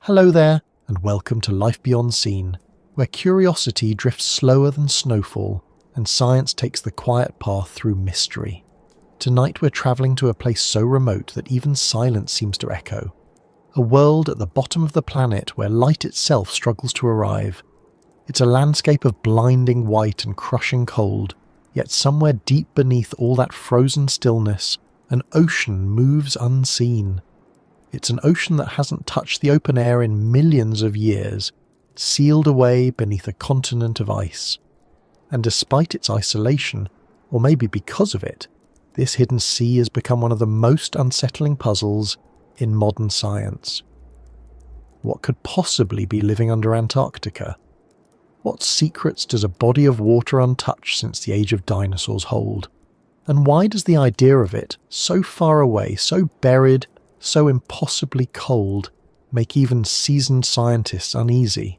Hello there, and welcome to Life Beyond Seen, where curiosity drifts slower than snowfall, and science takes the quiet path through mystery. Tonight we're travelling to a place so remote that even silence seems to echo. A world at the bottom of the planet where light itself struggles to arrive. It's a landscape of blinding white and crushing cold, yet somewhere deep beneath all that frozen stillness, an ocean moves unseen. It's an ocean that hasn't touched the open air in millions of years, sealed away beneath a continent of ice. And despite its isolation, or maybe because of it, this hidden sea has become one of the most unsettling puzzles in modern science. What could possibly be living under Antarctica? What secrets does a body of water untouched since the age of dinosaurs hold? And why does the idea of it, so far away, so buried, so impossibly cold, make even seasoned scientists uneasy?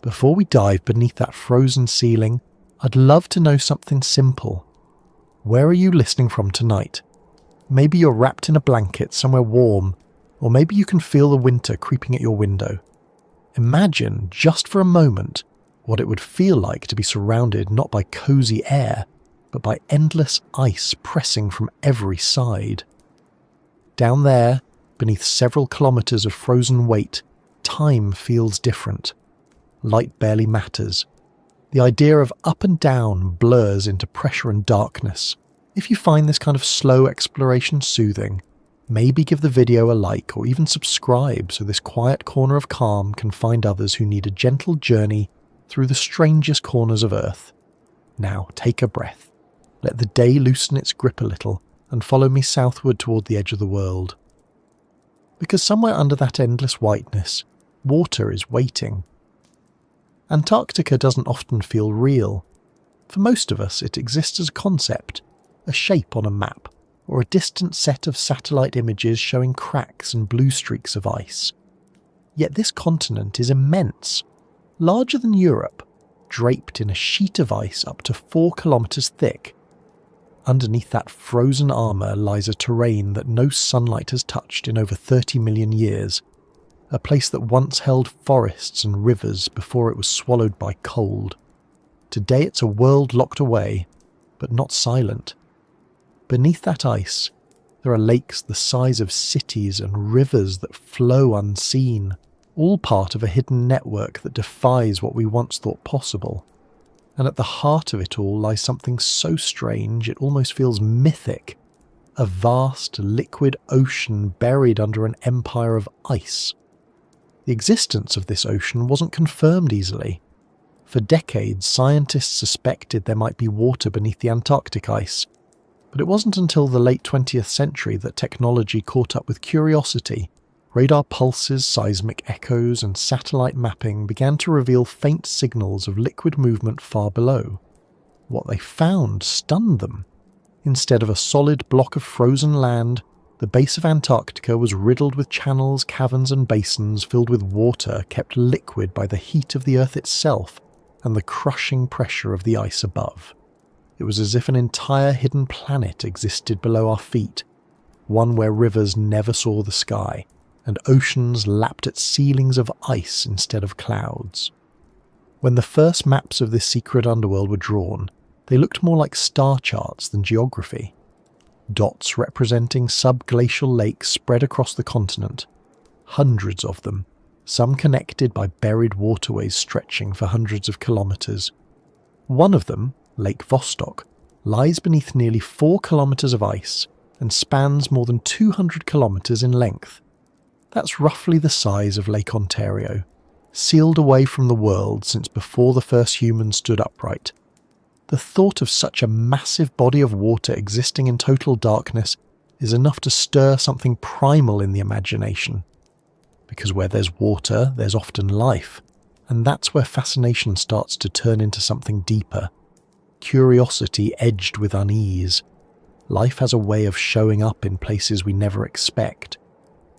Before we dive beneath that frozen ceiling, I'd love to know something simple. Where are you listening from tonight? Maybe you're wrapped in a blanket somewhere warm, or maybe you can feel the winter creeping at your window. Imagine, just for a moment, what it would feel like to be surrounded not by cozy air, but by endless ice pressing from every side. Down there, beneath several kilometres of frozen weight, time feels different. Light barely matters. The idea of up and down blurs into pressure and darkness. If you find this kind of slow exploration soothing, maybe give the video a like or even subscribe so this quiet corner of calm can find others who need a gentle journey through the strangest corners of Earth. Now take a breath. Let the day loosen its grip a little and follow me southward toward the edge of the world. Because somewhere under that endless whiteness, water is waiting. Antarctica doesn't often feel real. For most of us, it exists as a concept, a shape on a map, or a distant set of satellite images showing cracks and blue streaks of ice. Yet this continent is immense, larger than Europe, draped in a sheet of ice up to 4 kilometres thick. Underneath that frozen armour lies a terrain that no sunlight has touched in over 30 million years, a place that once held forests and rivers before it was swallowed by cold. Today it's a world locked away, but not silent. Beneath that ice, there are lakes the size of cities and rivers that flow unseen, all part of a hidden network that defies what we once thought possible. And at the heart of it all lies something so strange it almost feels mythic. A vast, liquid ocean buried under an empire of ice. The existence of this ocean wasn't confirmed easily. For decades, scientists suspected there might be water beneath the Antarctic ice, but it wasn't until the late 20th century that technology caught up with curiosity. Radar pulses, seismic echoes, and satellite mapping began to reveal faint signals of liquid movement far below. What they found stunned them. Instead of a solid block of frozen land, the base of Antarctica was riddled with channels, caverns, and basins filled with water kept liquid by the heat of the Earth itself and the crushing pressure of the ice above. It was as if an entire hidden planet existed below our feet, one where rivers never saw the sky, and oceans lapped at ceilings of ice instead of clouds. When the first maps of this secret underworld were drawn, they looked more like star charts than geography. Dots representing subglacial lakes spread across the continent. Hundreds of them, some connected by buried waterways stretching for hundreds of kilometres. One of them, Lake Vostok, lies beneath nearly 4 kilometres of ice and spans more than 200 kilometres in length. That's roughly the size of Lake Ontario, sealed away from the world since before the first humans stood upright. The thought of such a massive body of water existing in total darkness is enough to stir something primal in the imagination. Because where there's water, there's often life, and that's where fascination starts to turn into something deeper. Curiosity edged with unease. Life has a way of showing up in places we never expect.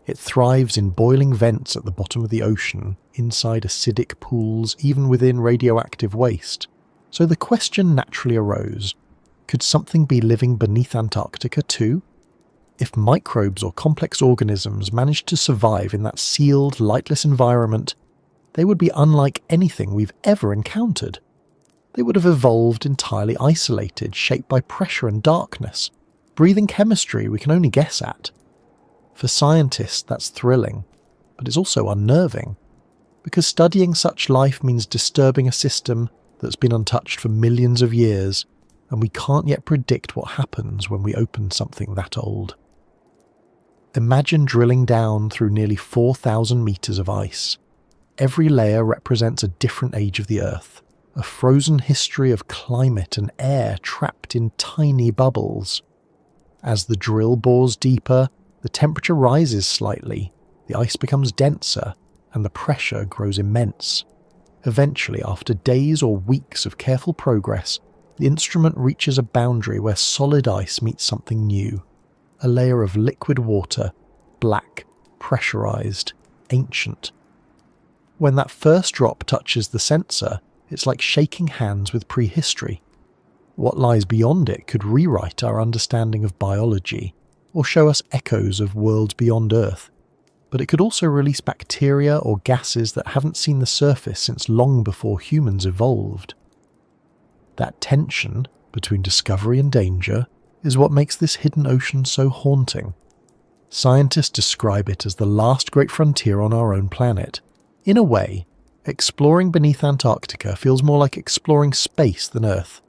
It thrives in boiling vents at the bottom of the ocean, inside acidic pools, even within radioactive waste. So the question naturally arose, could something be living beneath Antarctica too? If microbes or complex organisms managed to survive in that sealed, lightless environment, they would be unlike anything we've ever encountered. They would have evolved entirely isolated, shaped by pressure and darkness, breathing chemistry we can only guess at. For scientists, that's thrilling, but it's also unnerving, because studying such life means disturbing a system that's been untouched for millions of years, and we can't yet predict what happens when we open something that old. Imagine drilling down through nearly 4,000 meters of ice. Every layer represents a different age of the Earth, a frozen history of climate and air trapped in tiny bubbles. As the drill bores deeper, the temperature rises slightly, the ice becomes denser, and the pressure grows immense. Eventually, after days or weeks of careful progress, the instrument reaches a boundary where solid ice meets something new, a layer of liquid water, black, pressurized, ancient. When that first drop touches the sensor, it's like shaking hands with prehistory. What lies beyond it could rewrite our understanding of biology, or show us echoes of worlds beyond Earth. But it could also release bacteria or gases that haven't seen the surface since long before humans evolved. That tension between discovery and danger is what makes this hidden ocean so haunting. Scientists describe it as the last great frontier on our own planet. In a way, exploring beneath Antarctica feels more like exploring space than Earth.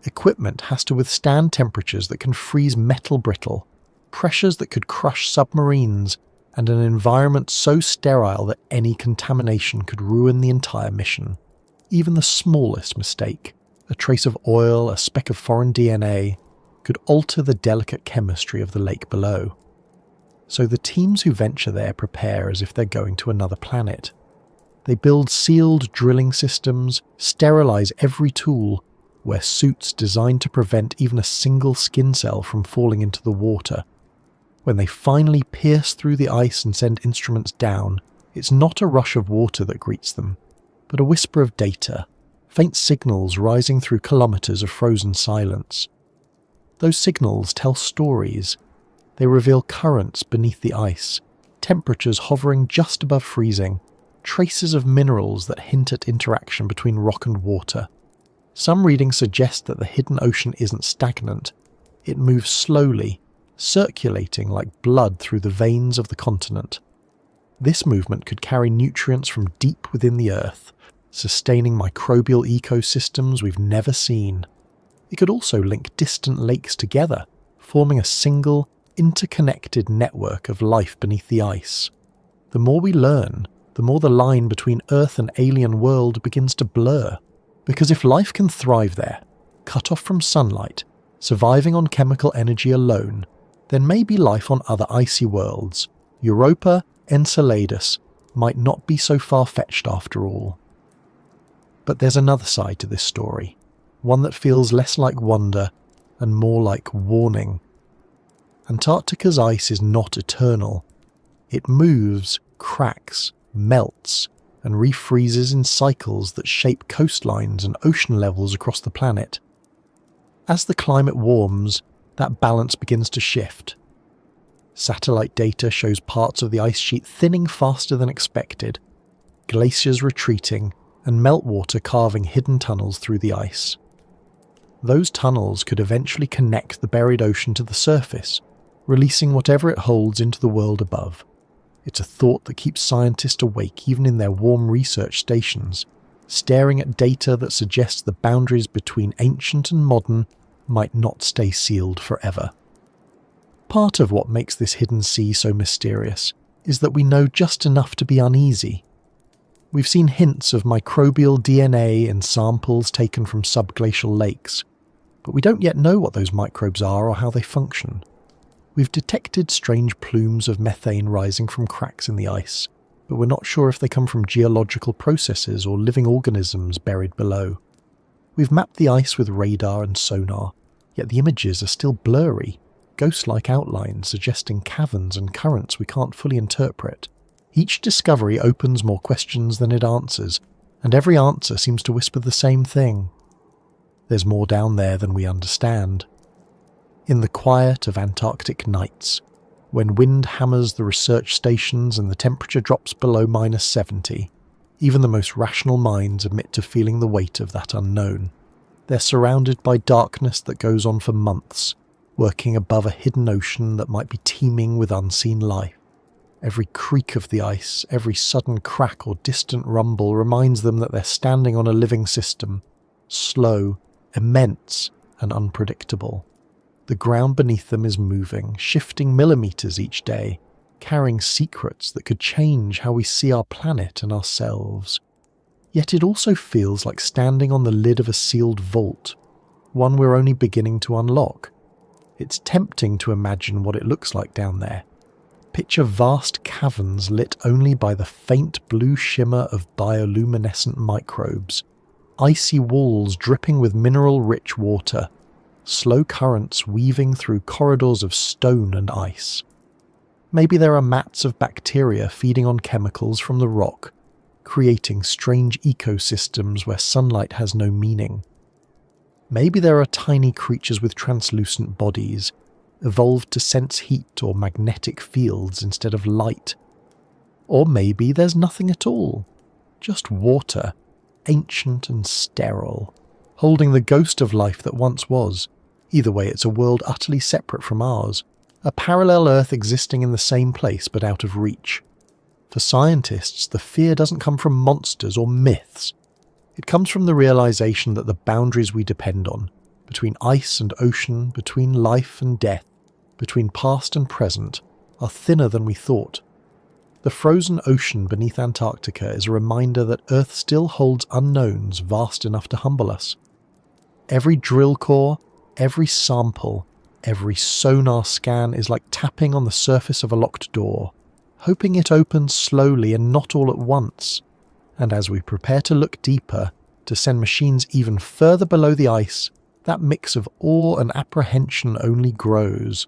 Equipment has to withstand temperatures that can freeze metal brittle, pressures that could crush submarines, and an environment so sterile that any contamination could ruin the entire mission. Even the smallest mistake, a trace of oil, a speck of foreign DNA, could alter the delicate chemistry of the lake below. So the teams who venture there prepare as if they're going to another planet. They build sealed drilling systems, sterilize every tool, wear suits designed to prevent even a single skin cell from falling into the water. When they finally pierce through the ice and send instruments down, it's not a rush of water that greets them, but a whisper of data, faint signals rising through kilometers of frozen silence. Those signals tell stories. They reveal currents beneath the ice, temperatures hovering just above freezing, traces of minerals that hint at interaction between rock and water. Some readings suggest that the hidden ocean isn't stagnant. It moves slowly, circulating like blood through the veins of the continent. This movement could carry nutrients from deep within the Earth, sustaining microbial ecosystems we've never seen. It could also link distant lakes together, forming a single, interconnected network of life beneath the ice. The more we learn, the more the line between Earth and alien world begins to blur. Because if life can thrive there, cut off from sunlight, surviving on chemical energy alone, then maybe life on other icy worlds, Europa, Enceladus, might not be so far-fetched after all. But there's another side to this story, one that feels less like wonder and more like warning. Antarctica's ice is not eternal. It moves, cracks, melts, and refreezes in cycles that shape coastlines and ocean levels across the planet. As the climate warms, that balance begins to shift. Satellite data shows parts of the ice sheet thinning faster than expected, glaciers retreating, and meltwater carving hidden tunnels through the ice. Those tunnels could eventually connect the buried ocean to the surface, releasing whatever it holds into the world above. It's a thought that keeps scientists awake even in their warm research stations, staring at data that suggests the boundaries between ancient and modern might not stay sealed forever. Part of what makes this hidden sea so mysterious is that we know just enough to be uneasy. We've seen hints of microbial DNA in samples taken from subglacial lakes, but we don't yet know what those microbes are or how they function. We've detected strange plumes of methane rising from cracks in the ice, but we're not sure if they come from geological processes or living organisms buried below. We've mapped the ice with radar and sonar, yet the images are still blurry, ghost-like outlines suggesting caverns and currents we can't fully interpret. Each discovery opens more questions than it answers, and every answer seems to whisper the same thing. There's more down there than we understand. In the quiet of Antarctic nights, when wind hammers the research stations and the temperature drops below -70, even the most rational minds admit to feeling the weight of that unknown. They're surrounded by darkness that goes on for months, working above a hidden ocean that might be teeming with unseen life. Every creak of the ice, every sudden crack or distant rumble reminds them that they're standing on a living system, slow, immense, and unpredictable. The ground beneath them is moving, shifting millimeters each day, carrying secrets that could change how we see our planet and ourselves. Yet it also feels like standing on the lid of a sealed vault, one we're only beginning to unlock. It's tempting to imagine what it looks like down there. Picture vast caverns lit only by the faint blue shimmer of bioluminescent microbes, icy walls dripping with mineral-rich water, slow currents weaving through corridors of stone and ice. Maybe there are mats of bacteria feeding on chemicals from the rock, creating strange ecosystems where sunlight has no meaning. Maybe there are tiny creatures with translucent bodies, evolved to sense heat or magnetic fields instead of light. Or maybe there's nothing at all, just water, ancient and sterile, holding the ghost of life that once was. Either way, it's a world utterly separate from ours, a parallel Earth existing in the same place but out of reach. For scientists, the fear doesn't come from monsters or myths. It comes from the realization that the boundaries we depend on, between ice and ocean, between life and death, between past and present, are thinner than we thought. The frozen ocean beneath Antarctica is a reminder that Earth still holds unknowns vast enough to humble us. Every drill core, every sample, every sonar scan is like tapping on the surface of a locked door, hoping it opens slowly and not all at once. And as we prepare to look deeper, to send machines even further below the ice, that mix of awe and apprehension only grows.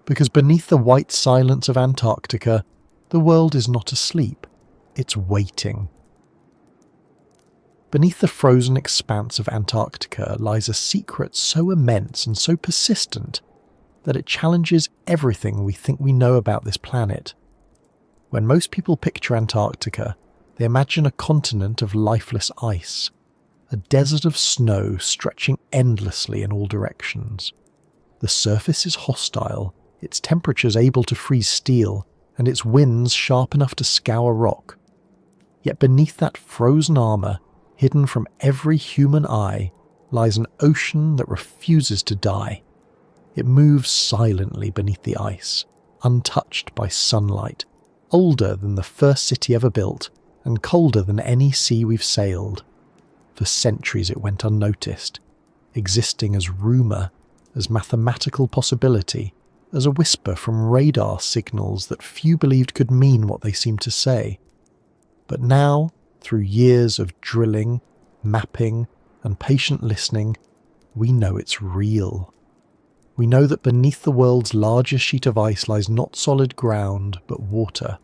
Because beneath the white silence of Antarctica, the world is not asleep, it's waiting. Beneath the frozen expanse of Antarctica lies a secret so immense and so persistent that it challenges everything we think we know about this planet. When most people picture Antarctica, they imagine a continent of lifeless ice, a desert of snow stretching endlessly in all directions. The surface is hostile, its temperatures able to freeze steel, and its winds sharp enough to scour rock. Yet beneath that frozen armour, hidden from every human eye, lies an ocean that refuses to die. It moves silently beneath the ice, untouched by sunlight, older than the first city ever built, and colder than any sea we've sailed. For centuries it went unnoticed, existing as rumour, as mathematical possibility, as a whisper from radar signals that few believed could mean what they seemed to say. But now, through years of drilling, mapping, and patient listening, we know it's real. We know that beneath the world's largest sheet of ice lies not solid ground, but water,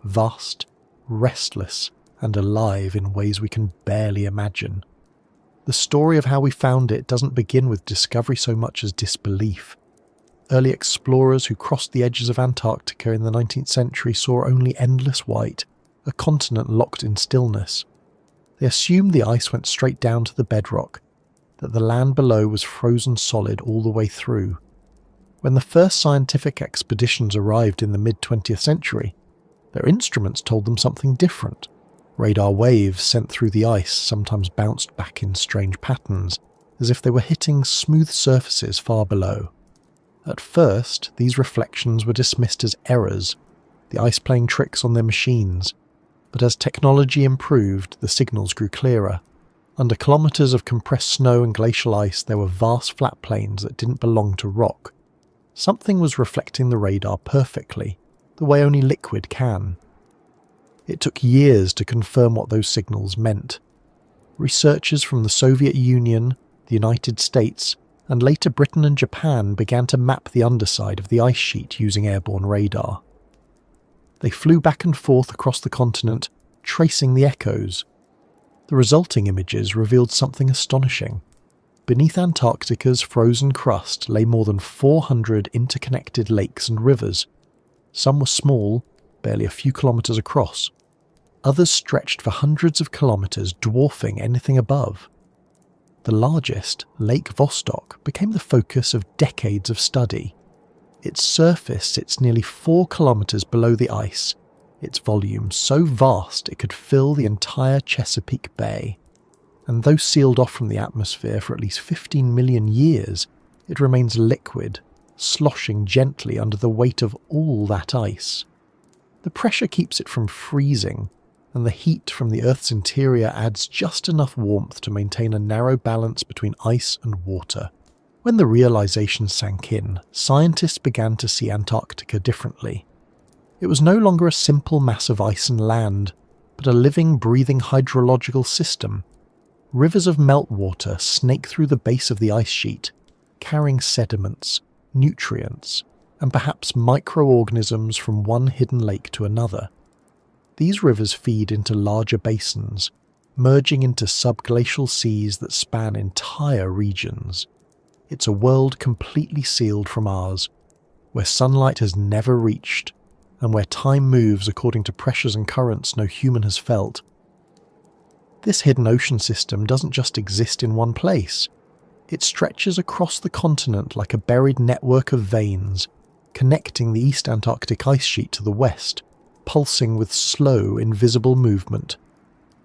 vast, restless, and alive in ways we can barely imagine. The story of how we found it doesn't begin with discovery so much as disbelief. Early explorers who crossed the edges of Antarctica in the 19th century saw only endless white, a continent locked in stillness. They assumed the ice went straight down to the bedrock, that the land below was frozen solid all the way through. When the first scientific expeditions arrived in the mid-20th century, their instruments told them something different. Radar waves sent through the ice sometimes bounced back in strange patterns, as if they were hitting smooth surfaces far below. At first, these reflections were dismissed as errors, the ice playing tricks on their machines, but as technology improved, the signals grew clearer. Under kilometres of compressed snow and glacial ice, there were vast flat plains that didn't belong to rock. Something was reflecting the radar perfectly, the way only liquid can. It took years to confirm what those signals meant. Researchers from the Soviet Union, the United States, and later Britain and Japan began to map the underside of the ice sheet using airborne radar. They flew back and forth across the continent, tracing the echoes. The resulting images revealed something astonishing. Beneath Antarctica's frozen crust lay more than 400 interconnected lakes and rivers. Some were small, barely a few kilometres across. Others stretched for hundreds of kilometres, dwarfing anything above. The largest, Lake Vostok, became the focus of decades of study. Its surface sits nearly 4 kilometres below the ice, its volume so vast it could fill the entire Chesapeake Bay. And though sealed off from the atmosphere for at least 15 million years, it remains liquid, sloshing gently under the weight of all that ice. The pressure keeps it from freezing, and the heat from the Earth's interior adds just enough warmth to maintain a narrow balance between ice and water. When the realization sank in, scientists began to see Antarctica differently. It was no longer a simple mass of ice and land, but a living, breathing hydrological system. Rivers of meltwater snake through the base of the ice sheet, carrying sediments, nutrients, and perhaps microorganisms from one hidden lake to another. These rivers feed into larger basins, merging into subglacial seas that span entire regions. It's a world completely sealed from ours, where sunlight has never reached, and where time moves according to pressures and currents no human has felt. This hidden ocean system doesn't just exist in one place. It stretches across the continent like a buried network of veins, connecting the East Antarctic ice sheet to the west, pulsing with slow, invisible movement.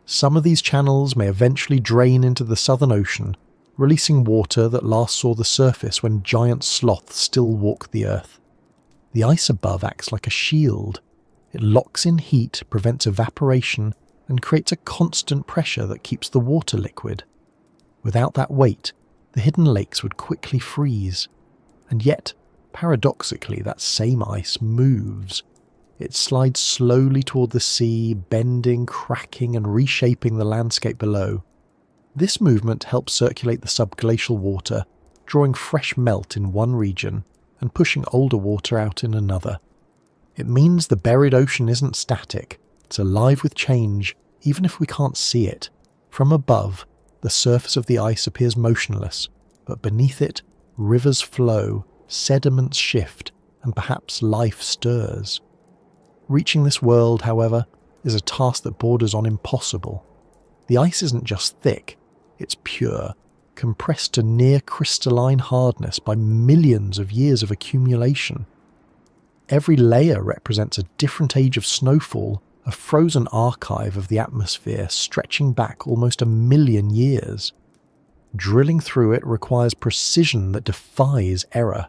Some of these channels may eventually drain into the Southern Ocean, releasing water that last saw the surface when giant sloths still walked the Earth. The ice above acts like a shield. It locks in heat, prevents evaporation, and creates a constant pressure that keeps the water liquid. Without that weight, the hidden lakes would quickly freeze. And yet, paradoxically, that same ice moves. It slides slowly toward the sea, bending, cracking, and reshaping the landscape below. This movement helps circulate the subglacial water, drawing fresh melt in one region and pushing older water out in another. It means the buried ocean isn't static. It's alive with change, even if we can't see it. From above, the surface of the ice appears motionless, but beneath it, rivers flow, sediments shift, and perhaps life stirs. Reaching this world, however, is a task that borders on impossible. The ice isn't just thick, it's pure, compressed to near crystalline hardness by millions of years of accumulation. Every layer represents a different age of snowfall, a frozen archive of the atmosphere stretching back almost 1 million years. Drilling through it requires precision that defies error.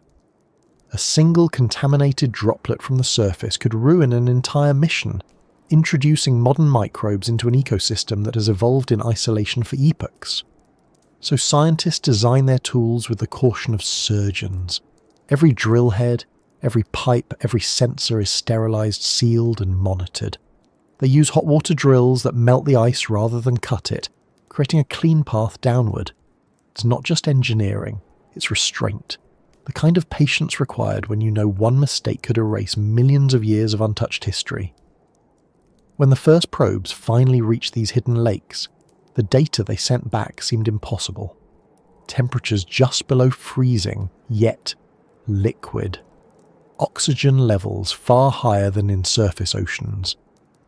A single contaminated droplet from the surface could ruin an entire mission, introducing modern microbes into an ecosystem that has evolved in isolation for epochs. So scientists design their tools with the caution of surgeons. Every drill head, every pipe, every sensor is sterilized, sealed, and monitored. They use hot water drills that melt the ice rather than cut it, creating a clean path downward. It's not just engineering, it's restraint. The kind of patience required when you know one mistake could erase millions of years of untouched history. When the first probes finally reached these hidden lakes, the data they sent back seemed impossible. Temperatures just below freezing, yet liquid. Oxygen levels far higher than in surface oceans.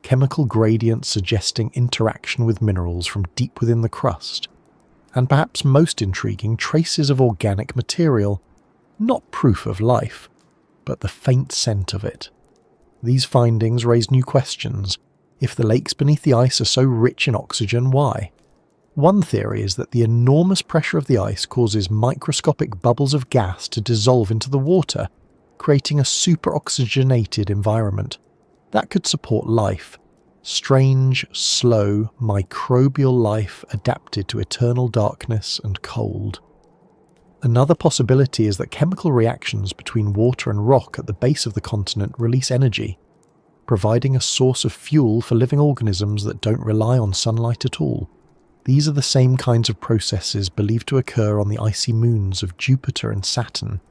Chemical gradients suggesting interaction with minerals from deep within the crust. And perhaps most intriguing, traces of organic material. Not proof of life, but the faint scent of it. These findings raise new questions. If the lakes beneath the ice are so rich in oxygen, why? One theory is that the enormous pressure of the ice causes microscopic bubbles of gas to dissolve into the water, creating a superoxygenated environment. That could support life. Strange, slow, microbial life adapted to eternal darkness and cold. Another possibility is that chemical reactions between water and rock at the base of the continent release energy, providing a source of fuel for living organisms that don't rely on sunlight at all. These are the same kinds of processes believed to occur on the icy moons of Jupiter and Saturn,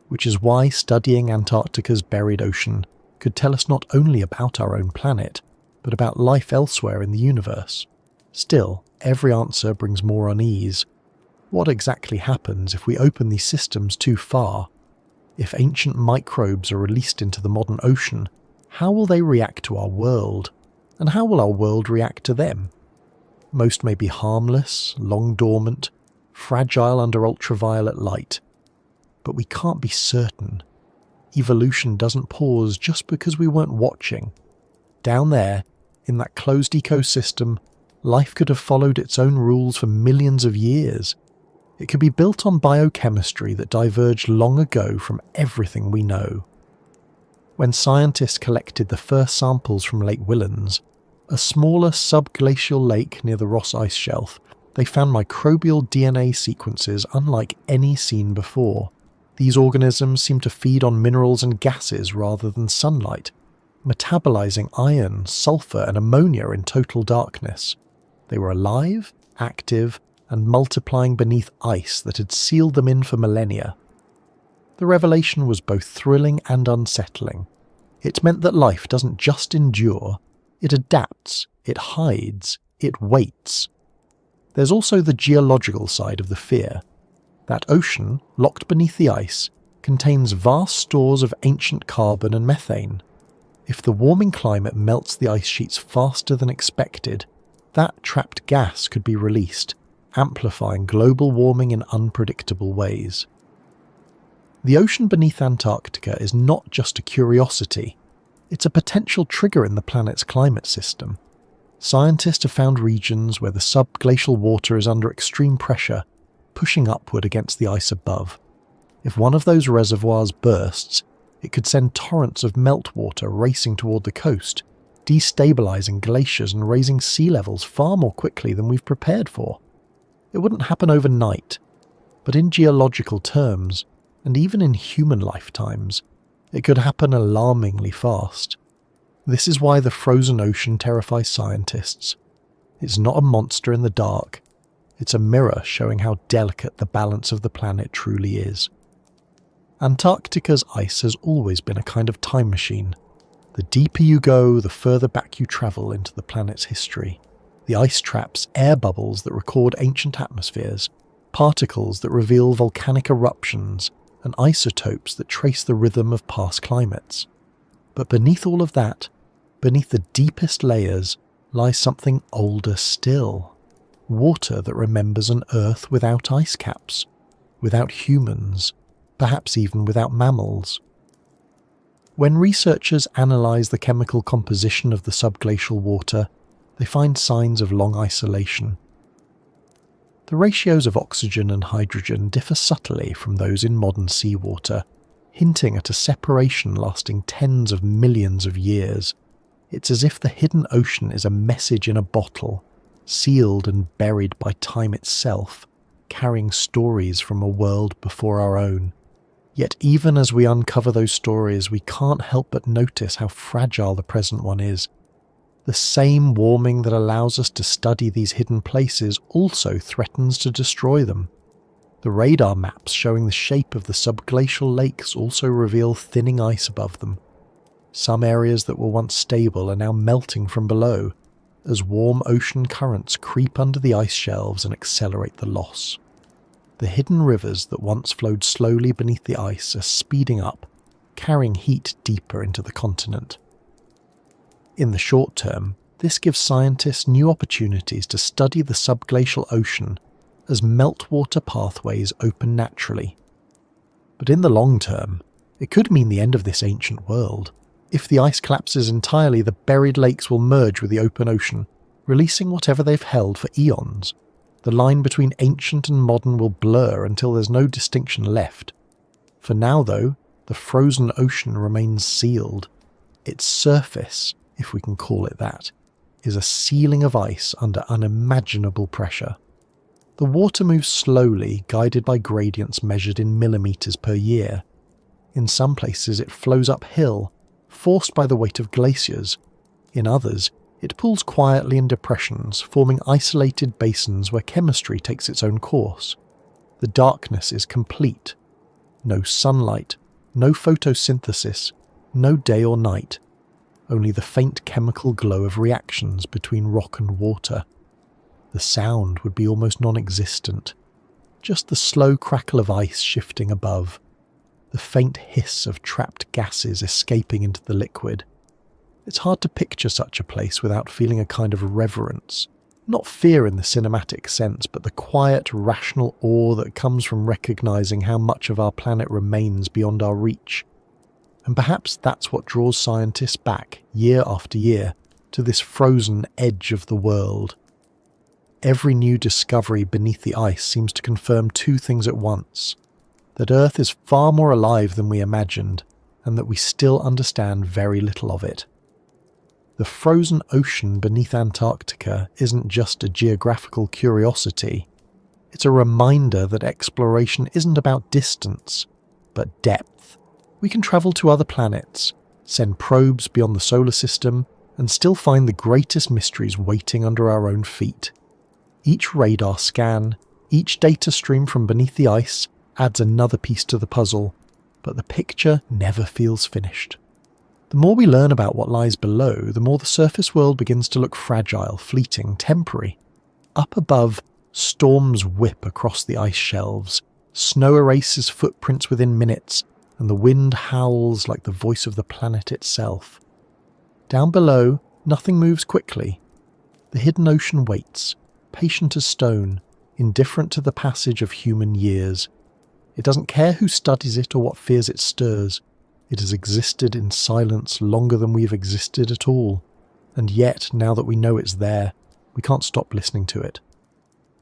which is why studying Antarctica's buried ocean could tell us not only about our own planet, but about life elsewhere in the universe. Still, every answer brings more unease. What exactly happens if we open these systems too far? If ancient microbes are released into the modern ocean, how will they react to our world? And how will our world react to them? Most may be harmless, long dormant, fragile under ultraviolet light. But we can't be certain. Evolution doesn't pause just because we weren't watching. Down there, in that closed ecosystem, life could have followed its own rules for millions of years. It could be built on biochemistry that diverged long ago from everything we know. When scientists collected the first samples from Lake Whillans, a smaller subglacial lake near the Ross Ice Shelf, they found microbial DNA sequences unlike any seen before. These organisms seemed to feed on minerals and gases rather than sunlight, metabolizing iron, sulfur, and ammonia in total darkness. They were alive, active, and multiplying beneath ice that had sealed them in for millennia. The revelation was both thrilling and unsettling. It meant that life doesn't just endure, it adapts, it hides, it waits. There's also the geological side of the fear. That ocean, locked beneath the ice, contains vast stores of ancient carbon and methane. If the warming climate melts the ice sheets faster than expected, that trapped gas could be released, amplifying global warming in unpredictable ways. The ocean beneath Antarctica is not just a curiosity, it's a potential trigger in the planet's climate system. Scientists have found regions where the subglacial water is under extreme pressure, pushing upward against the ice above. If one of those reservoirs bursts, it could send torrents of meltwater racing toward the coast, destabilizing glaciers and raising sea levels far more quickly than we've prepared for. It wouldn't happen overnight, but in geological terms, and even in human lifetimes, it could happen alarmingly fast. This is why the frozen ocean terrifies scientists. It's not a monster in the dark, it's a mirror showing how delicate the balance of the planet truly is. Antarctica's ice has always been a kind of time machine. The deeper you go, the further back you travel into the planet's history. The ice traps air bubbles that record ancient atmospheres, particles that reveal volcanic eruptions, and isotopes that trace the rhythm of past climates. But beneath all of that, beneath the deepest layers, lies something older still. Water that remembers an Earth without ice caps, without humans, perhaps even without mammals. When researchers analyse the chemical composition of the subglacial water, they find signs of long isolation. The ratios of oxygen and hydrogen differ subtly from those in modern seawater, hinting at a separation lasting tens of millions of years. It's as if the hidden ocean is a message in a bottle, sealed and buried by time itself, carrying stories from a world before our own. Yet even as we uncover those stories, we can't help but notice how fragile the present one is. The same warming that allows us to study these hidden places also threatens to destroy them. The radar maps showing the shape of the subglacial lakes also reveal thinning ice above them. Some areas that were once stable are now melting from below, as warm ocean currents creep under the ice shelves and accelerate the loss. The hidden rivers that once flowed slowly beneath the ice are speeding up, carrying heat deeper into the continent. In the short term, this gives scientists new opportunities to study the subglacial ocean as meltwater pathways open naturally. But in the long term, it could mean the end of this ancient world. If the ice collapses entirely, the buried lakes will merge with the open ocean, releasing whatever they've held for eons. The line between ancient and modern will blur until there's no distinction left. For now, though, the frozen ocean remains sealed. Its surface, if we can call it that, is a ceiling of ice under unimaginable pressure. The water moves slowly, guided by gradients measured in millimeters per year. In some places it flows uphill, forced by the weight of glaciers. In others, it pools quietly in depressions, forming isolated basins where chemistry takes its own course. The darkness is complete. No sunlight, no photosynthesis, no day or night. Only the faint chemical glow of reactions between rock and water. The sound would be almost non-existent. just the slow crackle of ice shifting above, the faint hiss of trapped gases escaping into the liquid. It's hard to picture such a place without feeling a kind of reverence, not fear in the cinematic sense, but the quiet, rational awe that comes from recognizing how much of our planet remains beyond our reach. And perhaps that's what draws scientists back, year after year, to this frozen edge of the world. Every new discovery beneath the ice seems to confirm two things at once: that Earth is far more alive than we imagined, and that we still understand very little of it. The frozen ocean beneath Antarctica isn't just a geographical curiosity. It's a reminder that exploration isn't about distance, but depth. We can travel to other planets, send probes beyond the solar system, and still find the greatest mysteries waiting under our own feet. Each radar scan, each data stream from beneath the ice adds another piece to the puzzle, but the picture never feels finished. The more we learn about what lies below, the more the surface world begins to look fragile, fleeting, temporary. Up above, storms whip across the ice shelves, snow erases footprints within minutes, and the wind howls like the voice of the planet itself. Down below, nothing moves quickly. The hidden ocean waits, patient as stone, indifferent to the passage of human years. It doesn't care who studies it or what fears it stirs. It has existed in silence longer than we've existed at all, and yet, now that we know it's there, we can't stop listening to it.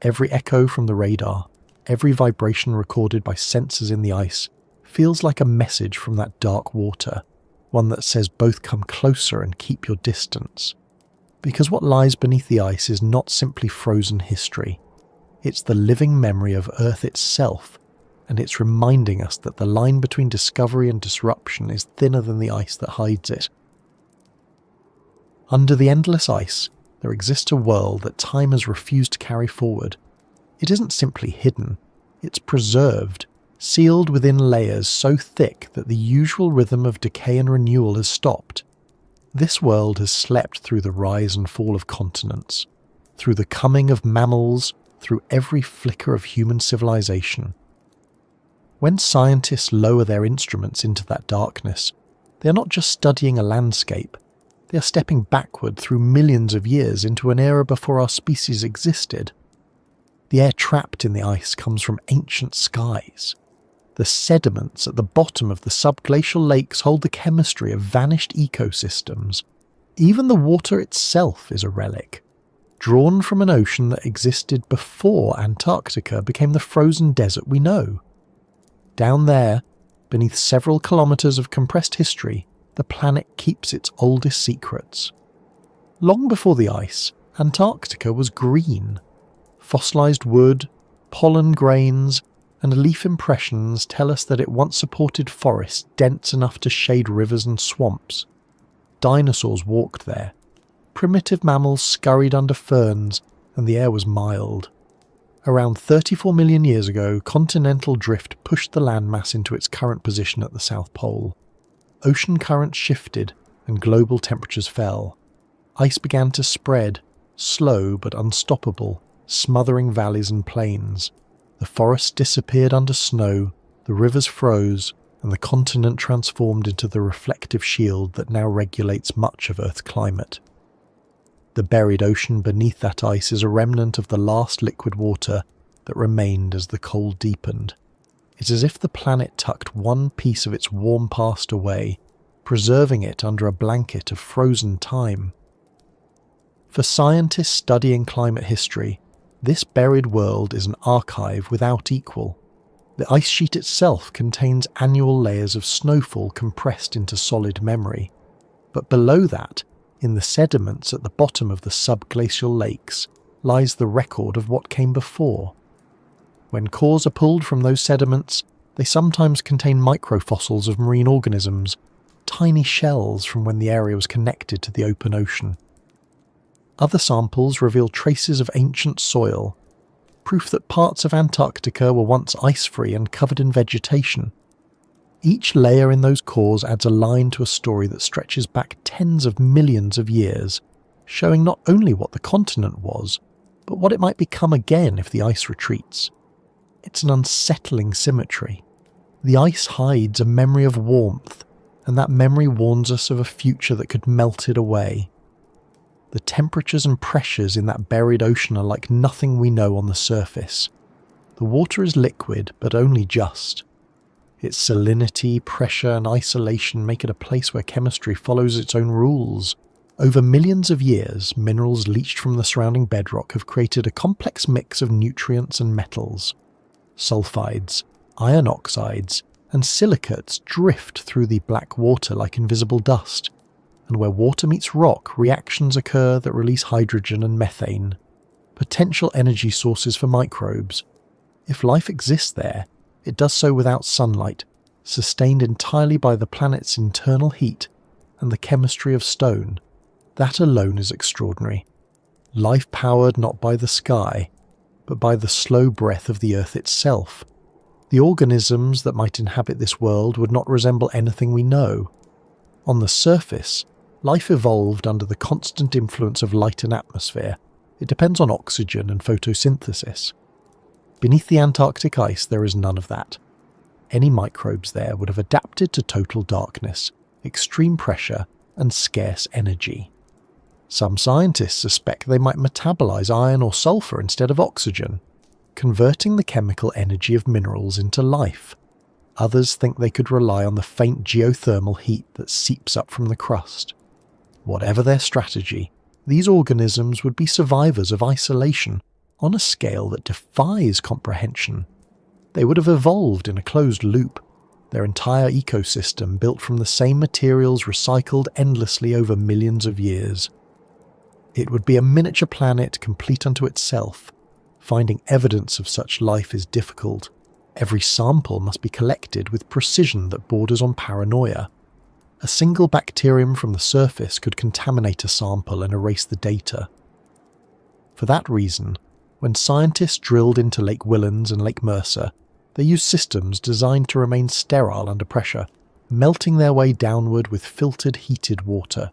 Every echo from the radar, every vibration recorded by sensors in the ice, feels like a message from that dark water, one that says both come closer and keep your distance. Because what lies beneath the ice is not simply frozen history. It's the living memory of Earth itself, and it's reminding us that the line between discovery and disruption is thinner than the ice that hides it. Under the endless ice, there exists a world that time has refused to carry forward. It isn't simply hidden, it's preserved, sealed within layers so thick that the usual rhythm of decay and renewal has stopped. This world has slept through the rise and fall of continents, through the coming of mammals, through every flicker of human civilization. When scientists lower their instruments into that darkness, they are not just studying a landscape, they are stepping backward through millions of years into an era before our species existed. The air trapped in the ice comes from ancient skies. The sediments at the bottom of the subglacial lakes hold the chemistry of vanished ecosystems. Even the water itself is a relic, drawn from an ocean that existed before Antarctica became the frozen desert we know. Down there, beneath several kilometres of compressed history, the planet keeps its oldest secrets. Long before the ice, Antarctica was green. Fossilised wood, pollen grains, and leaf impressions tell us that it once supported forests dense enough to shade rivers and swamps. Dinosaurs walked there. Primitive mammals scurried under ferns, and the air was mild. Around 34 million years ago, continental drift pushed the landmass into its current position at the South Pole. Ocean currents shifted, and global temperatures fell. Ice began to spread, slow but unstoppable, smothering valleys and plains. The forests disappeared under snow, the rivers froze, and the continent transformed into the reflective shield that now regulates much of Earth's climate. The buried ocean beneath that ice is a remnant of the last liquid water that remained as the cold deepened. It's as if the planet tucked one piece of its warm past away, preserving it under a blanket of frozen time. For scientists studying climate history, this buried world is an archive without equal. The ice sheet itself contains annual layers of snowfall compressed into solid memory. But below that, in the sediments at the bottom of the subglacial lakes, lies the record of what came before. When cores are pulled from those sediments, they sometimes contain microfossils of marine organisms, tiny shells from when the area was connected to the open ocean. Other samples reveal traces of ancient soil, proof that parts of Antarctica were once ice-free and covered in vegetation. Each layer in those cores adds a line to a story that stretches back tens of millions of years, showing not only what the continent was, but what it might become again if the ice retreats. It's an unsettling symmetry. The ice hides a memory of warmth, and that memory warns us of a future that could melt it away. The temperatures and pressures in that buried ocean are like nothing we know on the surface. The water is liquid, but only just. Its salinity, pressure, and isolation make it a place where chemistry follows its own rules. Over millions of years, minerals leached from the surrounding bedrock have created a complex mix of nutrients and metals. Sulfides, iron oxides, and silicates drift through the black water like invisible dust, and where water meets rock, reactions occur that release hydrogen and methane, potential energy sources for microbes. If life exists there, it does so without sunlight, sustained entirely by the planet's internal heat and the chemistry of stone. That alone is extraordinary. Life powered not by the sky, but by the slow breath of the earth itself. The organisms that might inhabit this world would not resemble anything we know. On the surface, life evolved under the constant influence of light and atmosphere. It depends on oxygen and photosynthesis. Beneath the Antarctic ice, there is none of that. Any microbes there would have adapted to total darkness, extreme pressure, and scarce energy. Some scientists suspect they might metabolize iron or sulfur instead of oxygen, converting the chemical energy of minerals into life. Others think they could rely on the faint geothermal heat that seeps up from the crust. Whatever their strategy, these organisms would be survivors of isolation on a scale that defies comprehension. They would have evolved in a closed loop, their entire ecosystem built from the same materials recycled endlessly over millions of years. It would be a miniature planet complete unto itself. Finding evidence of such life is difficult. Every sample must be collected with precision that borders on paranoia. A single bacterium from the surface could contaminate a sample and erase the data. For that reason, when scientists drilled into Lake Whillans and Lake Mercer, they used systems designed to remain sterile under pressure, melting their way downward with filtered heated water.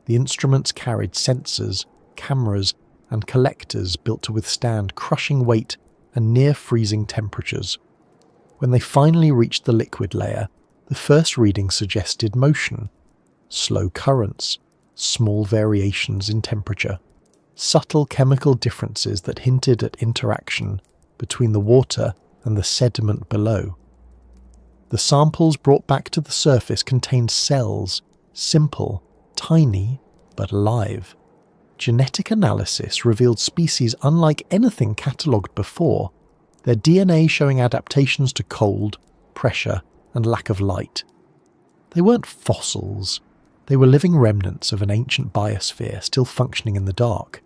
The instruments carried sensors, cameras, and collectors built to withstand crushing weight and near-freezing temperatures. When they finally reached the liquid layer, the first reading suggested motion, slow currents, small variations in temperature, subtle chemical differences that hinted at interaction between the water and the sediment below. The samples brought back to the surface contained cells, simple, tiny, but alive. Genetic analysis revealed species unlike anything catalogued before, their DNA showing adaptations to cold, pressure, and lack of light. They weren't fossils. They were living remnants of an ancient biosphere still functioning in the dark.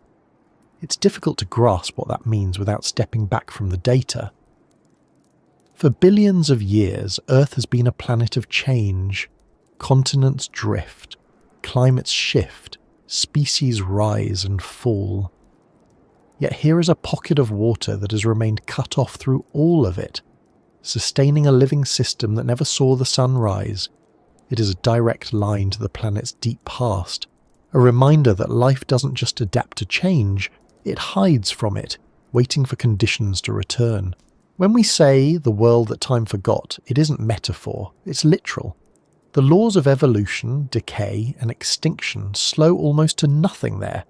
It's difficult to grasp what that means without stepping back from the data. For billions of years, Earth has been a planet of change. Continents drift, climates shift, species rise and fall. Yet here is a pocket of water that has remained cut off through all of it, sustaining a living system that never saw the sun rise. It is a direct line to the planet's deep past, a reminder that life doesn't just adapt to change, it hides from it, waiting for conditions to return. When we say the world that time forgot, it isn't metaphor, it's literal. The laws of evolution, decay, and extinction slow almost to nothing there.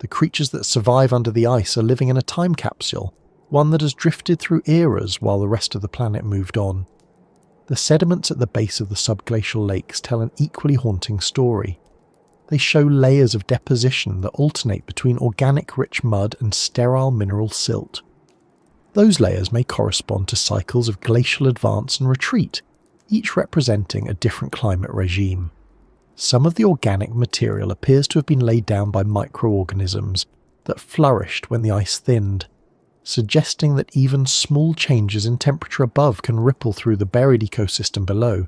The creatures that survive under the ice are living in a time capsule, one that has drifted through eras while the rest of the planet moved on. The sediments at the base of the subglacial lakes tell an equally haunting story. They show layers of deposition that alternate between organic-rich mud and sterile mineral silt. Those layers may correspond to cycles of glacial advance and retreat, each representing a different climate regime. Some of the organic material appears to have been laid down by microorganisms that flourished when the ice thinned, suggesting that even small changes in temperature above can ripple through the buried ecosystem below.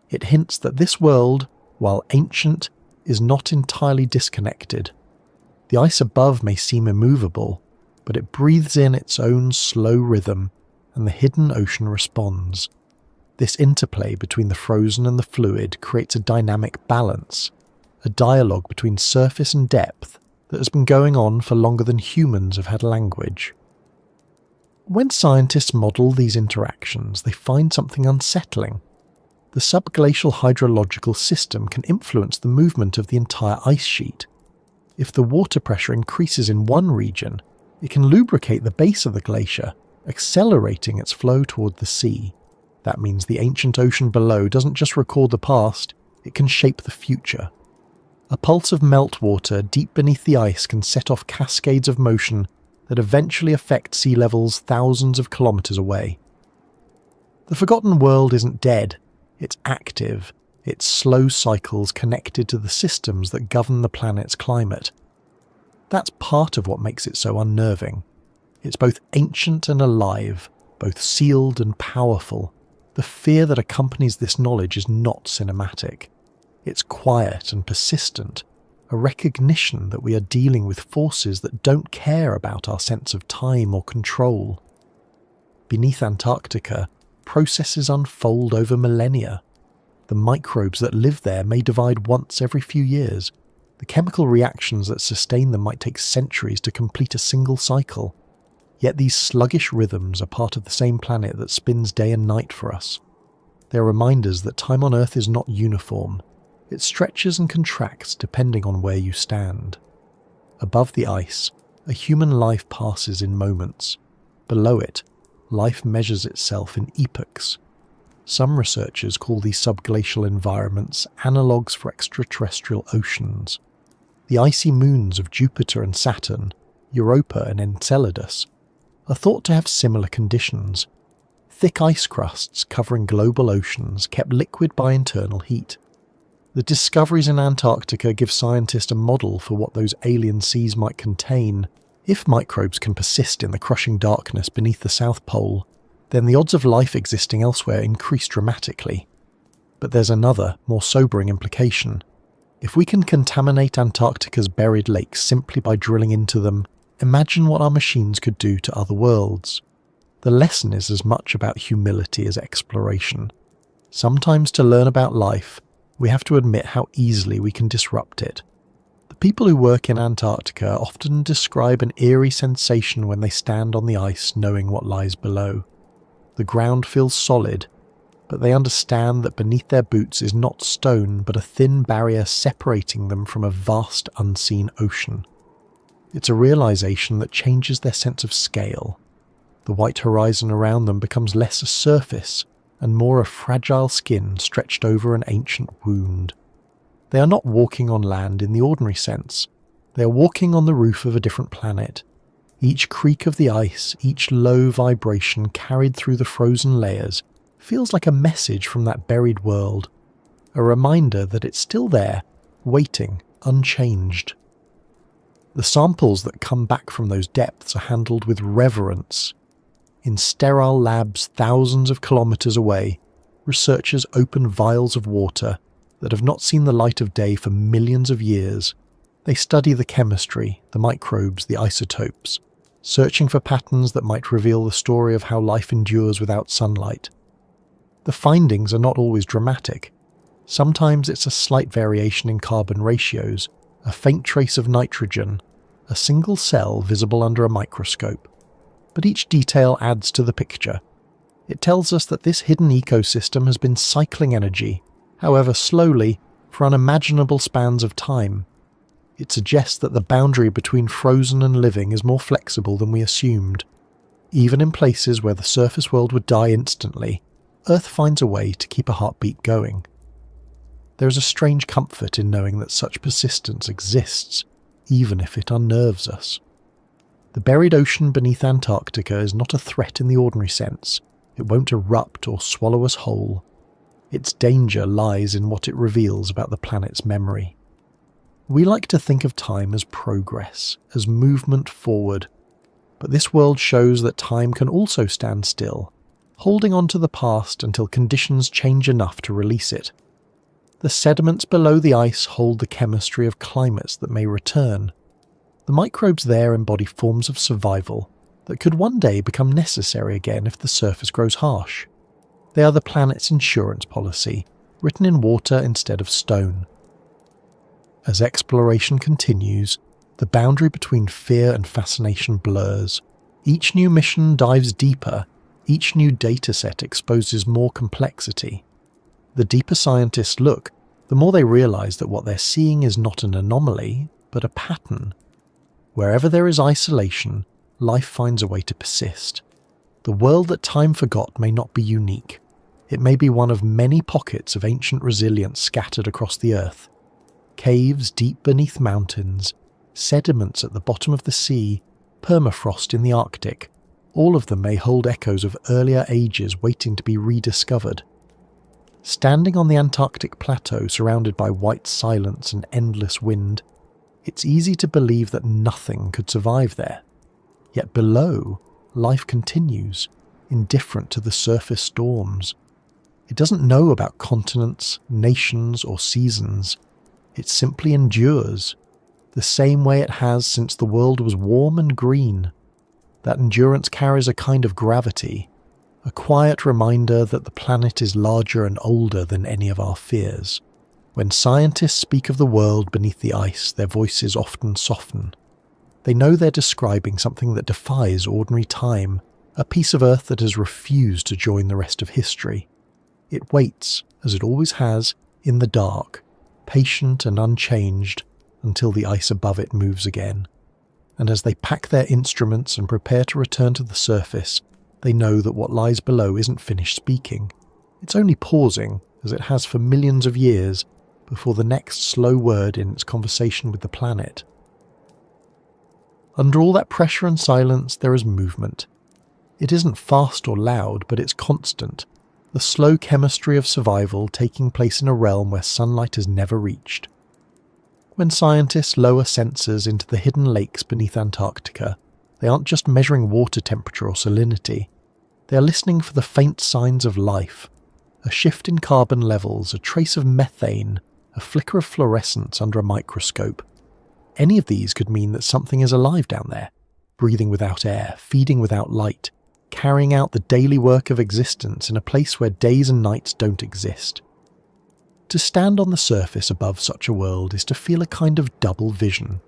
It hints that this world, while ancient, is not entirely disconnected. The ice above may seem immovable, but it breathes in its own slow rhythm, and the hidden ocean responds. This interplay between the frozen and the fluid creates a dynamic balance, a dialogue between surface and depth that has been going on for longer than humans have had language. When scientists model these interactions, they find something unsettling. The subglacial hydrological system can influence the movement of the entire ice sheet. If the water pressure increases in one region, it can lubricate the base of the glacier, accelerating its flow toward the sea. That means the ancient ocean below doesn't just record the past, it can shape the future. A pulse of meltwater deep beneath the ice can set off cascades of motion that eventually affect sea levels thousands of kilometers away. The forgotten world isn't dead, it's active, its slow cycles connected to the systems that govern the planet's climate. That's part of what makes it so unnerving. It's both ancient and alive, both sealed and powerful. The fear that accompanies this knowledge is not cinematic. It's quiet and persistent, a recognition that we are dealing with forces that don't care about our sense of time or control. Beneath Antarctica, processes unfold over millennia. The microbes that live there may divide once every few years. The chemical reactions that sustain them might take centuries to complete a single cycle. Yet these sluggish rhythms are part of the same planet that spins day and night for us. They're reminders that time on Earth is not uniform. It stretches and contracts depending on where you stand. Above the ice, a human life passes in moments. Below it, life measures itself in epochs. Some researchers call these subglacial environments analogues for extraterrestrial oceans. The icy moons of Jupiter and Saturn, Europa and Enceladus, are thought to have similar conditions. Thick ice crusts covering global oceans kept liquid by internal heat. The discoveries in Antarctica give scientists a model for what those alien seas might contain. If microbes can persist in the crushing darkness beneath the South Pole, then the odds of life existing elsewhere increase dramatically. But there's another, more sobering implication. If we can contaminate Antarctica's buried lakes simply by drilling into them, imagine what our machines could do to other worlds. The lesson is as much about humility as exploration. Sometimes to learn about life, we have to admit how easily we can disrupt it. The people who work in Antarctica often describe an eerie sensation when they stand on the ice knowing what lies below. The ground feels solid, but they understand that beneath their boots is not stone but a thin barrier separating them from a vast unseen ocean. It's a realization that changes their sense of scale. The white horizon around them becomes less a surface and more a fragile skin stretched over an ancient wound. They are not walking on land in the ordinary sense. They are walking on the roof of a different planet. Each creak of the ice, each low vibration carried through the frozen layers, feels like a message from that buried world, a reminder that it's still there, waiting, unchanged. The samples that come back from those depths are handled with reverence. In sterile labs thousands of kilometers away, researchers open vials of water that have not seen the light of day for millions of years. They study the chemistry, the microbes, the isotopes, searching for patterns that might reveal the story of how life endures without sunlight. The findings are not always dramatic. Sometimes it's a slight variation in carbon ratios, a faint trace of nitrogen, a single cell visible under a microscope. But each detail adds to the picture. It tells us that this hidden ecosystem has been cycling energy, however slowly, for unimaginable spans of time. It suggests that the boundary between frozen and living is more flexible than we assumed. Even in places where the surface world would die instantly, Earth finds a way to keep a heartbeat going. There is a strange comfort in knowing that such persistence exists, even if it unnerves us. The buried ocean beneath Antarctica is not a threat in the ordinary sense. It won't erupt or swallow us whole. Its danger lies in what it reveals about the planet's memory. We like to think of time as progress, as movement forward, but this world shows that time can also stand still, holding on to the past until conditions change enough to release it. The sediments below the ice hold the chemistry of climates that may return. The microbes there embody forms of survival that could one day become necessary again if the surface grows harsh. They are the planet's insurance policy, written in water instead of stone. As exploration continues, the boundary between fear and fascination blurs. Each new mission dives deeper, each new dataset exposes more complexity. The deeper scientists look, the more they realise that what they're seeing is not an anomaly, but a pattern. Wherever there is isolation, life finds a way to persist. The world that time forgot may not be unique. It may be one of many pockets of ancient resilience scattered across the earth. Caves deep beneath mountains, sediments at the bottom of the sea, permafrost in the Arctic, all of them may hold echoes of earlier ages waiting to be rediscovered. Standing on the Antarctic plateau surrounded by white silence and endless wind, it's easy to believe that nothing could survive there. Yet below, life continues, indifferent to the surface storms. It doesn't know about continents, nations, or seasons. It simply endures, the same way it has since the world was warm and green. That endurance carries a kind of gravity, a quiet reminder that the planet is larger and older than any of our fears. When scientists speak of the world beneath the ice, their voices often soften. They know they're describing something that defies ordinary time, a piece of Earth that has refused to join the rest of history. It waits, as it always has, in the dark, patient and unchanged, until the ice above it moves again. And as they pack their instruments and prepare to return to the surface, they know that what lies below isn't finished speaking. It's only pausing, as it has for millions of years, before the next slow word in its conversation with the planet. Under all that pressure and silence, there is movement. It isn't fast or loud, but it's constant, the slow chemistry of survival taking place in a realm where sunlight has never reached. When scientists lower sensors into the hidden lakes beneath Antarctica, they aren't just measuring water temperature or salinity. They are listening for the faint signs of life, a shift in carbon levels, a trace of methane, a flicker of fluorescence under a microscope. Any of these could mean that something is alive down there, breathing without air, feeding without light, carrying out the daily work of existence in a place where days and nights don't exist. To stand on the surface above such a world is to feel a kind of double vision.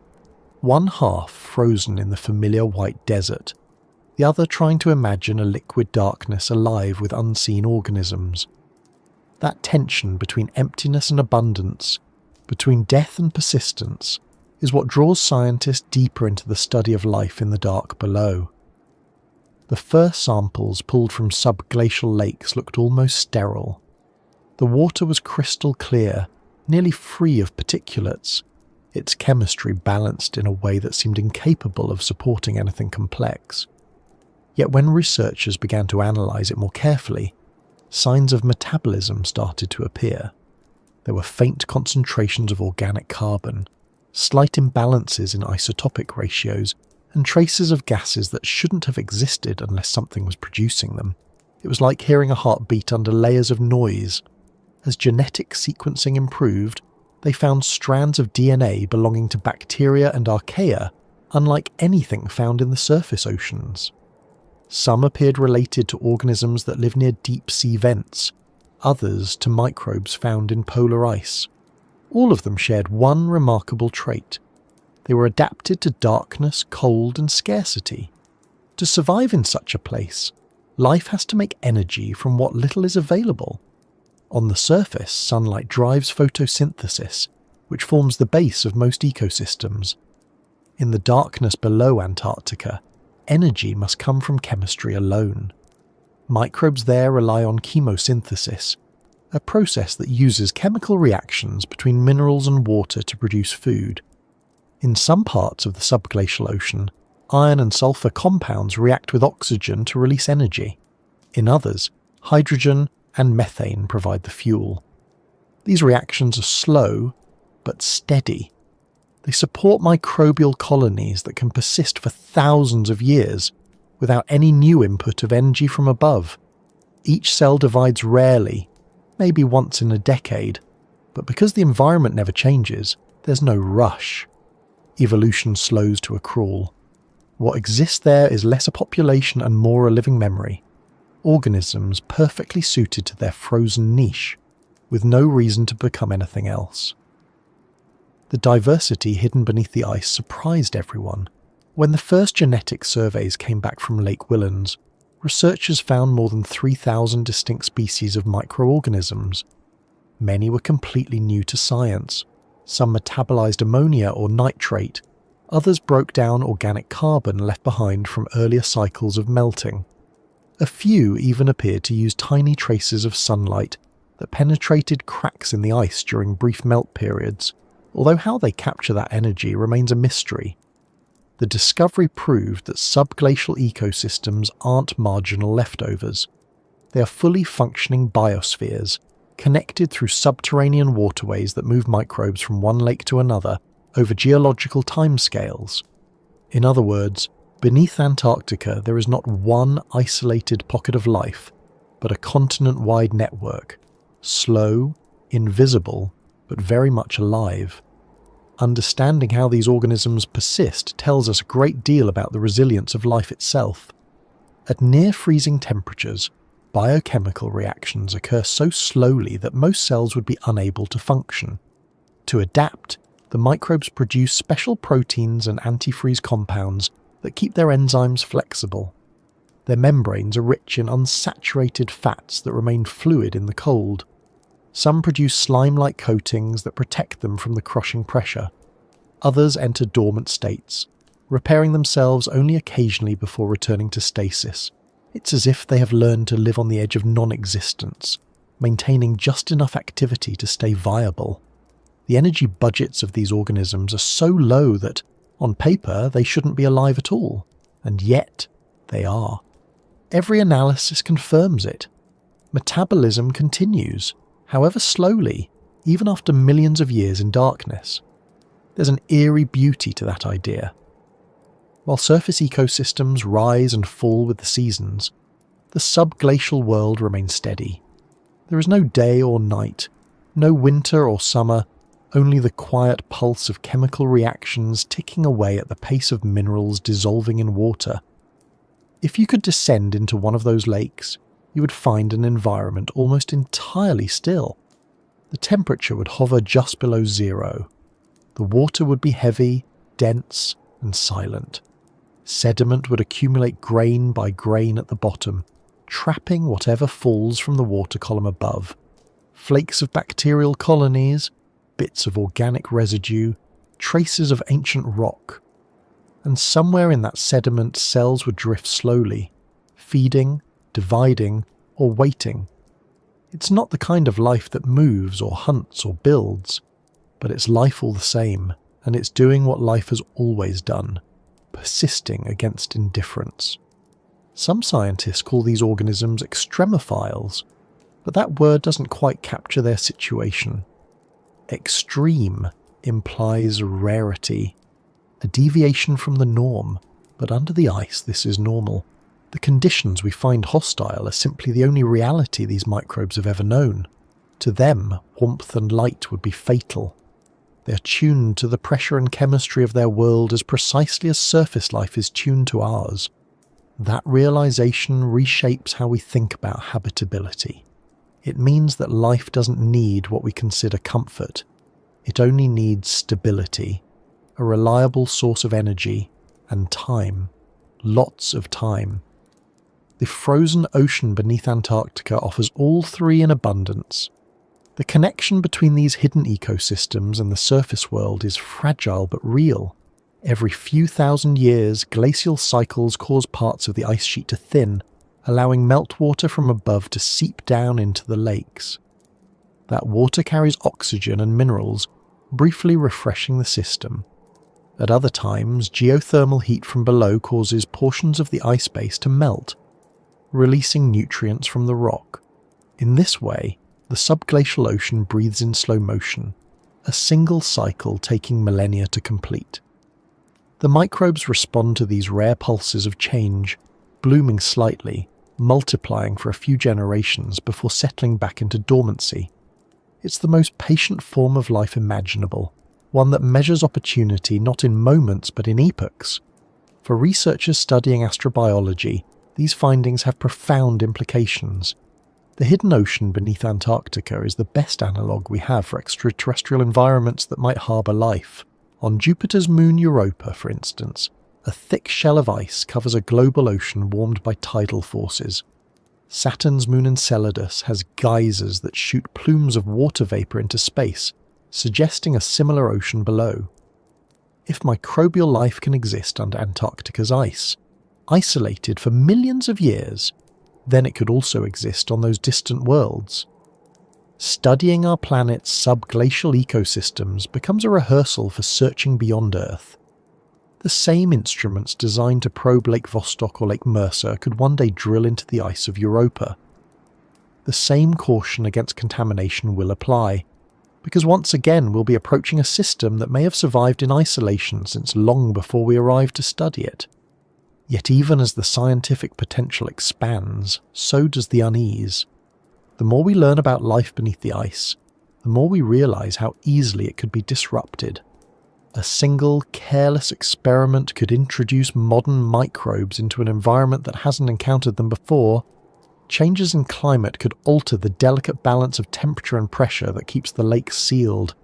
One half frozen in the familiar white desert, the other trying to imagine a liquid darkness alive with unseen organisms. That tension between emptiness and abundance, between death and persistence, is what draws scientists deeper into the study of life in the dark below. The first samples pulled from subglacial lakes looked almost sterile. The water was crystal clear, nearly free of particulates, its chemistry balanced in a way that seemed incapable of supporting anything complex. Yet when researchers began to analyse it more carefully, signs of metabolism started to appear. There were faint concentrations of organic carbon, slight imbalances in isotopic ratios, and traces of gases that shouldn't have existed unless something was producing them. It was like hearing a heartbeat under layers of noise. As genetic sequencing improved, they found strands of DNA belonging to bacteria and archaea, unlike anything found in the surface oceans. Some appeared related to organisms that live near deep-sea vents, others to microbes found in polar ice. All of them shared one remarkable trait. They were adapted to darkness, cold, and scarcity. To survive in such a place, life has to make energy from what little is available. On the surface, sunlight drives photosynthesis, which forms the base of most ecosystems. In the darkness below Antarctica, energy must come from chemistry alone. Microbes there rely on chemosynthesis, a process that uses chemical reactions between minerals and water to produce food. In some parts of the subglacial ocean, iron and sulfur compounds react with oxygen to release energy. In others, hydrogen and methane provide the fuel. These reactions are slow, but steady. They support microbial colonies that can persist for thousands of years without any new input of energy from above. Each cell divides rarely, maybe once in a decade, but because the environment never changes, there's no rush. Evolution slows to a crawl. What exists there is less a population and more a living memory. Organisms perfectly suited to their frozen niche, with no reason to become anything else. The diversity hidden beneath the ice surprised everyone. When the first genetic surveys came back from Lake Whillans, researchers found more than 3,000 distinct species of microorganisms. Many were completely new to science. Some metabolized ammonia or nitrate, others broke down organic carbon left behind from earlier cycles of melting. A few even appeared to use tiny traces of sunlight that penetrated cracks in the ice during brief melt periods, although how they capture that energy remains a mystery. The discovery proved that subglacial ecosystems aren't marginal leftovers. They are fully functioning biospheres, connected through subterranean waterways that move microbes from one lake to another over geological timescales. In other words, beneath Antarctica there is not one isolated pocket of life, but a continent-wide network, slow, invisible, but very much alive. Understanding how these organisms persist tells us a great deal about the resilience of life itself. At near-freezing temperatures, biochemical reactions occur so slowly that most cells would be unable to function. To adapt, the microbes produce special proteins and antifreeze compounds that keep their enzymes flexible. Their membranes are rich in unsaturated fats that remain fluid in the cold. Some produce slime-like coatings that protect them from the crushing pressure. Others enter dormant states, repairing themselves only occasionally before returning to stasis. It's as if they have learned to live on the edge of non-existence, maintaining just enough activity to stay viable. The energy budgets of these organisms are so low that, on paper, they shouldn't be alive at all, and yet they are. Every analysis confirms it. Metabolism continues, however slowly, even after millions of years in darkness. There's an eerie beauty to that idea. While surface ecosystems rise and fall with the seasons, the subglacial world remains steady. There is no day or night, no winter or summer, only the quiet pulse of chemical reactions ticking away at the pace of minerals dissolving in water. If you could descend into one of those lakes, you would find an environment almost entirely still. The temperature would hover just below zero. The water would be heavy, dense, and silent. Sediment would accumulate grain by grain at the bottom, trapping whatever falls from the water column above. Flakes of bacterial colonies, bits of organic residue, traces of ancient rock. And somewhere in that sediment cells would drift slowly, feeding, dividing, or waiting. It's not the kind of life that moves or hunts or builds, but it's life all the same, and it's doing what life has always done, persisting against indifference. Some scientists call these organisms extremophiles, but that word doesn't quite capture their situation. Extreme implies rarity, a deviation from the norm, but under the ice this is normal. The conditions we find hostile are simply the only reality these microbes have ever known. To them, warmth and light would be fatal. They are tuned to the pressure and chemistry of their world as precisely as surface life is tuned to ours. That realization reshapes how we think about habitability. It means that life doesn't need what we consider comfort. It only needs stability, a reliable source of energy, and time. Lots of time. The frozen ocean beneath Antarctica offers all three in abundance. The connection between these hidden ecosystems and the surface world is fragile but real. Every few thousand years, glacial cycles cause parts of the ice sheet to thin, allowing meltwater from above to seep down into the lakes. That water carries oxygen and minerals, briefly refreshing the system. At other times, geothermal heat from below causes portions of the ice base to melt, releasing nutrients from the rock. In this way, the subglacial ocean breathes in slow motion, a single cycle taking millennia to complete. The microbes respond to these rare pulses of change, blooming slightly, multiplying for a few generations before settling back into dormancy. It's the most patient form of life imaginable, one that measures opportunity not in moments but in epochs. For researchers studying astrobiology, these findings have profound implications. The hidden ocean beneath Antarctica is the best analogue we have for extraterrestrial environments that might harbour life. On Jupiter's moon Europa, for instance, A thick shell of ice covers a global ocean warmed by tidal forces. Saturn's moon Enceladus has geysers that shoot plumes of water vapour into space, suggesting a similar ocean below. If microbial life can exist under Antarctica's ice, isolated for millions of years, then it could also exist on those distant worlds. Studying our planet's subglacial ecosystems becomes a rehearsal for searching beyond Earth. The same instruments designed to probe Lake Vostok or Lake Mercer could one day drill into the ice of Europa. The same caution against contamination will apply, because once again we'll be approaching a system that may have survived in isolation since long before we arrived to study it. Yet even as the scientific potential expands, so does the unease. The more we learn about life beneath the ice, the more we realise how easily it could be disrupted. A single, careless experiment could introduce modern microbes into an environment that hasn't encountered them before. Changes in climate could alter the delicate balance of temperature and pressure that keeps the lakes sealed.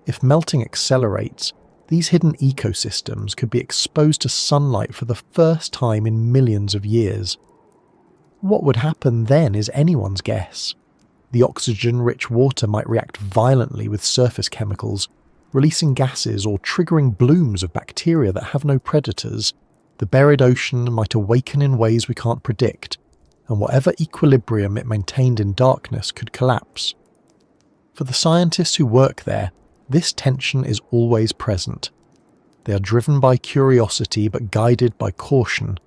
If melting accelerates, these hidden ecosystems could be exposed to sunlight for the first time in millions of years. What would happen then is anyone's guess. The oxygen-rich water might react violently with surface chemicals, releasing gases or triggering blooms of bacteria that have no predators. The buried ocean might awaken in ways we can't predict, and whatever equilibrium it maintained in darkness could collapse. For the scientists who work there, this tension is always present. They are driven by curiosity but guided by caution,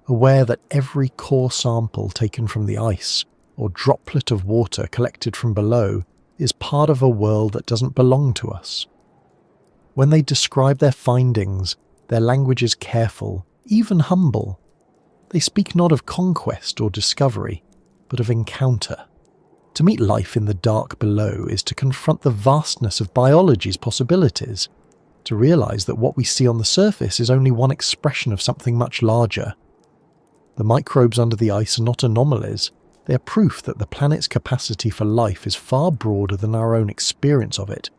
aware that every core sample taken from the ice, or droplet of water collected from below, is part of a world that doesn't belong to us. When they describe their findings, their language is careful, even humble. They speak not of conquest or discovery, but of encounter. To meet life in the dark below is to confront the vastness of biology's possibilities, to realise that what we see on the surface is only one expression of something much larger. The microbes under the ice are not anomalies, they are proof that the planet's capacity for life is far broader than our own experience of it.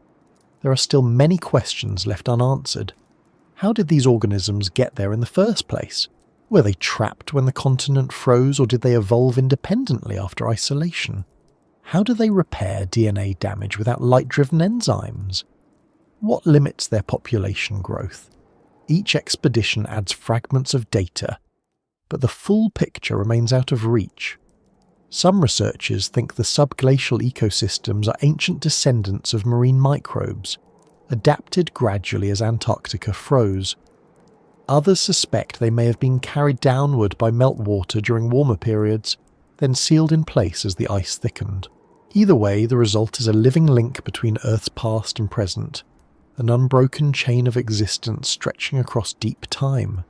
There are still many questions left unanswered. How did these organisms get there in the first place? Were they trapped when the continent froze, or did they evolve independently after isolation? How do they repair DNA damage without light-driven enzymes? What limits their population growth? Each expedition adds fragments of data, but the full picture remains out of reach. Some researchers think the subglacial ecosystems are ancient descendants of marine microbes, adapted gradually as Antarctica froze. Others suspect they may have been carried downward by meltwater during warmer periods, then sealed in place as the ice thickened. Either way, the result is a living link between Earth's past and present, an unbroken chain of existence stretching across deep time.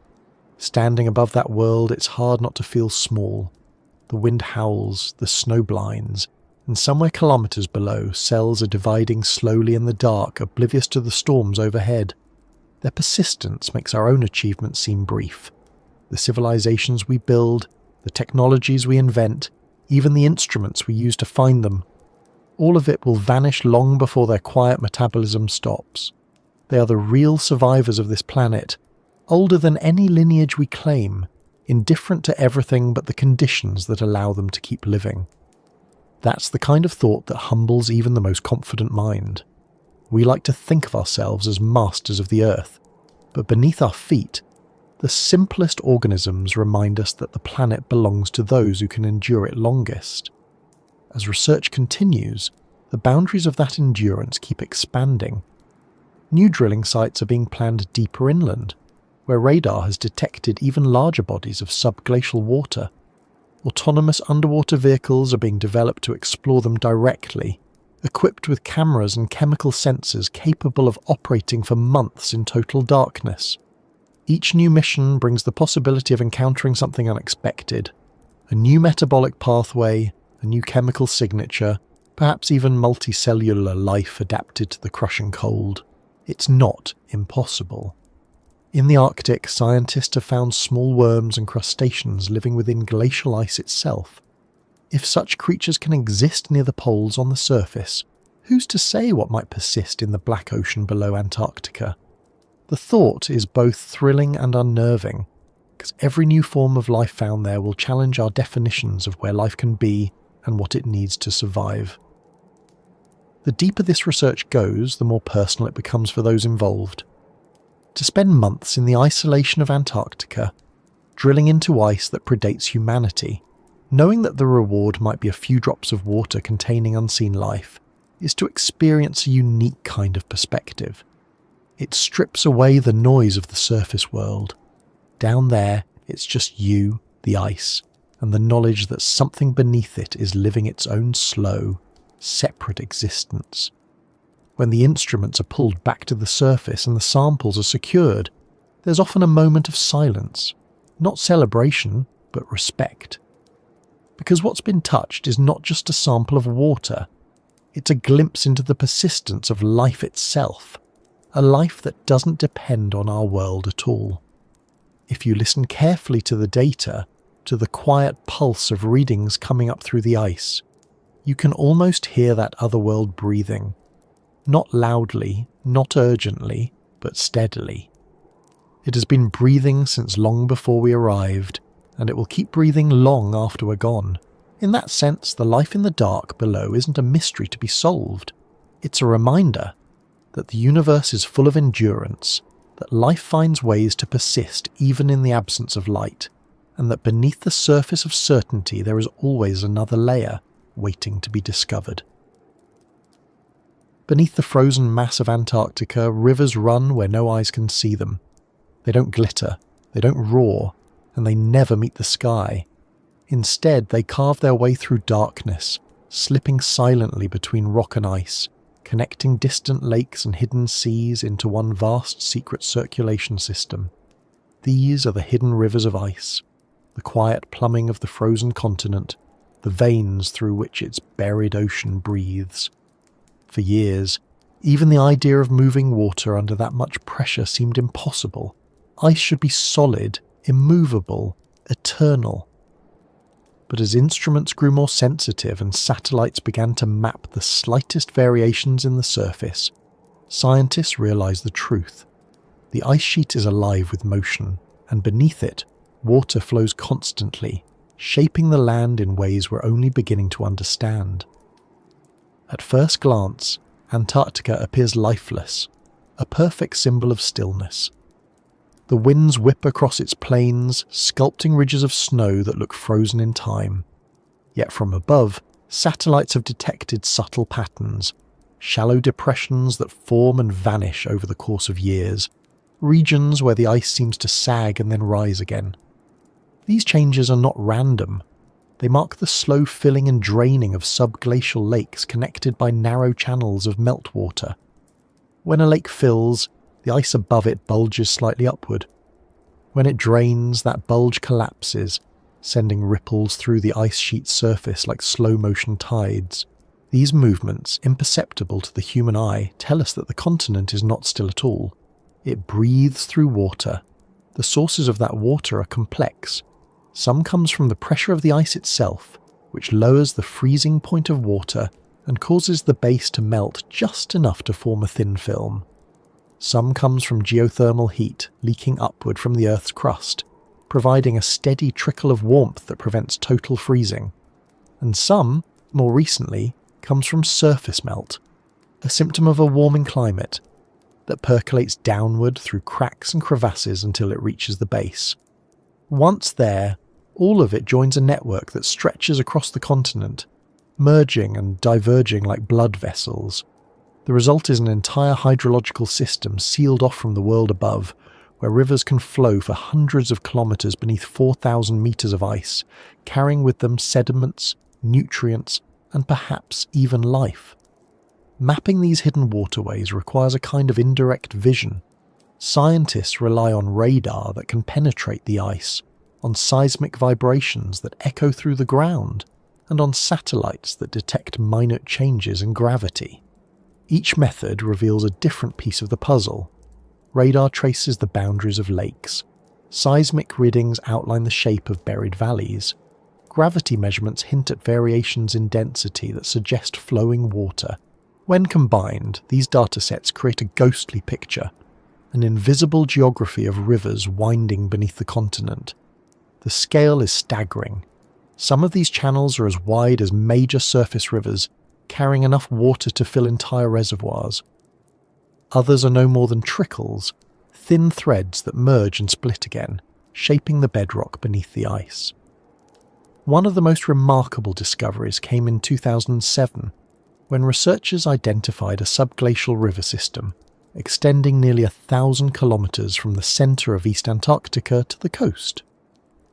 Standing above that world, it's hard not to feel small. The wind howls, the snow blinds, and somewhere kilometres below, cells are dividing slowly in the dark, oblivious to the storms overhead. Their persistence makes our own achievements seem brief. The civilizations we build, the technologies we invent, even the instruments we use to find them, all of it will vanish long before their quiet metabolism stops. They are the real survivors of this planet, older than any lineage we claim, indifferent to everything but the conditions that allow them to keep living. That's the kind of thought that humbles even the most confident mind. We like to think of ourselves as masters of the earth, but beneath our feet, the simplest organisms remind us that the planet belongs to those who can endure it longest. As research continues, the boundaries of that endurance keep expanding. New drilling sites are being planned deeper inland, where radar has detected even larger bodies of subglacial water. Autonomous underwater vehicles are being developed to explore them directly, equipped with cameras and chemical sensors capable of operating for months in total darkness. Each new mission brings the possibility of encountering something unexpected, a new metabolic pathway, a new chemical signature, perhaps even multicellular life adapted to the crushing cold. It's not impossible. In the Arctic, scientists have found small worms and crustaceans living within glacial ice itself. If such creatures can exist near the poles on the surface, who's to say what might persist in the black ocean below Antarctica? The thought is both thrilling and unnerving, because every new form of life found there will challenge our definitions of where life can be and what it needs to survive. The deeper this research goes, the more personal it becomes for those involved. To spend months in the isolation of Antarctica, drilling into ice that predates humanity, knowing that the reward might be a few drops of water containing unseen life, is to experience a unique kind of perspective. It strips away the noise of the surface world. Down there, it's just you, the ice, and the knowledge that something beneath it is living its own slow, separate existence. When the instruments are pulled back to the surface and the samples are secured, there's often a moment of silence. Not celebration, but respect. Because what's been touched is not just a sample of water, it's a glimpse into the persistence of life itself, a life that doesn't depend on our world at all. If you listen carefully to the data, to the quiet pulse of readings coming up through the ice, you can almost hear that other world breathing. Not loudly, not urgently, but steadily. It has been breathing since long before we arrived, and it will keep breathing long after we're gone. In that sense, the life in the dark below isn't a mystery to be solved. It's a reminder that the universe is full of endurance, that life finds ways to persist even in the absence of light, and that beneath the surface of certainty there is always another layer waiting to be discovered. Beneath the frozen mass of Antarctica, rivers run where no eyes can see them. They don't glitter, they don't roar, and they never meet the sky. Instead, they carve their way through darkness, slipping silently between rock and ice, connecting distant lakes and hidden seas into one vast secret circulation system. These are the hidden rivers of ice, the quiet plumbing of the frozen continent, the veins through which its buried ocean breathes. For years, even the idea of moving water under that much pressure seemed impossible. Ice should be solid, immovable, eternal. But as instruments grew more sensitive and satellites began to map the slightest variations in the surface, scientists realized the truth. The ice sheet is alive with motion, and beneath it, water flows constantly, shaping the land in ways we're only beginning to understand. At first glance, Antarctica appears lifeless, a perfect symbol of stillness. The winds whip across its plains, sculpting ridges of snow that look frozen in time. Yet from above, satellites have detected subtle patterns, shallow depressions that form and vanish over the course of years, regions where the ice seems to sag and then rise again. These changes are not random. They mark the slow filling and draining of subglacial lakes connected by narrow channels of meltwater. When a lake fills, the ice above it bulges slightly upward. When it drains, that bulge collapses, sending ripples through the ice sheet's surface like slow-motion tides. These movements, imperceptible to the human eye, tell us that the continent is not still at all. It breathes through water. The sources of that water are complex. Some comes from the pressure of the ice itself, which lowers the freezing point of water and causes the base to melt just enough to form a thin film. Some comes from geothermal heat leaking upward from the Earth's crust, providing a steady trickle of warmth that prevents total freezing. And some, more recently, comes from surface melt, a symptom of a warming climate that percolates downward through cracks and crevasses until it reaches the base. Once there, all of it joins a network that stretches across the continent, merging and diverging like blood vessels. The result is an entire hydrological system sealed off from the world above, where rivers can flow for hundreds of kilometers beneath 4,000 meters of ice, carrying with them sediments, nutrients, and perhaps even life. Mapping these hidden waterways requires a kind of indirect vision. Scientists rely on radar that can penetrate the ice, on seismic vibrations that echo through the ground, and on satellites that detect minute changes in gravity. Each method reveals a different piece of the puzzle. Radar traces the boundaries of lakes. Seismic readings outline the shape of buried valleys. Gravity measurements hint at variations in density that suggest flowing water. When combined, these datasets create a ghostly picture, an invisible geography of rivers winding beneath the continent. The scale is staggering. Some of these channels are as wide as major surface rivers, carrying enough water to fill entire reservoirs. Others are no more than trickles, thin threads that merge and split again, shaping the bedrock beneath the ice. One of the most remarkable discoveries came in 2007, when researchers identified a subglacial river system extending nearly 1,000 kilometers from the center of East Antarctica to the coast.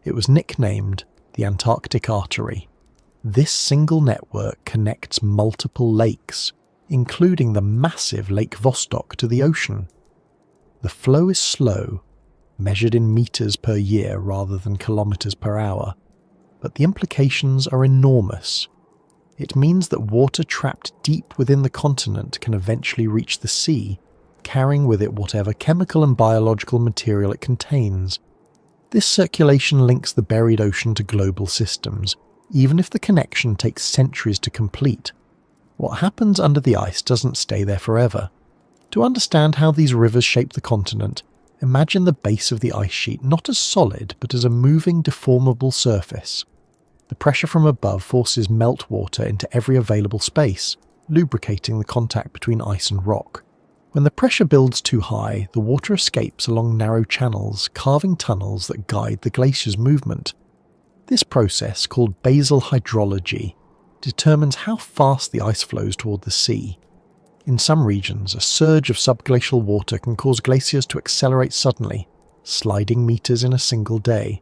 It was nicknamed the Antarctic Artery. This single network connects multiple lakes, including the massive Lake Vostok, to the ocean. The flow is slow, measured in meters per year rather than kilometers per hour, but the implications are enormous. It means that water trapped deep within the continent can eventually reach the sea, carrying with it whatever chemical and biological material it contains. This circulation links the buried ocean to global systems, even if the connection takes centuries to complete. What happens under the ice doesn't stay there forever. To understand how these rivers shape the continent, imagine the base of the ice sheet not as solid but as a moving, deformable surface. The pressure from above forces meltwater into every available space, lubricating the contact between ice and rock. When the pressure builds too high, the water escapes along narrow channels, carving tunnels that guide the glacier's movement. This process, called basal hydrology, determines how fast the ice flows toward the sea. In some regions, a surge of subglacial water can cause glaciers to accelerate suddenly, sliding meters in a single day.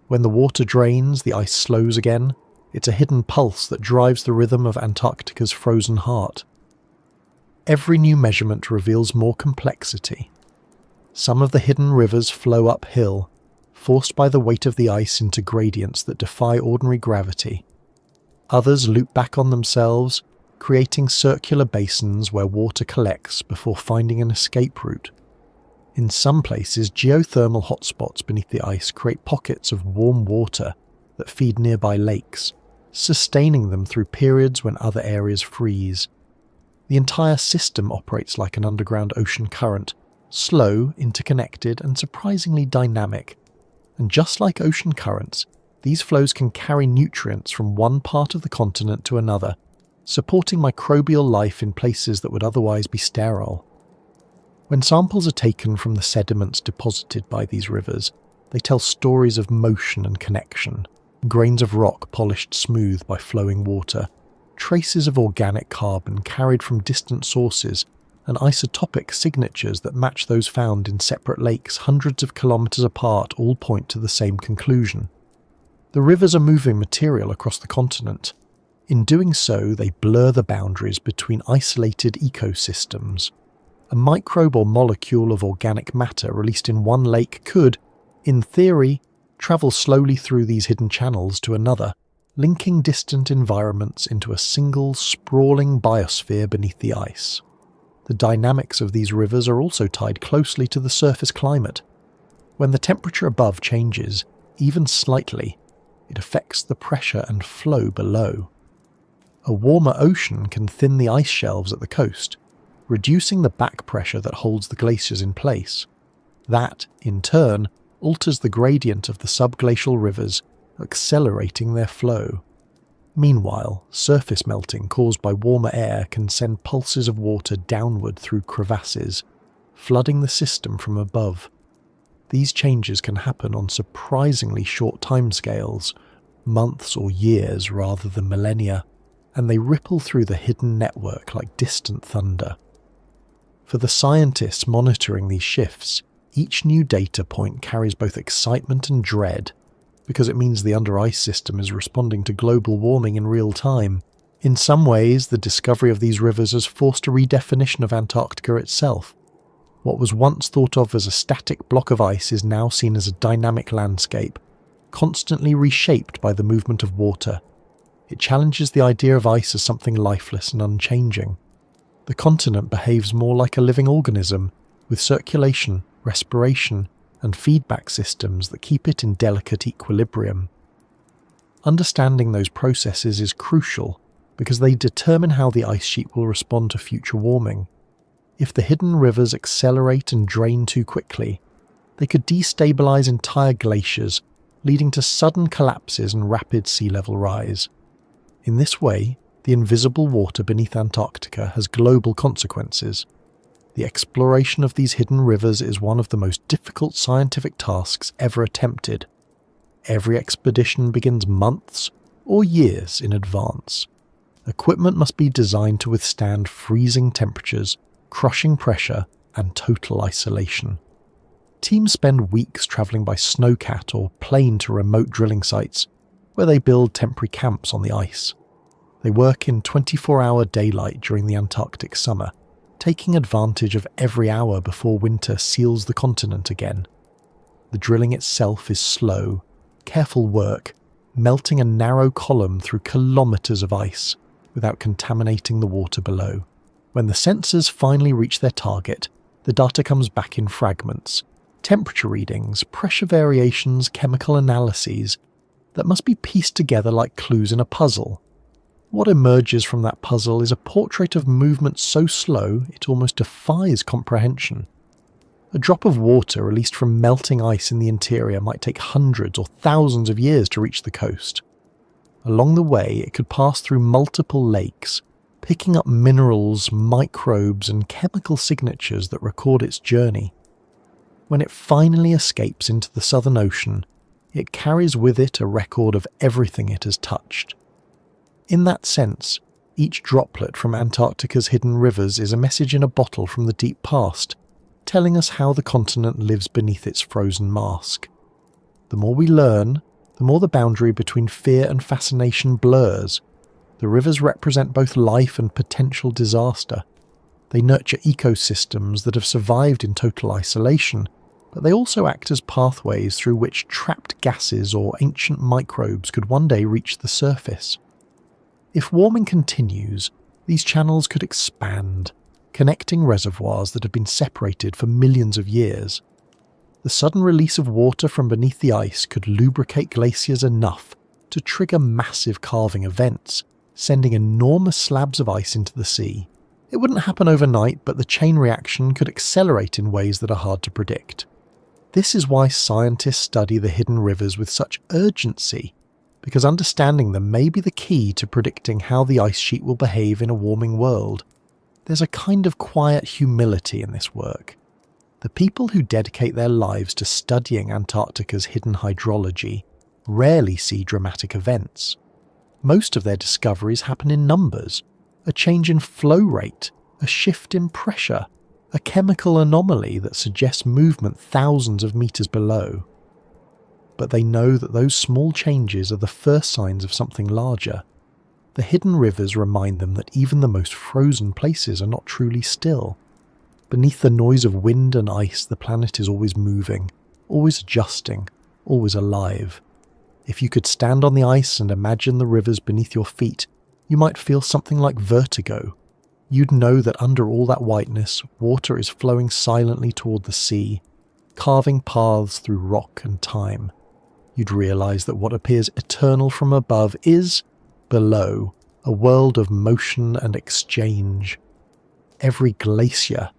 When the water drains, the ice slows again. It's a hidden pulse that drives the rhythm of Antarctica's frozen heart. Every new measurement reveals more complexity. Some of the hidden rivers flow uphill, forced by the weight of the ice into gradients that defy ordinary gravity. Others loop back on themselves, creating circular basins where water collects before finding an escape route. In some places, geothermal hotspots beneath the ice create pockets of warm water that feed nearby lakes, sustaining them through periods when other areas freeze. The entire system operates like an underground ocean current, slow, interconnected, and surprisingly dynamic. And just like ocean currents, these flows can carry nutrients from one part of the continent to another, supporting microbial life in places that would otherwise be sterile. When samples are taken from the sediments deposited by these rivers, they tell stories of motion and connection. Grains of rock polished smooth by flowing water, traces of organic carbon carried from distant sources, and isotopic signatures that match those found in separate lakes hundreds of kilometers apart all point to the same conclusion. The rivers are moving material across the continent. In doing so, they blur the boundaries between isolated ecosystems. A microbe or molecule of organic matter released in one lake could, in theory, travel slowly through these hidden channels to another, linking distant environments into a single, sprawling biosphere beneath the ice. The dynamics of these rivers are also tied closely to the surface climate. When the temperature above changes, even slightly, it affects the pressure and flow below. A warmer ocean can thin the ice shelves at the coast, reducing the back pressure that holds the glaciers in place. That, in turn, alters the gradient of the subglacial rivers, accelerating their flow. Meanwhile, surface melting caused by warmer air can send pulses of water downward through crevasses, flooding the system from above. These changes can happen on surprisingly short timescales, months or years rather than millennia, and they ripple through the hidden network like distant thunder. For the scientists monitoring these shifts, each new data point carries both excitement and dread, because it means the under-ice system is responding to global warming in real time. In some ways, the discovery of these rivers has forced a redefinition of Antarctica itself. What was once thought of as a static block of ice is now seen as a dynamic landscape, constantly reshaped by the movement of water. It challenges the idea of ice as something lifeless and unchanging. The continent behaves more like a living organism, with circulation, respiration, and feedback systems that keep it in delicate equilibrium. Understanding those processes is crucial because they determine how the ice sheet will respond to future warming. If the hidden rivers accelerate and drain too quickly, they could destabilize entire glaciers, leading to sudden collapses and rapid sea level rise. In this way, the invisible water beneath Antarctica has global consequences. The exploration of these hidden rivers is one of the most difficult scientific tasks ever attempted. Every expedition begins months or years in advance. Equipment must be designed to withstand freezing temperatures, crushing pressure, and total isolation. Teams spend weeks travelling by snowcat or plane to remote drilling sites, where they build temporary camps on the ice. They work in 24-hour daylight during the Antarctic summer, taking advantage of every hour before winter seals the continent again. The drilling itself is slow, careful work, melting a narrow column through kilometres of ice without contaminating the water below. When the sensors finally reach their target, the data comes back in fragments, temperature readings, pressure variations, chemical analyses that must be pieced together like clues in a puzzle. What emerges from that puzzle is a portrait of movement so slow it almost defies comprehension. A drop of water released from melting ice in the interior might take hundreds or thousands of years to reach the coast. Along the way, it could pass through multiple lakes, picking up minerals, microbes, and chemical signatures that record its journey. When it finally escapes into the Southern Ocean, it carries with it a record of everything it has touched. In that sense, each droplet from Antarctica's hidden rivers is a message in a bottle from the deep past, telling us how the continent lives beneath its frozen mask. The more we learn, the more the boundary between fear and fascination blurs. The rivers represent both life and potential disaster. They nurture ecosystems that have survived in total isolation, but they also act as pathways through which trapped gases or ancient microbes could one day reach the surface. If warming continues, these channels could expand, connecting reservoirs that have been separated for millions of years. The sudden release of water from beneath the ice could lubricate glaciers enough to trigger massive calving events, sending enormous slabs of ice into the sea. It wouldn't happen overnight, but the chain reaction could accelerate in ways that are hard to predict. This is why scientists study the hidden rivers with such urgency, because understanding them may be the key to predicting how the ice sheet will behave in a warming world. There's a kind of quiet humility in this work. The people who dedicate their lives to studying Antarctica's hidden hydrology rarely see dramatic events. Most of their discoveries happen in numbers: a change in flow rate, a shift in pressure, a chemical anomaly that suggests movement thousands of meters below. But they know that those small changes are the first signs of something larger. The hidden rivers remind them that even the most frozen places are not truly still. Beneath the noise of wind and ice, the planet is always moving, always adjusting, always alive. If you could stand on the ice and imagine the rivers beneath your feet, you might feel something like vertigo. You'd know that under all that whiteness, water is flowing silently toward the sea, carving paths through rock and time. You'd realize that what appears eternal from above is, below, a world of motion and exchange. Every glacier,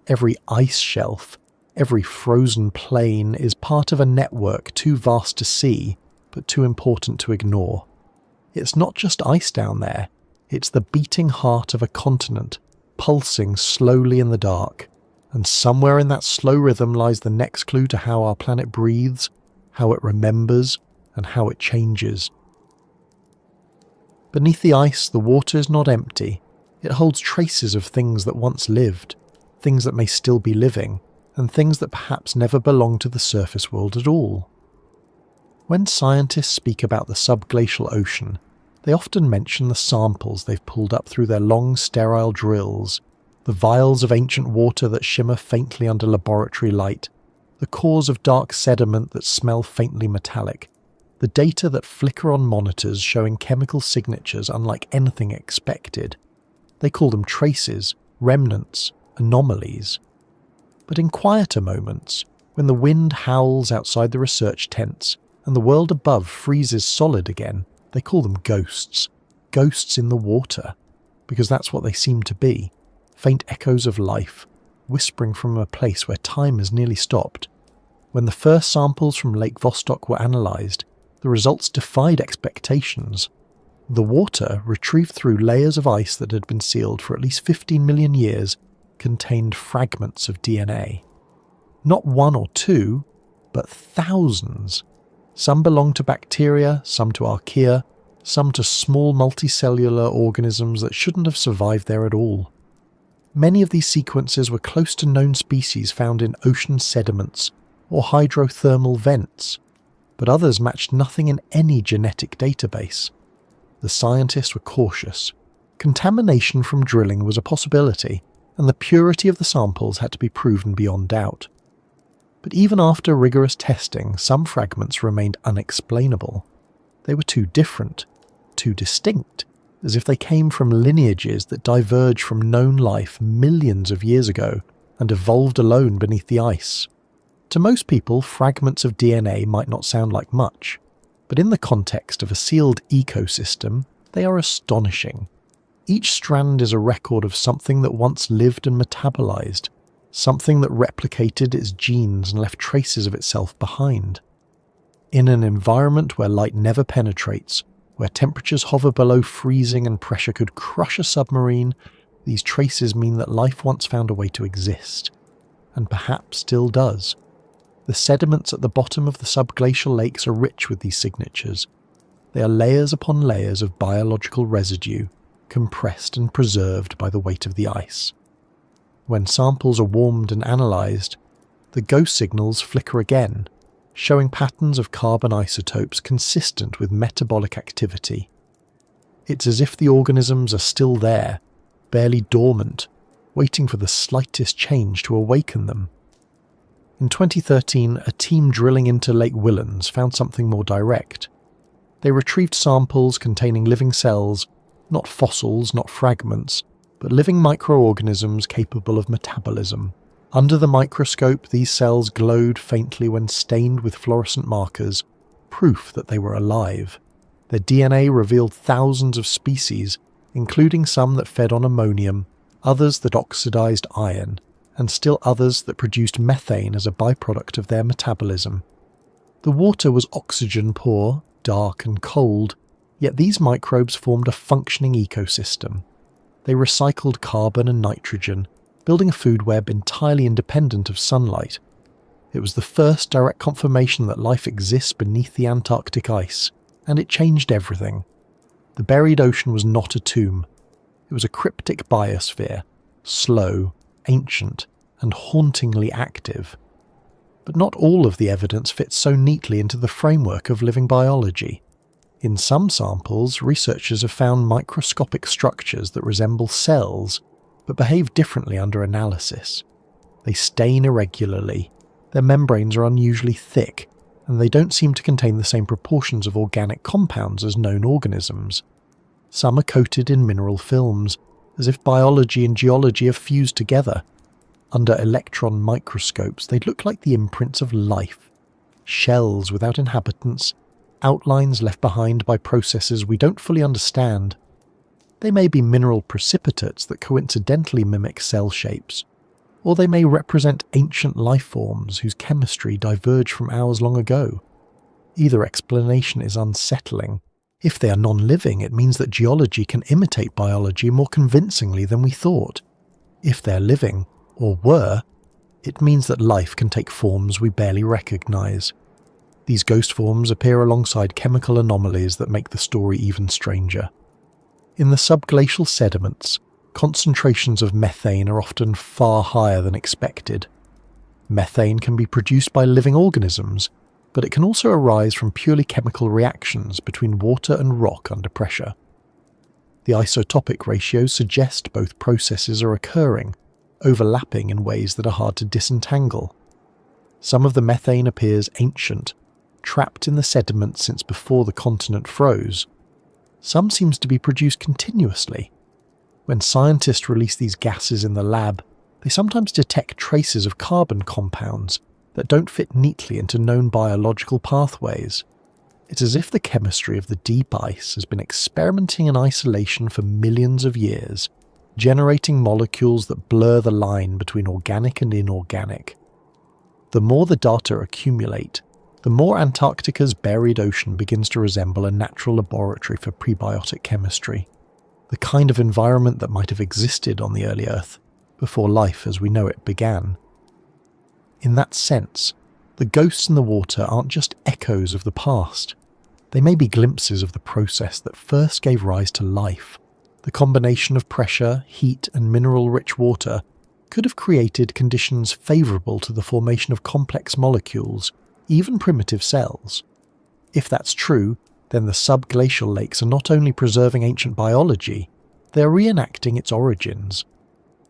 every ice shelf, every frozen plain is part of a network too vast to see, but too important to ignore. It's not just ice down there, it's the beating heart of a continent, pulsing slowly in the dark. And somewhere in that slow rhythm lies the next clue to how our planet breathes, how it remembers, and how it changes. Beneath the ice, the water is not empty. It holds traces of things that once lived, things that may still be living, and things that perhaps never belonged to the surface world at all. When scientists speak about the subglacial ocean, they often mention the samples they've pulled up through their long, sterile drills, the vials of ancient water that shimmer faintly under laboratory light, the cores of dark sediment that smell faintly metallic, the data that flicker on monitors showing chemical signatures unlike anything expected. They call them traces, remnants, anomalies. But in quieter moments, when the wind howls outside the research tents and the world above freezes solid again, they call them ghosts. Ghosts in the water, because that's what they seem to be. Faint echoes of life, whispering from a place where time has nearly stopped. When the first samples from Lake Vostok were analysed, the results defied expectations. The water, retrieved through layers of ice that had been sealed for at least 15 million years, contained fragments of DNA. Not one or two, but thousands. Some belonged to bacteria, some to archaea, some to small multicellular organisms that shouldn't have survived there at all. Many of these sequences were close to known species found in ocean sediments or hydrothermal vents, but others matched nothing in any genetic database. The scientists were cautious. Contamination from drilling was a possibility, and the purity of the samples had to be proven beyond doubt. But even after rigorous testing, some fragments remained unexplainable. They were too different, too distinct, as if they came from lineages that diverged from known life millions of years ago and evolved alone beneath the ice. To most people, fragments of DNA might not sound like much, but in the context of a sealed ecosystem, they are astonishing. Each strand is a record of something that once lived and metabolized, something that replicated its genes and left traces of itself behind. In an environment where light never penetrates, where temperatures hover below freezing and pressure could crush a submarine, these traces mean that life once found a way to exist, and perhaps still does. The sediments at the bottom of the subglacial lakes are rich with these signatures. They are layers upon layers of biological residue, compressed and preserved by the weight of the ice. When samples are warmed and analysed, the ghost signals flicker again, showing patterns of carbon isotopes consistent with metabolic activity. It's as if the organisms are still there, barely dormant, waiting for the slightest change to awaken them. In 2013, a team drilling into Lake Whillans found something more direct. They retrieved samples containing living cells, not fossils, not fragments, but living microorganisms capable of metabolism. Under the microscope, these cells glowed faintly when stained with fluorescent markers, proof that they were alive. Their DNA revealed thousands of species, including some that fed on ammonium, others that oxidized iron, and still others that produced methane as a byproduct of their metabolism. The water was oxygen-poor, dark and cold, yet these microbes formed a functioning ecosystem. They recycled carbon and nitrogen, building a food web entirely independent of sunlight. It was the first direct confirmation that life exists beneath the Antarctic ice, and it changed everything. The buried ocean was not a tomb. It was a cryptic biosphere, slow, ancient, and hauntingly active. But not all of the evidence fits so neatly into the framework of living biology. In some samples, researchers have found microscopic structures that resemble cells, but behave differently under analysis. They stain irregularly, their membranes are unusually thick, and they don't seem to contain the same proportions of organic compounds as known organisms. Some are coated in mineral films, as if biology and geology have fused together. Under electron microscopes, they look like the imprints of life. Shells without inhabitants, outlines left behind by processes we don't fully understand. They may be mineral precipitates that coincidentally mimic cell shapes, or they may represent ancient life forms whose chemistry diverged from ours long ago. Either explanation is unsettling. If they are non-living, it means that geology can imitate biology more convincingly than we thought. If they're living, or were, it means that life can take forms we barely recognize. These ghost forms appear alongside chemical anomalies that make the story even stranger. In the subglacial sediments, concentrations of methane are often far higher than expected. Methane can be produced by living organisms, but it can also arise from purely chemical reactions between water and rock under pressure. The isotopic ratios suggest both processes are occurring, overlapping in ways that are hard to disentangle. Some of the methane appears ancient, trapped in the sediment since before the continent froze. Some seems to be produced continuously. When scientists release these gases in the lab, they sometimes detect traces of carbon compounds that don't fit neatly into known biological pathways. It's as if the chemistry of the deep ice has been experimenting in isolation for millions of years, generating molecules that blur the line between organic and inorganic. The more the data accumulate, the more Antarctica's buried ocean begins to resemble a natural laboratory for prebiotic chemistry, the kind of environment that might have existed on the early Earth before life as we know it began. In that sense, the ghosts in the water aren't just echoes of the past. They may be glimpses of the process that first gave rise to life. The combination of pressure, heat, and mineral-rich water could have created conditions favourable to the formation of complex molecules, even primitive cells. If that's true, then the subglacial lakes are not only preserving ancient biology, they are reenacting its origins.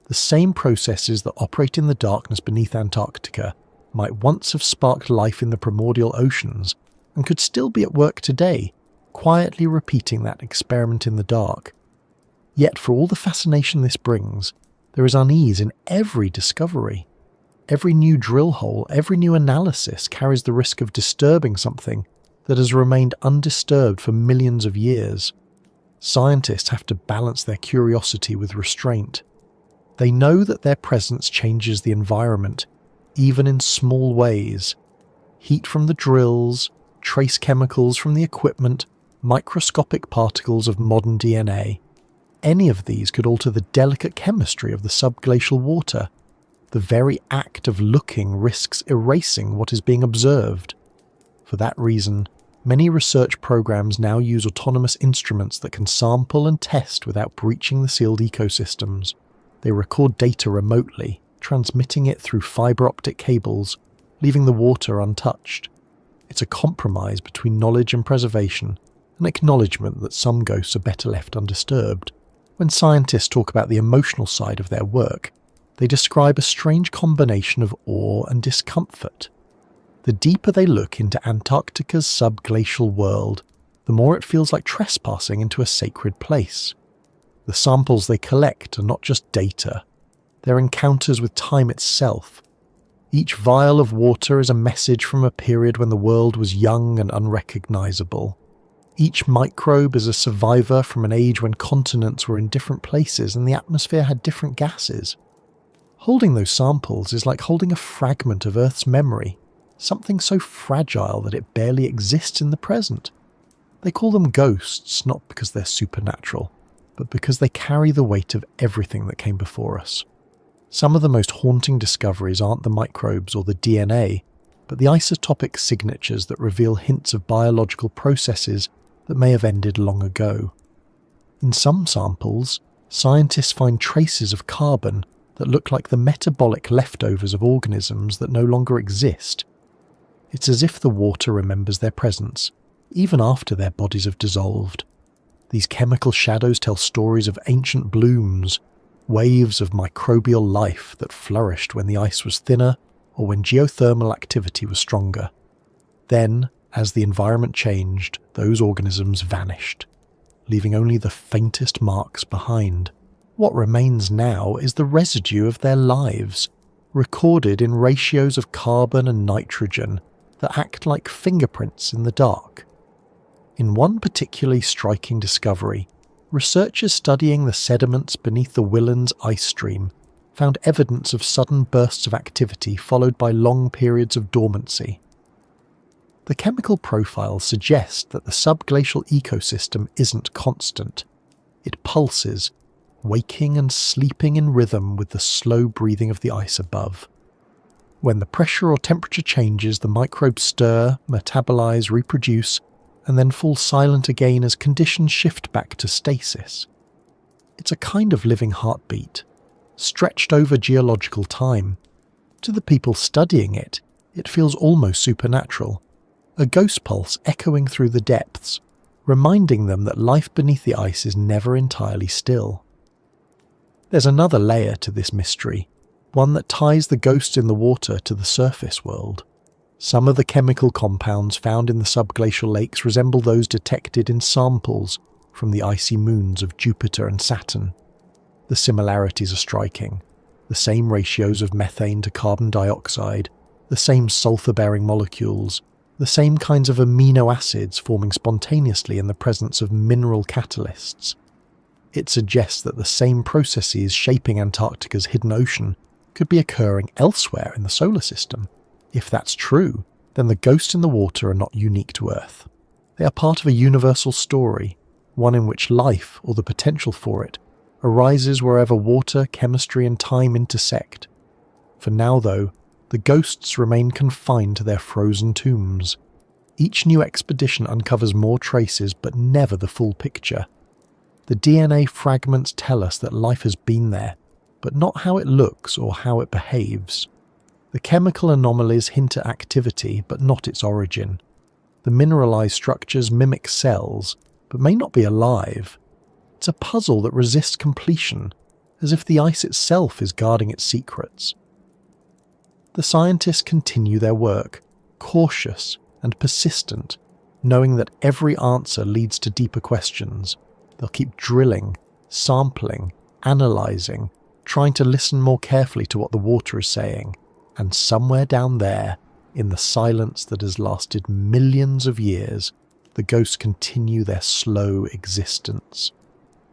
The same processes that operate in the darkness beneath Antarctica might once have sparked life in the primordial oceans and could still be at work today, quietly repeating that experiment in the dark. Yet for all the fascination this brings, there is unease in every discovery. Every new drill hole, every new analysis carries the risk of disturbing something that has remained undisturbed for millions of years. Scientists have to balance their curiosity with restraint. They know that their presence changes the environment, even in small ways. Heat from the drills, trace chemicals from the equipment, microscopic particles of modern DNA. Any of these could alter the delicate chemistry of the subglacial water. The very act of looking risks erasing what is being observed. For that reason, many research programs now use autonomous instruments that can sample and test without breaching the sealed ecosystems. They record data remotely, transmitting it through fibre optic cables, leaving the water untouched. It's a compromise between knowledge and preservation, an acknowledgement that some ghosts are better left undisturbed. When scientists talk about the emotional side of their work, they describe a strange combination of awe and discomfort. The deeper they look into Antarctica's subglacial world, the more it feels like trespassing into a sacred place. The samples they collect are not just data, they're encounters with time itself. Each vial of water is a message from a period when the world was young and unrecognizable. Each microbe is a survivor from an age when continents were in different places and the atmosphere had different gases. Holding those samples is like holding a fragment of Earth's memory, something so fragile that it barely exists in the present. They call them ghosts not because they're supernatural, but because they carry the weight of everything that came before us. Some of the most haunting discoveries aren't the microbes or the DNA, but the isotopic signatures that reveal hints of biological processes that may have ended long ago. In some samples, scientists find traces of carbon that look like the metabolic leftovers of organisms that no longer exist. It's as if the water remembers their presence, even after their bodies have dissolved. These chemical shadows tell stories of ancient blooms, waves of microbial life that flourished when the ice was thinner or when geothermal activity was stronger. Then, as the environment changed, those organisms vanished, leaving only the faintest marks behind. What remains now is the residue of their lives, recorded in ratios of carbon and nitrogen that act like fingerprints in the dark. In one particularly striking discovery, researchers studying the sediments beneath the Whillans ice stream found evidence of sudden bursts of activity followed by long periods of dormancy. The chemical profiles suggest that the subglacial ecosystem isn't constant. It pulses, waking and sleeping in rhythm with the slow breathing of the ice above. When the pressure or temperature changes, the microbes stir, metabolize, reproduce, and then fall silent again as conditions shift back to stasis. It's a kind of living heartbeat, stretched over geological time. To the people studying it, it feels almost supernatural, a ghost pulse echoing through the depths, reminding them that life beneath the ice is never entirely still. There's another layer to this mystery, one that ties the ghosts in the water to the surface world. Some of the chemical compounds found in the subglacial lakes resemble those detected in samples from the icy moons of Jupiter and Saturn. The similarities are striking. The same ratios of methane to carbon dioxide, the same sulfur-bearing molecules, the same kinds of amino acids forming spontaneously in the presence of mineral catalysts. It suggests that the same processes shaping Antarctica's hidden ocean could be occurring elsewhere in the solar system. If that's true, then the ghosts in the water are not unique to Earth. They are part of a universal story, one in which life, or the potential for it, arises wherever water, chemistry and time intersect. For now, though, the ghosts remain confined to their frozen tombs. Each new expedition uncovers more traces, but never the full picture. The DNA fragments tell us that life has been there, but not how it looks or how it behaves. The chemical anomalies hint at activity, but not its origin. The mineralized structures mimic cells, but may not be alive. It's a puzzle that resists completion, as if the ice itself is guarding its secrets. The scientists continue their work, cautious and persistent, knowing that every answer leads to deeper questions. They'll keep drilling, sampling, analysing, trying to listen more carefully to what the water is saying, and somewhere down there, in the silence that has lasted millions of years, the ghosts continue their slow existence.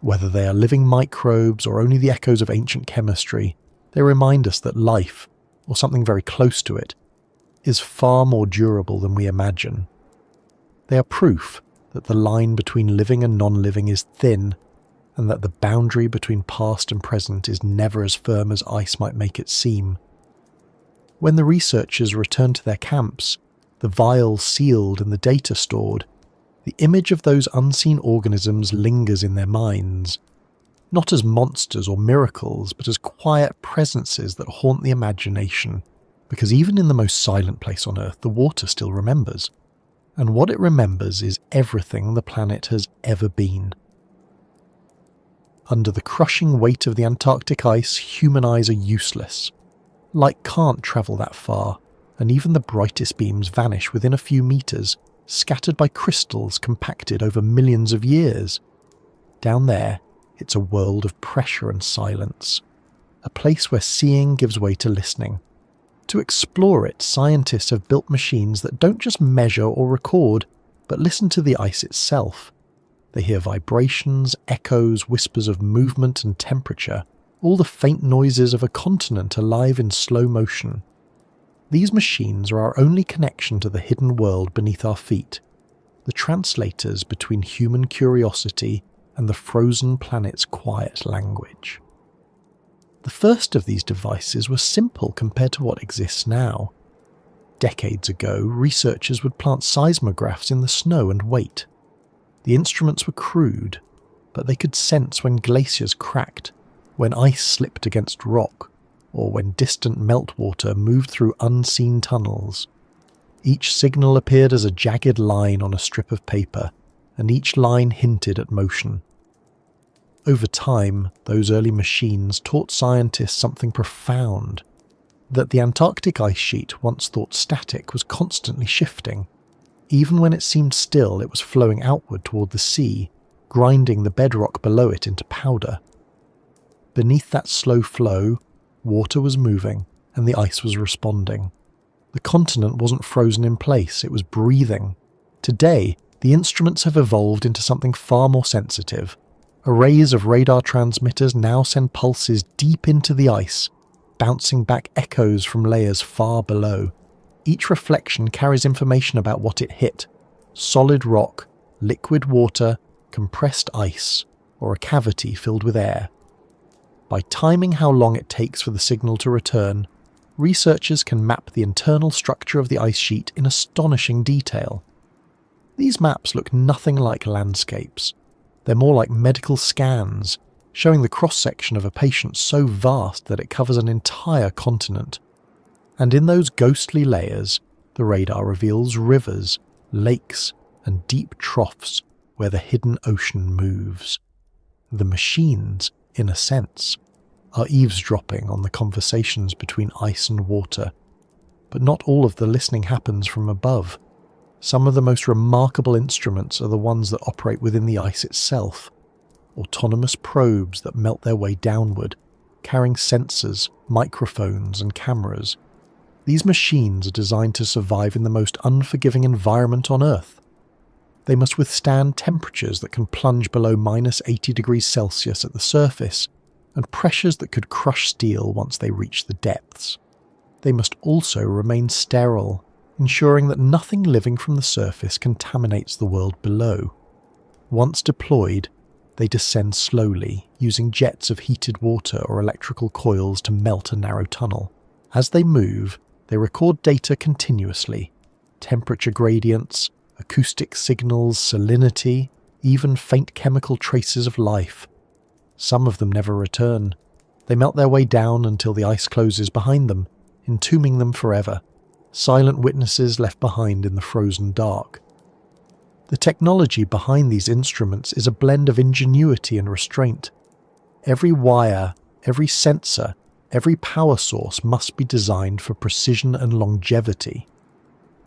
Whether they are living microbes or only the echoes of ancient chemistry, they remind us that life, or something very close to it, is far more durable than we imagine. They are proof that the line between living and non-living is thin, and that the boundary between past and present is never as firm as ice might make it seem. When the researchers return to their camps, the vials sealed and the data stored, the image of those unseen organisms lingers in their minds, not as monsters or miracles, but as quiet presences that haunt the imagination, because even in the most silent place on Earth, the water still remembers. And what it remembers is everything the planet has ever been. Under the crushing weight of the Antarctic ice, human eyes are useless. Light can't travel that far, and even the brightest beams vanish within a few meters, scattered by crystals compacted over millions of years. Down there, it's a world of pressure and silence, a place where seeing gives way to listening. To explore it, scientists have built machines that don't just measure or record, but listen to the ice itself. They hear vibrations, echoes, whispers of movement and temperature, all the faint noises of a continent alive in slow motion. These machines are our only connection to the hidden world beneath our feet, the translators between human curiosity and the frozen planet's quiet language. The first of these devices was simple compared to what exists now. Decades ago, researchers would plant seismographs in the snow and wait. The instruments were crude, but they could sense when glaciers cracked, when ice slipped against rock, or when distant meltwater moved through unseen tunnels. Each signal appeared as a jagged line on a strip of paper, and each line hinted at motion. Over time, those early machines taught scientists something profound, that the Antarctic ice sheet, once thought static, was constantly shifting. Even when it seemed still, it was flowing outward toward the sea, grinding the bedrock below it into powder. Beneath that slow flow, water was moving, and the ice was responding. The continent wasn't frozen in place, it was breathing. Today, the instruments have evolved into something far more sensitive. Arrays of radar transmitters now send pulses deep into the ice, bouncing back echoes from layers far below. Each reflection carries information about what it hit: solid rock, liquid water, compressed ice, or a cavity filled with air. By timing how long it takes for the signal to return, researchers can map the internal structure of the ice sheet in astonishing detail. These maps look nothing like landscapes. They're more like medical scans, showing the cross-section of a patient so vast that it covers an entire continent. And in those ghostly layers, the radar reveals rivers, lakes, and deep troughs where the hidden ocean moves. The machines, in a sense, are eavesdropping on the conversations between ice and water. But not all of the listening happens from above. Some of the most remarkable instruments are the ones that operate within the ice itself. Autonomous probes that melt their way downward, carrying sensors, microphones, and cameras. These machines are designed to survive in the most unforgiving environment on Earth. They must withstand temperatures that can plunge below -80 degrees Celsius at the surface, and pressures that could crush steel once they reach the depths. They must also remain sterile, ensuring that nothing living from the surface contaminates the world below. Once deployed, they descend slowly, using jets of heated water or electrical coils to melt a narrow tunnel. As they move, they record data continuously: temperature gradients, acoustic signals, salinity, even faint chemical traces of life. Some of them never return. They melt their way down until the ice closes behind them, entombing them forever, silent witnesses left behind in the frozen dark. The technology behind these instruments is a blend of ingenuity and restraint. Every wire, every sensor, every power source must be designed for precision and longevity.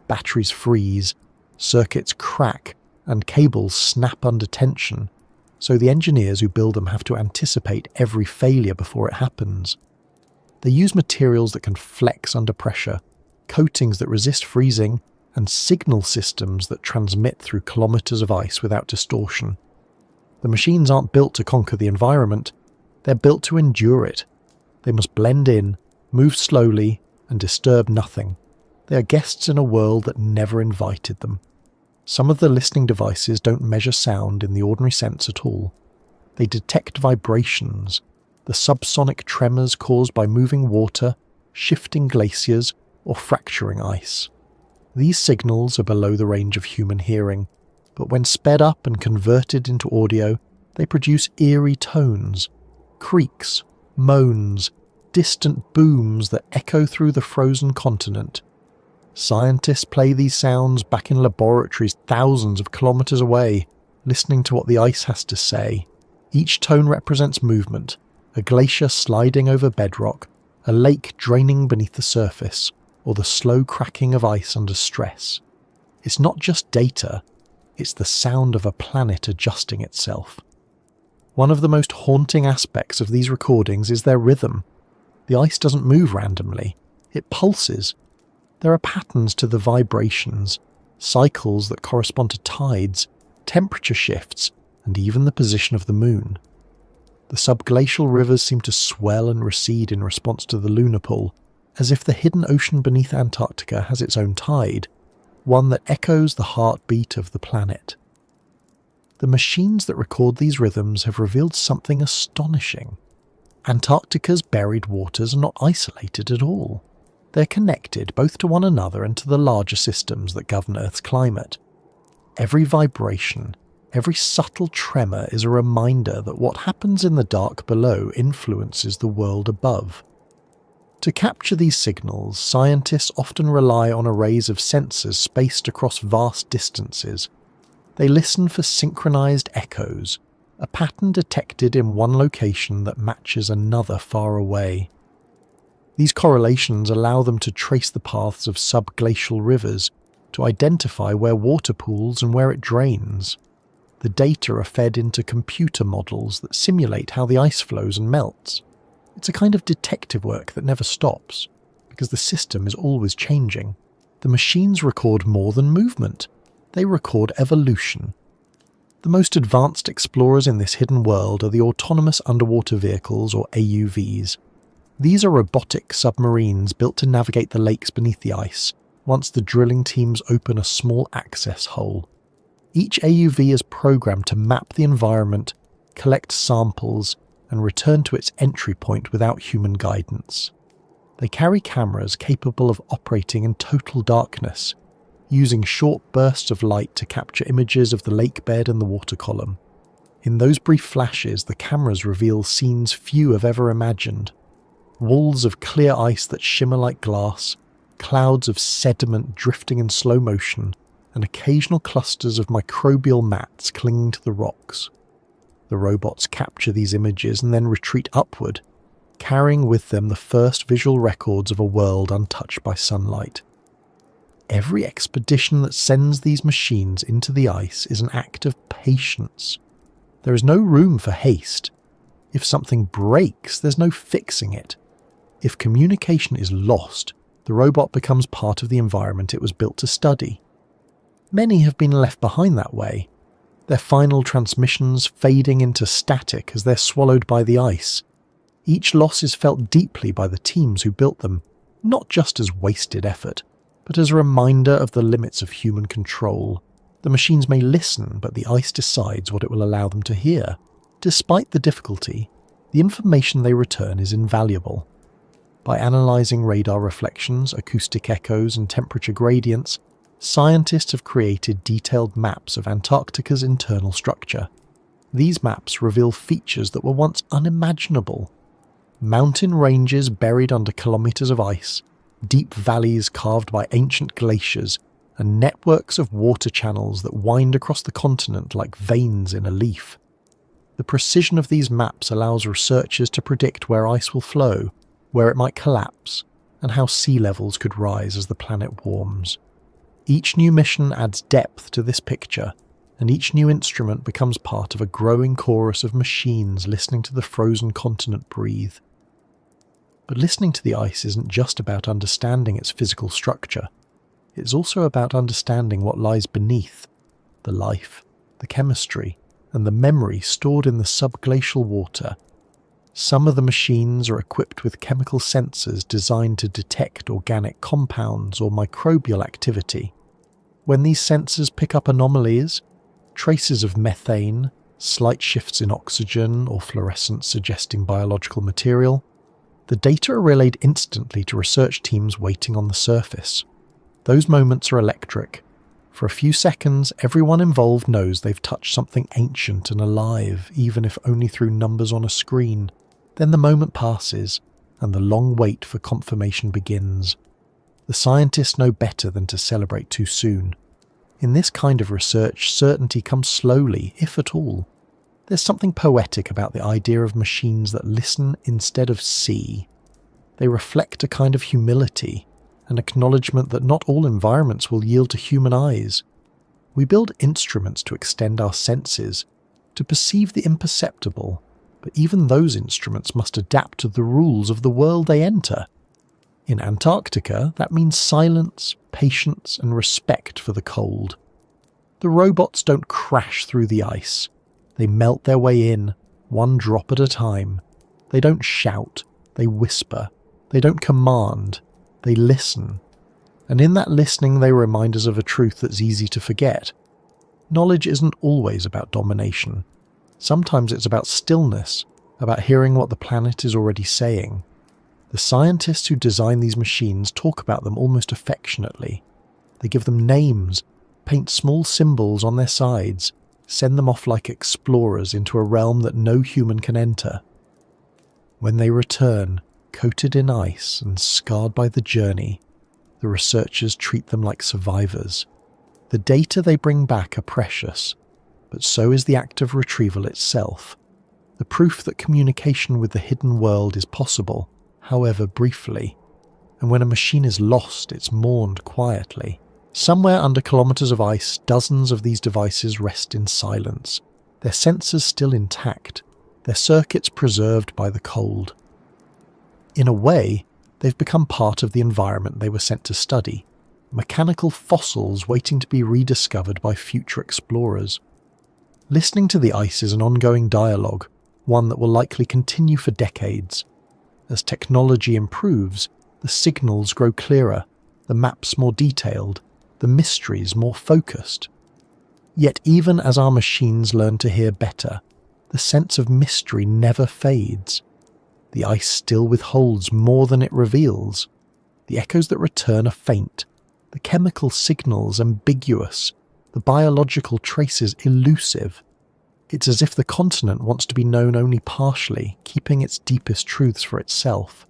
Batteries freeze, circuits crack, and cables snap under tension, so the engineers who build them have to anticipate every failure before it happens. They use materials that can flex under pressure, coatings that resist freezing, and signal systems that transmit through kilometers of ice without distortion. The machines aren't built to conquer the environment, they're built to endure it. They must blend in, move slowly, and disturb nothing. They are guests in a world that never invited them. Some of the listening devices don't measure sound in the ordinary sense at all. They detect vibrations, the subsonic tremors caused by moving water, shifting glaciers, or fracturing ice. These signals are below the range of human hearing, but when sped up and converted into audio, they produce eerie tones, creaks, moans, distant booms that echo through the frozen continent. Scientists play these sounds back in laboratories thousands of kilometers away, listening to what the ice has to say. Each tone represents movement, a glacier sliding over bedrock, a lake draining beneath the surface, or the slow cracking of ice under stress. It's not just data, it's the sound of a planet adjusting itself. One of the most haunting aspects of these recordings is their rhythm. The ice doesn't move randomly, it pulses. There are patterns to the vibrations, cycles that correspond to tides, temperature shifts, and even the position of the moon. The subglacial rivers seem to swell and recede in response to the lunar pull, as if the hidden ocean beneath Antarctica has its own tide, one that echoes the heartbeat of the planet. The machines that record these rhythms have revealed something astonishing. Antarctica's buried waters are not isolated at all. They're connected both to one another and to the larger systems that govern Earth's climate. Every vibration, every subtle tremor is a reminder that what happens in the dark below influences the world above. To capture these signals, scientists often rely on arrays of sensors spaced across vast distances. They listen for synchronized echoes, a pattern detected in one location that matches another far away. These correlations allow them to trace the paths of subglacial rivers, to identify where water pools and where it drains. The data are fed into computer models that simulate how the ice flows and melts. It's a kind of detective work that never stops, because the system is always changing. The machines record more than movement. They record evolution. The most advanced explorers in this hidden world are the autonomous underwater vehicles, or AUVs. These are robotic submarines built to navigate the lakes beneath the ice, once the drilling teams open a small access hole. Each AUV is programmed to map the environment, collect samples, and return to its entry point without human guidance. They carry cameras capable of operating in total darkness, using short bursts of light to capture images of the lake bed and the water column. In those brief flashes, the cameras reveal scenes few have ever imagined. Walls of clear ice that shimmer like glass, clouds of sediment drifting in slow motion, and occasional clusters of microbial mats clinging to the rocks. The robots capture these images and then retreat upward, carrying with them the first visual records of a world untouched by sunlight. Every expedition that sends these machines into the ice is an act of patience. There is no room for haste. If something breaks, there's no fixing it. If communication is lost, the robot becomes part of the environment it was built to study. Many have been left behind that way, their final transmissions fading into static as they're swallowed by the ice. Each loss is felt deeply by the teams who built them, not just as wasted effort, but as a reminder of the limits of human control. The machines may listen, but the ice decides what it will allow them to hear. Despite the difficulty, the information they return is invaluable. By analysing radar reflections, acoustic echoes, and temperature gradients, scientists have created detailed maps of Antarctica's internal structure. These maps reveal features that were once unimaginable. Mountain ranges buried under kilometres of ice, deep valleys carved by ancient glaciers, and networks of water channels that wind across the continent like veins in a leaf. The precision of these maps allows researchers to predict where ice will flow, where it might collapse, and how sea levels could rise as the planet warms. Each new mission adds depth to this picture, and each new instrument becomes part of a growing chorus of machines listening to the frozen continent breathe. But listening to the ice isn't just about understanding its physical structure. It's also about understanding what lies beneath, the life, the chemistry, and the memory stored in the subglacial water. Some of the machines are equipped with chemical sensors designed to detect organic compounds or microbial activity. When these sensors pick up anomalies, traces of methane, slight shifts in oxygen, or fluorescence suggesting biological material, the data are relayed instantly to research teams waiting on the surface. Those moments are electric. For a few seconds, everyone involved knows they've touched something ancient and alive, even if only through numbers on a screen. Then the moment passes, and the long wait for confirmation begins. The scientists know better than to celebrate too soon. In this kind of research, certainty comes slowly, if at all. There's something poetic about the idea of machines that listen instead of see. They reflect a kind of humility, an acknowledgement that not all environments will yield to human eyes. We build instruments to extend our senses, to perceive the imperceptible, but even those instruments must adapt to the rules of the world they enter. In Antarctica, that means silence, patience, and respect for the cold. The robots don't crash through the ice. They melt their way in, one drop at a time. They don't shout, they whisper. They don't command, they listen. And in that listening they remind us of a truth that's easy to forget. Knowledge isn't always about domination. Sometimes it's about stillness, about hearing what the planet is already saying. The scientists who design these machines talk about them almost affectionately. They give them names, paint small symbols on their sides, send them off like explorers into a realm that no human can enter. When they return, coated in ice and scarred by the journey, the researchers treat them like survivors. The data they bring back are precious, but so is the act of retrieval itself, the proof that communication with the hidden world is possible, however briefly. And when a machine is lost, it's mourned quietly. Somewhere under kilometres of ice, dozens of these devices rest in silence, their sensors still intact, their circuits preserved by the cold. In a way, they've become part of the environment they were sent to study, mechanical fossils waiting to be rediscovered by future explorers. Listening to the ice is an ongoing dialogue, one that will likely continue for decades. As technology improves, the signals grow clearer, the maps more detailed, the mysteries more focused. Yet even as our machines learn to hear better, the sense of mystery never fades. The ice still withholds more than it reveals. The echoes that return are faint, the chemical signals ambiguous, the biological traces elusive. It's as if the continent wants to be known only partially, keeping its deepest truths for itself.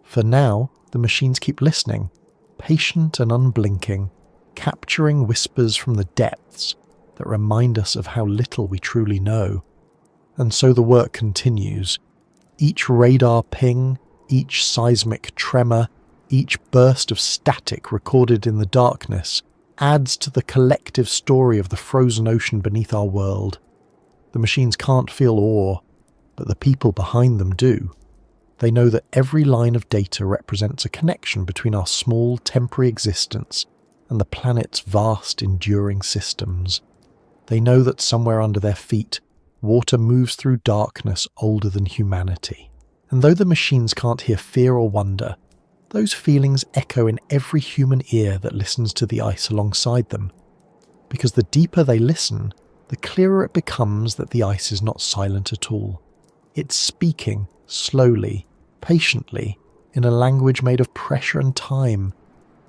For now, the machines keep listening, patient and unblinking, capturing whispers from the depths that remind us of how little we truly know. And so the work continues. Each radar ping, each seismic tremor, each burst of static recorded in the darkness adds to the collective story of the frozen ocean beneath our world. The machines can't feel awe, but the people behind them do. They know that every line of data represents a connection between our small, temporary existence and the planet's vast, enduring systems. They know that somewhere under their feet, water moves through darkness older than humanity. And though the machines can't hear fear or wonder, those feelings echo in every human ear that listens to the ice alongside them. Because the deeper they listen, the clearer it becomes that the ice is not silent at all. It's speaking, slowly, patiently, in a language made of pressure and time,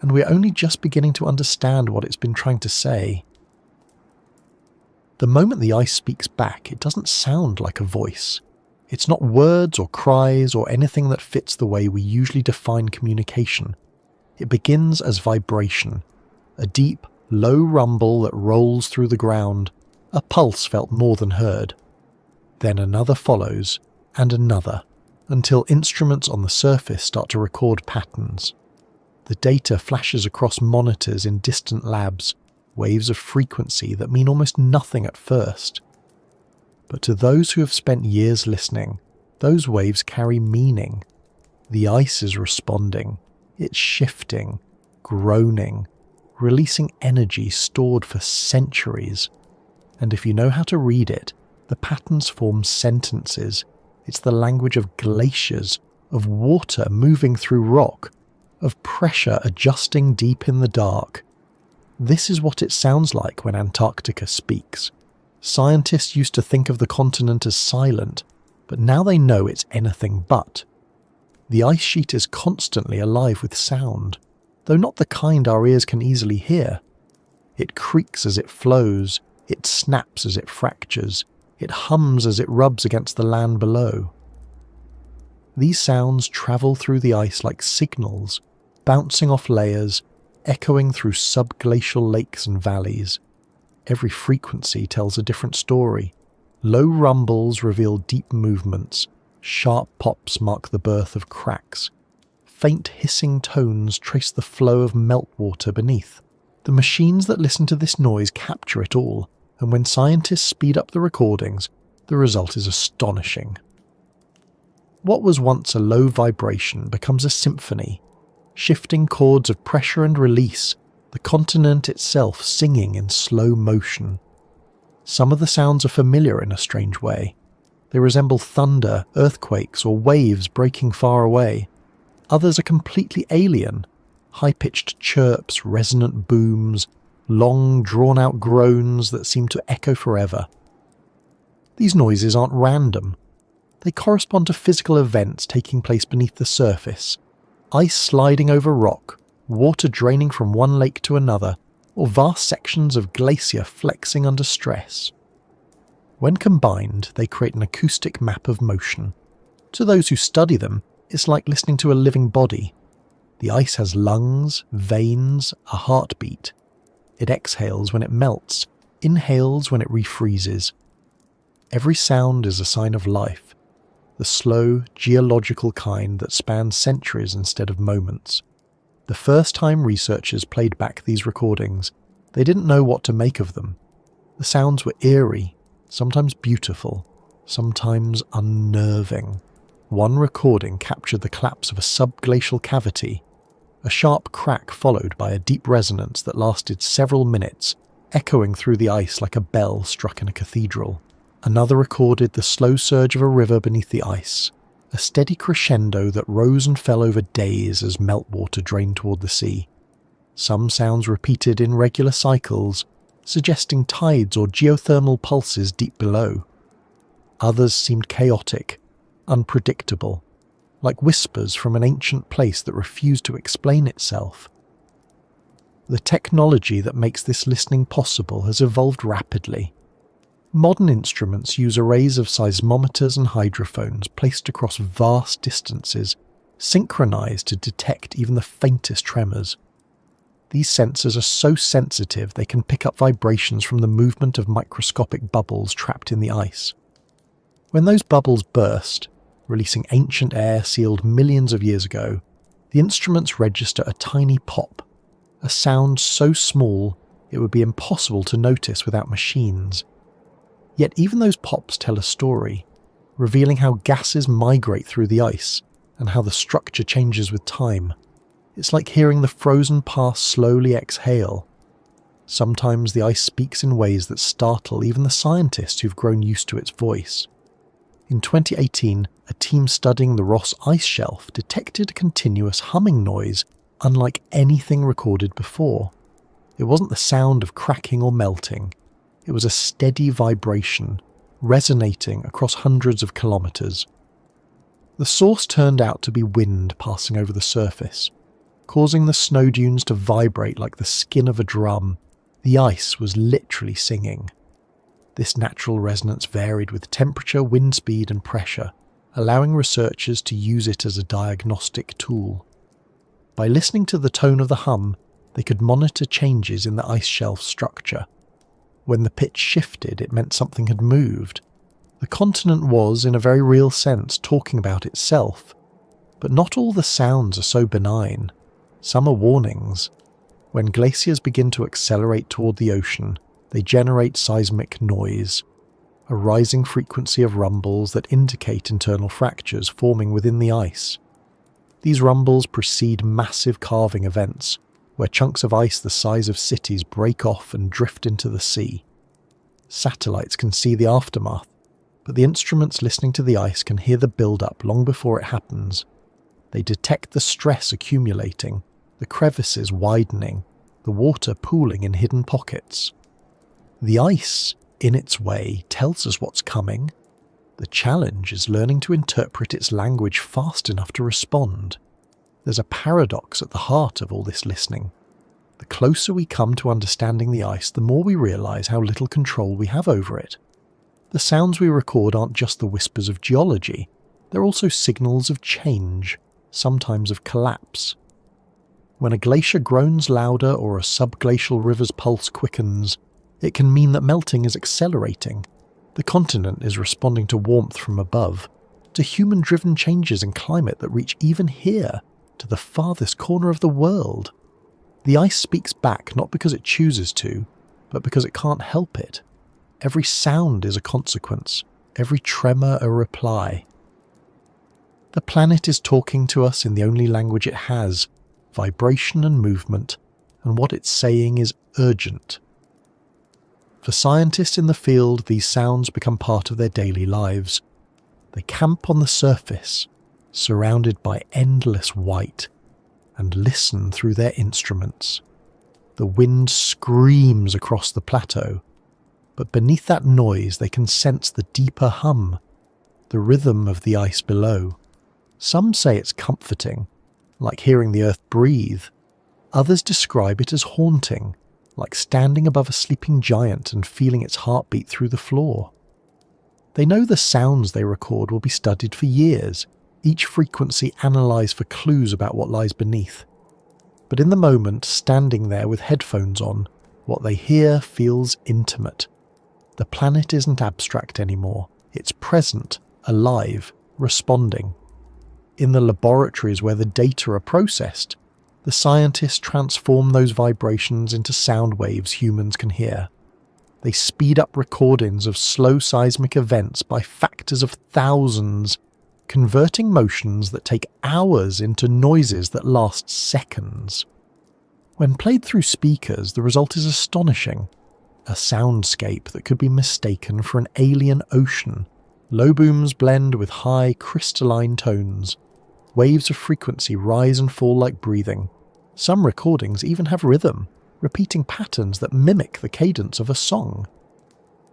and we're only just beginning to understand what it's been trying to say. The moment the ice speaks back, it doesn't sound like a voice. It's not words or cries or anything that fits the way we usually define communication. It begins as vibration, a deep, low rumble that rolls through the ground, a pulse felt more than heard. Then another follows, and another, until instruments on the surface start to record patterns. The data flashes across monitors in distant labs, waves of frequency that mean almost nothing at first. But to those who have spent years listening, those waves carry meaning. The ice is responding, it's shifting, groaning, releasing energy stored for centuries. And if you know how to read it, the patterns form sentences. It's the language of glaciers, of water moving through rock, of pressure adjusting deep in the dark. This is what it sounds like when Antarctica speaks. Scientists used to think of the continent as silent, but now they know it's anything but. The ice sheet is constantly alive with sound, though not the kind our ears can easily hear. It creaks as it flows, it snaps as it fractures, it hums as it rubs against the land below. These sounds travel through the ice like signals, bouncing off layers, echoing through subglacial lakes and valleys. Every frequency tells a different story. Low rumbles reveal deep movements, sharp pops mark the birth of cracks. Faint hissing tones trace the flow of meltwater beneath. The machines that listen to this noise capture it all, and when scientists speed up the recordings, the result is astonishing. What was once a low vibration becomes a symphony, shifting chords of pressure and release, the continent itself singing in slow motion. Some of the sounds are familiar in a strange way. They resemble thunder, earthquakes, or waves breaking far away. Others are completely alien, high-pitched chirps, resonant booms, long, drawn-out groans that seem to echo forever. These noises aren't random. They correspond to physical events taking place beneath the surface. Ice sliding over rock, water draining from one lake to another, or vast sections of glacier flexing under stress. When combined, they create an acoustic map of motion. To those who study them, it's like listening to a living body. The ice has lungs, veins, a heartbeat. It exhales when it melts, inhales when it refreezes. Every sound is a sign of life, the slow, geological kind that spans centuries instead of moments. The first time researchers played back these recordings, they didn't know what to make of them. The sounds were eerie, sometimes beautiful, sometimes unnerving. One recording captured the collapse of a subglacial cavity, a sharp crack followed by a deep resonance that lasted several minutes, echoing through the ice like a bell struck in a cathedral. Another recorded the slow surge of a river beneath the ice, a steady crescendo that rose and fell over days as meltwater drained toward the sea. Some sounds repeated in regular cycles, suggesting tides or geothermal pulses deep below. Others seemed chaotic, unpredictable, like whispers from an ancient place that refused to explain itself. The technology that makes this listening possible has evolved rapidly. Modern instruments use arrays of seismometers and hydrophones placed across vast distances, synchronized to detect even the faintest tremors. These sensors are so sensitive they can pick up vibrations from the movement of microscopic bubbles trapped in the ice. When those bubbles burst, releasing ancient air sealed millions of years ago, the instruments register a tiny pop, a sound so small it would be impossible to notice without machines. Yet even those pops tell a story, revealing how gases migrate through the ice and how the structure changes with time. It's like hearing the frozen past slowly exhale. Sometimes the ice speaks in ways that startle even the scientists who've grown used to its voice. In 2018, a team studying the Ross Ice Shelf detected a continuous humming noise unlike anything recorded before. It wasn't the sound of cracking or melting. It was a steady vibration, resonating across hundreds of kilometres. The source turned out to be wind passing over the surface, causing the snow dunes to vibrate like the skin of a drum. The ice was literally singing. This natural resonance varied with temperature, wind speed and pressure, allowing researchers to use it as a diagnostic tool. By listening to the tone of the hum, they could monitor changes in the ice shelf structure. When the pitch shifted, it meant something had moved. The continent was, in a very real sense, talking about itself. But not all the sounds are so benign. Some are warnings. When glaciers begin to accelerate toward the ocean, they generate seismic noise, a rising frequency of rumbles that indicate internal fractures forming within the ice. These rumbles precede massive calving events, where chunks of ice the size of cities break off and drift into the sea. Satellites can see the aftermath, but the instruments listening to the ice can hear the build-up long before it happens. They detect the stress accumulating, the crevices widening, the water pooling in hidden pockets. The ice, in its way, tells us what's coming. The challenge is learning to interpret its language fast enough to respond. There's a paradox at the heart of all this listening. The closer we come to understanding the ice, the more we realise how little control we have over it. The sounds we record aren't just the whispers of geology, they're also signals of change, sometimes of collapse. When a glacier groans louder or a subglacial river's pulse quickens, it can mean that melting is accelerating. The continent is responding to warmth from above, to human-driven changes in climate that reach even here, to the farthest corner of the world. The ice speaks back not because it chooses to, but because it can't help it. Every sound is a consequence, every tremor a reply. The planet is talking to us in the only language it has, vibration and movement, and what it's saying is urgent. For scientists in the field, these sounds become part of their daily lives. They camp on the surface, surrounded by endless white, and listen through their instruments. The wind screams across the plateau, but beneath that noise they can sense the deeper hum, the rhythm of the ice below. Some say it's comforting, like hearing the earth breathe. Others describe it as haunting, like standing above a sleeping giant and feeling its heartbeat through the floor. They know the sounds they record will be studied for years, each frequency analysed for clues about what lies beneath. But in the moment, standing there with headphones on, what they hear feels intimate. The planet isn't abstract anymore. It's present, alive, responding. In the laboratories where the data are processed, the scientists transform those vibrations into sound waves humans can hear. They speed up recordings of slow seismic events by factors of thousands, converting motions that take hours into noises that last seconds. When played through speakers, the result is astonishing. A soundscape that could be mistaken for an alien ocean. Low booms blend with high, crystalline tones. Waves of frequency rise and fall like breathing. Some recordings even have rhythm, repeating patterns that mimic the cadence of a song.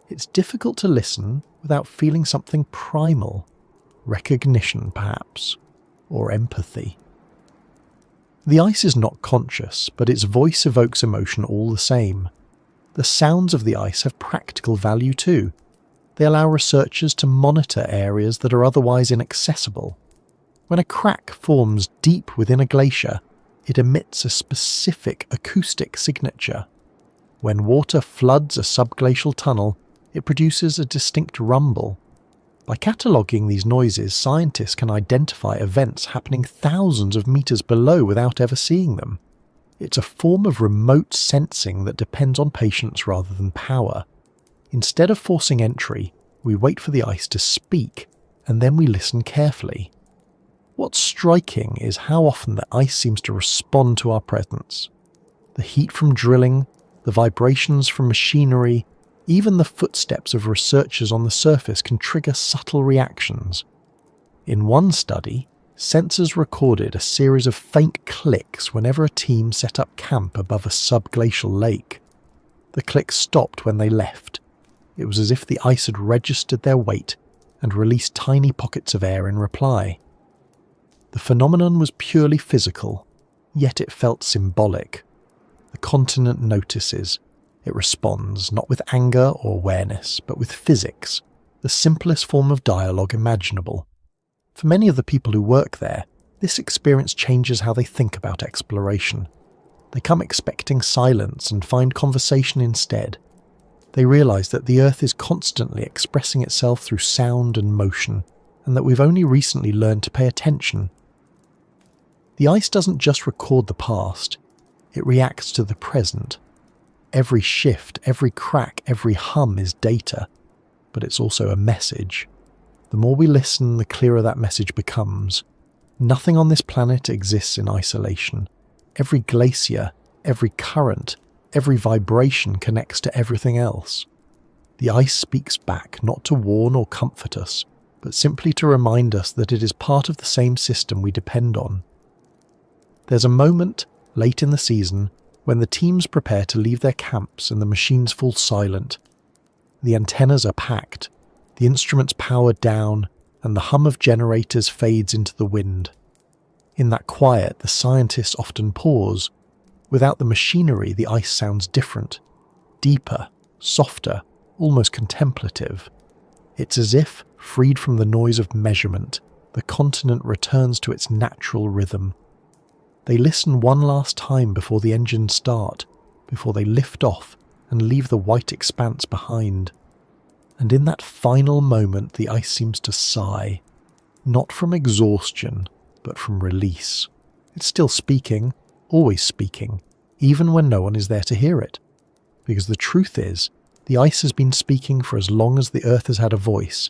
It's difficult to listen without feeling something primal. Recognition, perhaps, or empathy. The ice is not conscious, but its voice evokes emotion all the same. The sounds of the ice have practical value too. They allow researchers to monitor areas that are otherwise inaccessible. When a crack forms deep within a glacier, it emits a specific acoustic signature. When water floods a subglacial tunnel, it produces a distinct rumble. By cataloguing these noises, scientists can identify events happening thousands of meters below without ever seeing them. It's a form of remote sensing that depends on patience rather than power. Instead of forcing entry, we wait for the ice to speak, and then we listen carefully. What's striking is how often the ice seems to respond to our presence. The heat from drilling, the vibrations from machinery, even the footsteps of researchers on the surface can trigger subtle reactions. In one study, sensors recorded a series of faint clicks whenever a team set up camp above a subglacial lake. The clicks stopped when they left. It was as if the ice had registered their weight and released tiny pockets of air in reply. The phenomenon was purely physical, yet it felt symbolic. The continent notices. It responds, not with anger or awareness, but with physics, the simplest form of dialogue imaginable. For many of the people who work there, this experience changes how they think about exploration. They come expecting silence and find conversation instead. They realise that the Earth is constantly expressing itself through sound and motion, and that we've only recently learned to pay attention. The ice doesn't just record the past, it reacts to the present. Every shift, every crack, every hum is data, but it's also a message. The more we listen, the clearer that message becomes. Nothing on this planet exists in isolation. Every glacier, every current, every vibration connects to everything else. The ice speaks back, not to warn or comfort us, but simply to remind us that it is part of the same system we depend on. There's a moment, late in the season, when the teams prepare to leave their camps and the machines fall silent. The antennas are packed, the instruments powered down, and the hum of generators fades into the wind. In that quiet, the scientists often pause. Without the machinery, the ice sounds different, deeper, softer, almost contemplative. It's as if, freed from the noise of measurement, the continent returns to its natural rhythm. They listen one last time before the engines start, before they lift off and leave the white expanse behind. And in that final moment, the ice seems to sigh, not from exhaustion, but from release. It's still speaking, always speaking, even when no one is there to hear it. Because the truth is, the ice has been speaking for as long as the Earth has had a voice.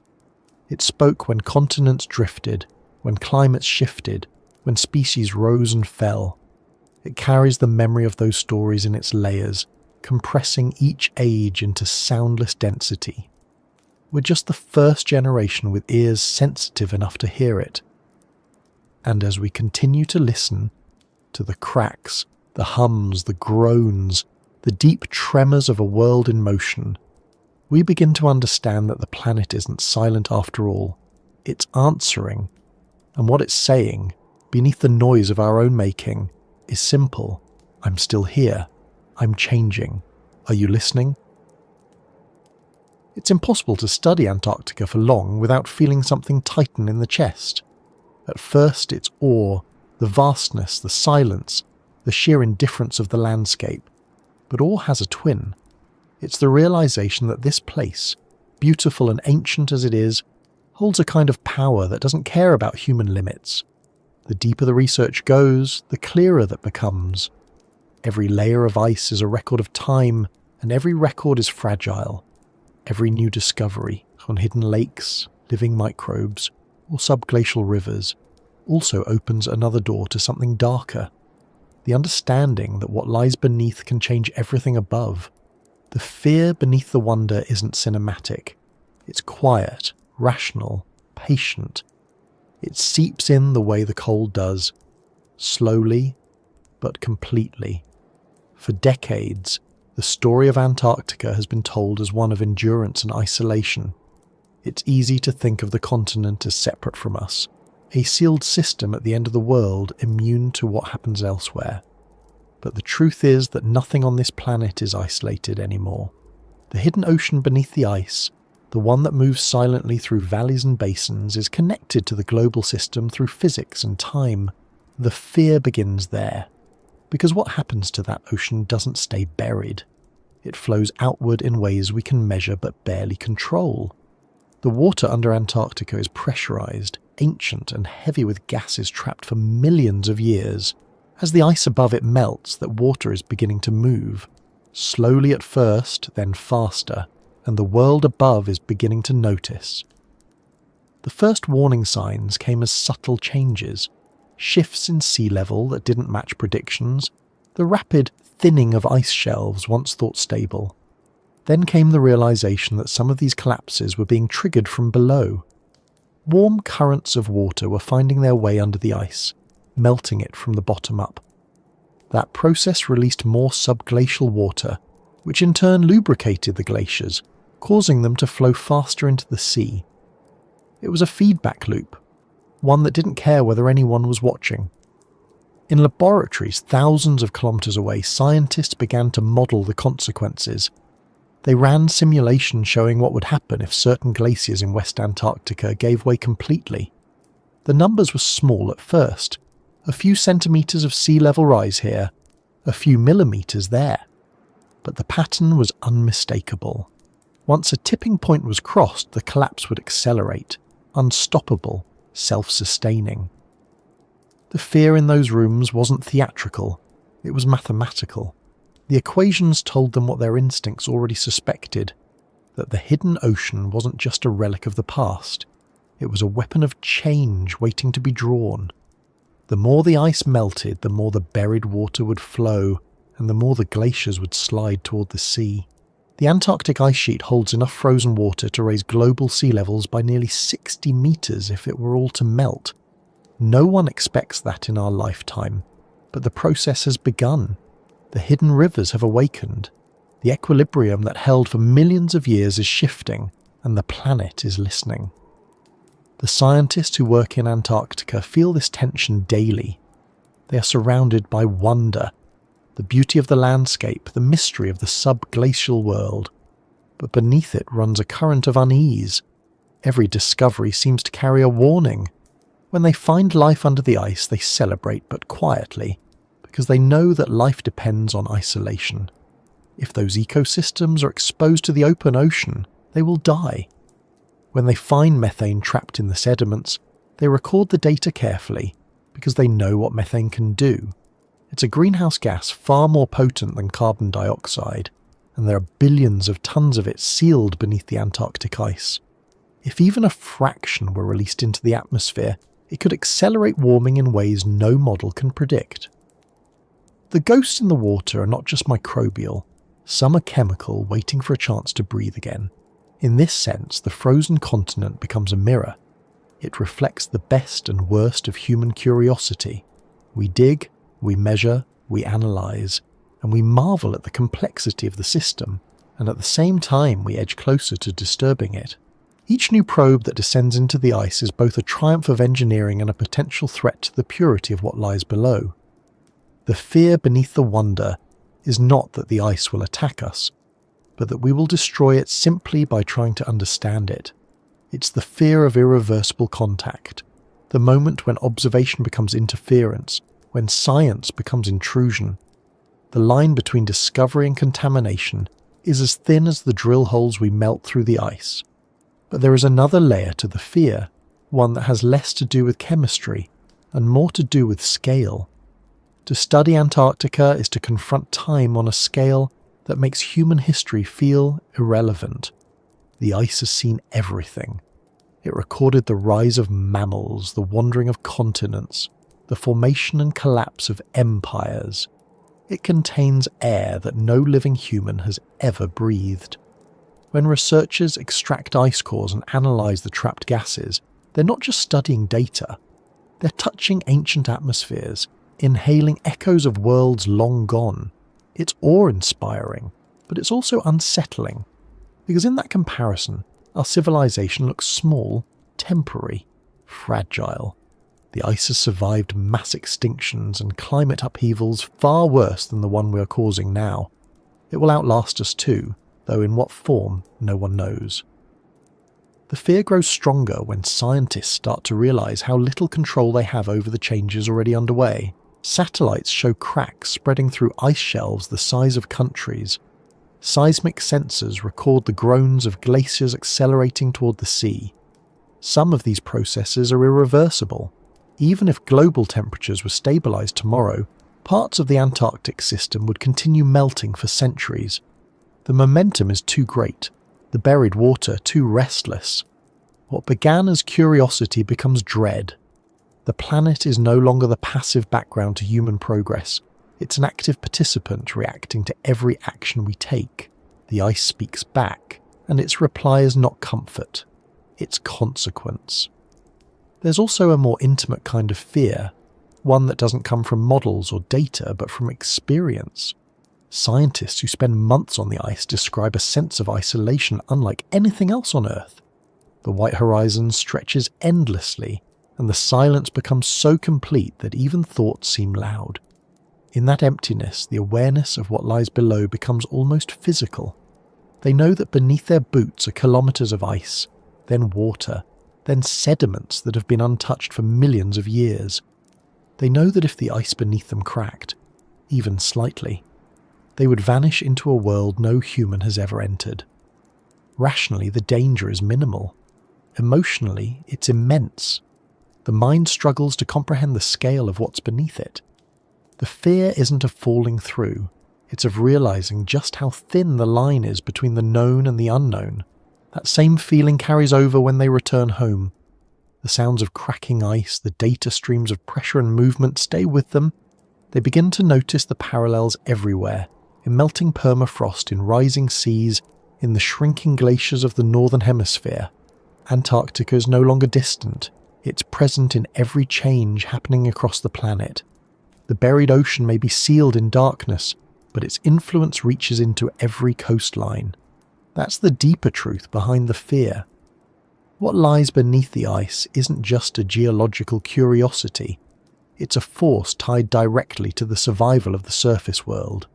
It spoke when continents drifted, when climates shifted, when species rose and fell. It carries the memory of those stories in its layers, compressing each age into soundless density. We're just the first generation with ears sensitive enough to hear it. And as we continue to listen to the cracks, the hums, the groans, the deep tremors of a world in motion, we begin to understand that the planet isn't silent after all. It's answering, and what it's saying, beneath the noise of our own making, is simple. I'm still here. I'm changing. Are you listening? It's impossible to study Antarctica for long without feeling something tighten in the chest. At first it's awe, the vastness, the silence, the sheer indifference of the landscape. But awe has a twin. It's the realization that this place, beautiful and ancient as it is, holds a kind of power that doesn't care about human limits. The deeper the research goes, the clearer that becomes. Every layer of ice is a record of time, and every record is fragile. Every new discovery on hidden lakes, living microbes, or subglacial rivers also opens another door to something darker. The understanding that what lies beneath can change everything above. The fear beneath the wonder isn't cinematic. It's quiet, rational, patient. It seeps in the way the cold does, slowly but completely. For decades, the story of Antarctica has been told as one of endurance and isolation. It's easy to think of the continent as separate from us, a sealed system at the end of the world immune to what happens elsewhere. But the truth is that nothing on this planet is isolated anymore. The hidden ocean beneath the ice, the one that moves silently through valleys and basins, is connected to the global system through physics and time. The fear begins there, because what happens to that ocean doesn't stay buried. It flows outward in ways we can measure but barely control. The water under Antarctica is pressurized, ancient and heavy with gases trapped for millions of years. As the ice above it melts, that water is beginning to move, slowly at first, then faster, and the world above is beginning to notice. The first warning signs came as subtle changes, shifts in sea level that didn't match predictions, the rapid thinning of ice shelves once thought stable. Then came the realization that some of these collapses were being triggered from below. Warm currents of water were finding their way under the ice, melting it from the bottom up. That process released more subglacial water, which in turn lubricated the glaciers, causing them to flow faster into the sea. It was a feedback loop, one that didn't care whether anyone was watching. In laboratories thousands of kilometers away, scientists began to model the consequences. They ran simulations showing what would happen if certain glaciers in West Antarctica gave way completely. The numbers were small at first, a few centimeters of sea level rise here, a few millimeters there. But the pattern was unmistakable. Once a tipping point was crossed, the collapse would accelerate, unstoppable, self-sustaining. The fear in those rooms wasn't theatrical, it was mathematical. The equations told them what their instincts already suspected, that the hidden ocean wasn't just a relic of the past, it was a weapon of change waiting to be drawn. The more the ice melted, the more the buried water would flow, and the more the glaciers would slide toward the sea. The Antarctic ice sheet holds enough frozen water to raise global sea levels by nearly 60 meters if it were all to melt. No one expects that in our lifetime, but the process has begun. The hidden rivers have awakened. The equilibrium that held for millions of years is shifting, and the planet is listening. The scientists who work in Antarctica feel this tension daily. They are surrounded by wonder, the beauty of the landscape, the mystery of the subglacial world. But beneath it runs a current of unease. Every discovery seems to carry a warning. When they find life under the ice, they celebrate, but quietly, because they know that life depends on isolation. If those ecosystems are exposed to the open ocean, they will die. When they find methane trapped in the sediments, they record the data carefully, because they know what methane can do. It's a greenhouse gas far more potent than carbon dioxide, and there are billions of tons of it sealed beneath the Antarctic ice. If even a fraction were released into the atmosphere, it could accelerate warming in ways no model can predict. The ghosts in the water are not just microbial, some are chemical, waiting for a chance to breathe again. In this sense, the frozen continent becomes a mirror. It reflects the best and worst of human curiosity. We dig, we measure, we analyze, and we marvel at the complexity of the system, and at the same time we edge closer to disturbing it. Each new probe that descends into the ice is both a triumph of engineering and a potential threat to the purity of what lies below. The fear beneath the wonder is not that the ice will attack us, but that we will destroy it simply by trying to understand it. It's the fear of irreversible contact, the moment when observation becomes interference, when science becomes intrusion. The line between discovery and contamination is as thin as the drill holes we melt through the ice. But there is another layer to the fear, one that has less to do with chemistry and more to do with scale. To study Antarctica is to confront time on a scale that makes human history feel irrelevant. The ice has seen everything. It recorded the rise of mammals, the wandering of continents, the formation and collapse of empires. It contains air that no living human has ever breathed. When researchers extract ice cores and analyze the trapped gases, they're not just studying data. They're touching ancient atmospheres, inhaling echoes of worlds long gone. It's awe-inspiring, but it's also unsettling, because in that comparison, our civilization looks small, temporary, fragile. The ice has survived mass extinctions and climate upheavals far worse than the one we are causing now. It will outlast us too, though in what form, no one knows. The fear grows stronger when scientists start to realize how little control they have over the changes already underway. Satellites show cracks spreading through ice shelves the size of countries. Seismic sensors record the groans of glaciers accelerating toward the sea. Some of these processes are irreversible. Even if global temperatures were stabilized tomorrow, parts of the Antarctic system would continue melting for centuries. The momentum is too great, the buried water too restless. What began as curiosity becomes dread. The planet is no longer the passive background to human progress. It's an active participant reacting to every action we take. The ice speaks back, and its reply is not comfort. It's consequence. There's also a more intimate kind of fear, one that doesn't come from models or data, but from experience. Scientists who spend months on the ice describe a sense of isolation unlike anything else on Earth. The white horizon stretches endlessly, and the silence becomes so complete that even thoughts seem loud. In that emptiness, the awareness of what lies below becomes almost physical. They know that beneath their boots are kilometers of ice, then water, then sediments that have been untouched for millions of years. They know that if the ice beneath them cracked, even slightly, they would vanish into a world no human has ever entered. Rationally, the danger is minimal. Emotionally, it's immense. The mind struggles to comprehend the scale of what's beneath it. The fear isn't of falling through, it's of realizing just how thin the line is between the known and the unknown. That same feeling carries over when they return home. The sounds of cracking ice, the data streams of pressure and movement stay with them. They begin to notice the parallels everywhere, in melting permafrost, in rising seas, in the shrinking glaciers of the northern hemisphere. Antarctica is no longer distant. It's present in every change happening across the planet. The buried ocean may be sealed in darkness, but its influence reaches into every coastline. That's the deeper truth behind the fear. What lies beneath the ice isn't just a geological curiosity. It's a force tied directly to the survival of the surface world.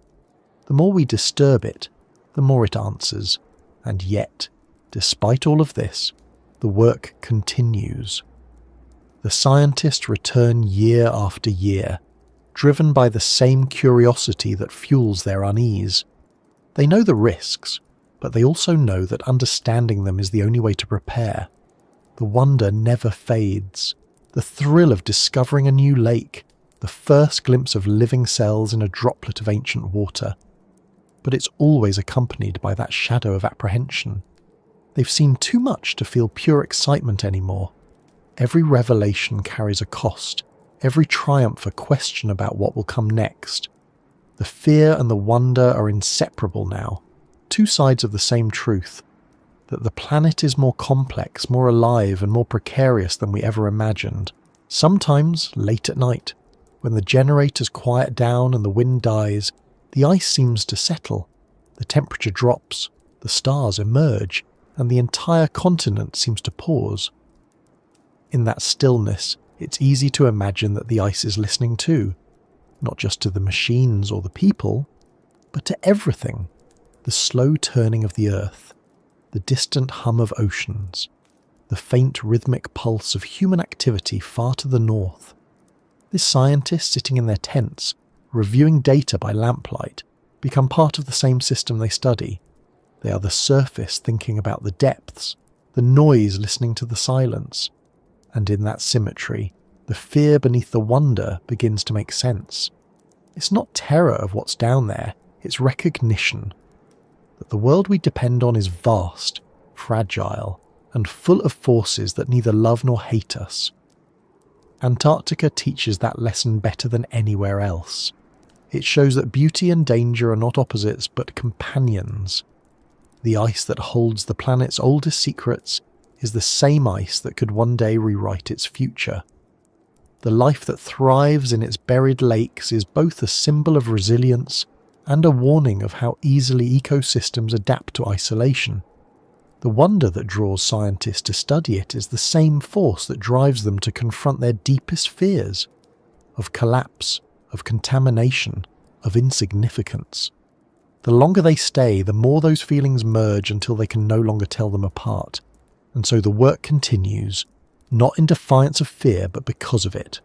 The more we disturb it, the more it answers. And yet, despite all of this, the work continues. The scientists return year after year, driven by the same curiosity that fuels their unease. They know the risks, but they also know that understanding them is the only way to prepare. The wonder never fades. The thrill of discovering a new lake, the first glimpse of living cells in a droplet of ancient water. But it's always accompanied by that shadow of apprehension. They've seen too much to feel pure excitement anymore. Every revelation carries a cost, every triumph a question about what will come next. The fear and the wonder are inseparable now, two sides of the same truth, that the planet is more complex, more alive and more precarious than we ever imagined. Sometimes, late at night, when the generators quiet down and the wind dies, the ice seems to settle, the temperature drops, the stars emerge, and the entire continent seems to pause. In that stillness, it's easy to imagine that the ice is listening too, not just to the machines or the people, but to everything. The slow turning of the earth, the distant hum of oceans, the faint rhythmic pulse of human activity far to the north. The scientists sitting in their tents, reviewing data by lamplight, become part of the same system they study. They are the surface thinking about the depths, the noise listening to the silence. And in that symmetry, the fear beneath the wonder begins to make sense. It's not terror of what's down there, it's recognition that the world we depend on is vast, fragile, and full of forces that neither love nor hate us. Antarctica teaches that lesson better than anywhere else. It shows that beauty and danger are not opposites but companions. The ice that holds the planet's oldest secrets is the same ice that could one day rewrite its future. The life that thrives in its buried lakes is both a symbol of resilience and a warning of how easily ecosystems adapt to isolation. The wonder that draws scientists to study it is the same force that drives them to confront their deepest fears of collapse, of contamination, of insignificance. The longer they stay, the more those feelings merge until they can no longer tell them apart. And so the work continues, not in defiance of fear, but because of it.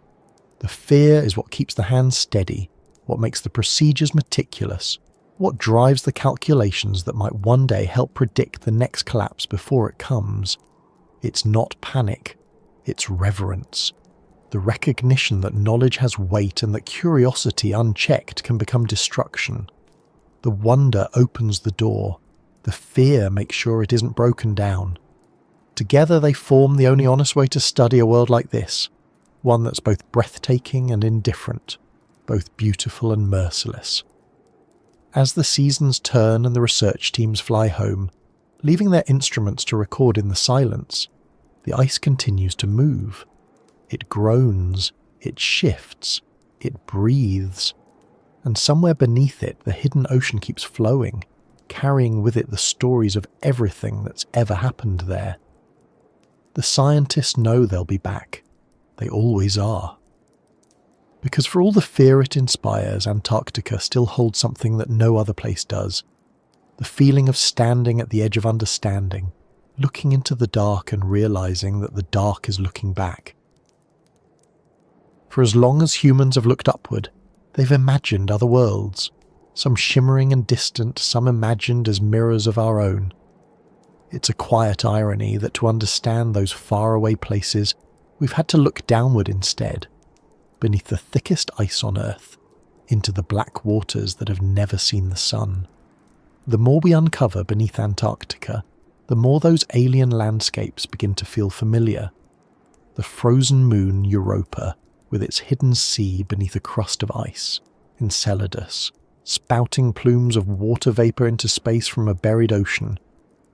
The fear is what keeps the hands steady, what makes the procedures meticulous, what drives the calculations that might one day help predict the next collapse before it comes. It's not panic, it's reverence. The recognition that knowledge has weight and that curiosity unchecked can become destruction. The wonder opens the door. The fear makes sure it isn't broken down. Together they form the only honest way to study a world like this, one that's both breathtaking and indifferent, both beautiful and merciless. As the seasons turn and the research teams fly home, leaving their instruments to record in the silence, the ice continues to move. It groans, it shifts, it breathes, and somewhere beneath it the hidden ocean keeps flowing, carrying with it the stories of everything that's ever happened there. The scientists know they'll be back. They always are. Because for all the fear it inspires, Antarctica still holds something that no other place does. The feeling of standing at the edge of understanding, looking into the dark and realizing that the dark is looking back. For as long as humans have looked upward, they've imagined other worlds, some shimmering and distant, some imagined as mirrors of our own. It's a quiet irony that to understand those faraway places, we've had to look downward instead, beneath the thickest ice on Earth, into the black waters that have never seen the sun. The more we uncover beneath Antarctica, the more those alien landscapes begin to feel familiar. The frozen moon Europa, with its hidden sea beneath a crust of ice, Enceladus, spouting plumes of water vapour into space from a buried ocean,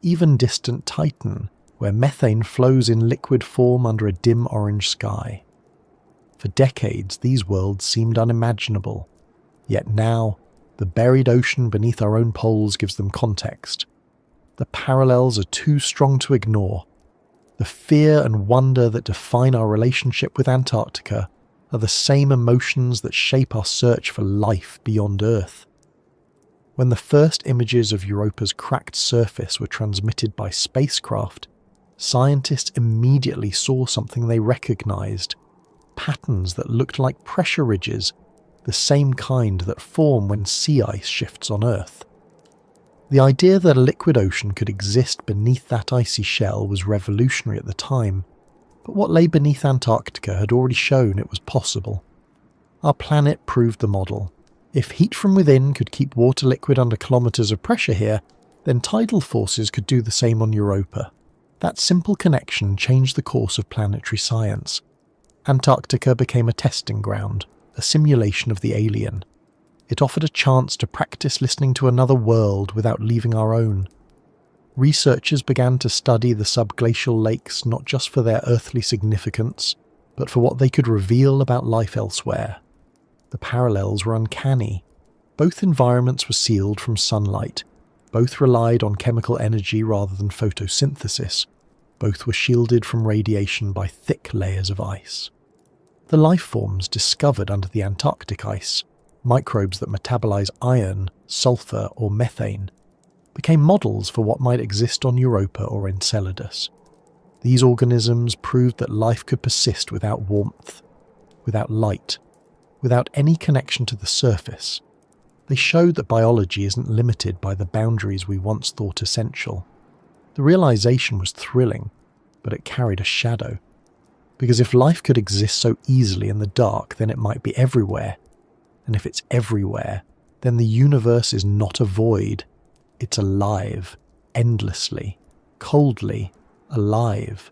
even distant Titan, where methane flows in liquid form under a dim orange sky. For decades these worlds seemed unimaginable, yet now the buried ocean beneath our own poles gives them context. The parallels are too strong to ignore. The fear and wonder that define our relationship with Antarctica are the same emotions that shape our search for life beyond Earth. When the first images of Europa's cracked surface were transmitted by spacecraft, scientists immediately saw something they recognized: patterns that looked like pressure ridges, the same kind that form when sea ice shifts on Earth. The idea that a liquid ocean could exist beneath that icy shell was revolutionary at the time, but what lay beneath Antarctica had already shown it was possible. Our planet proved the model. If heat from within could keep water liquid under kilometres of pressure here, then tidal forces could do the same on Europa. That simple connection changed the course of planetary science. Antarctica became a testing ground, a simulation of the alien. It offered a chance to practice listening to another world without leaving our own. Researchers began to study the subglacial lakes not just for their earthly significance, but for what they could reveal about life elsewhere. The parallels were uncanny. Both environments were sealed from sunlight. Both relied on chemical energy rather than photosynthesis. Both were shielded from radiation by thick layers of ice. The life forms discovered under the Antarctic ice, microbes that metabolize iron, sulfur, or methane, became models for what might exist on Europa or Enceladus. These organisms proved that life could persist without warmth, without light, without any connection to the surface. They showed that biology isn't limited by the boundaries we once thought essential. The realization was thrilling, but it carried a shadow. Because if life could exist so easily in the dark, then it might be everywhere. And if it's everywhere, then the universe is not a void. It's alive, endlessly, coldly alive.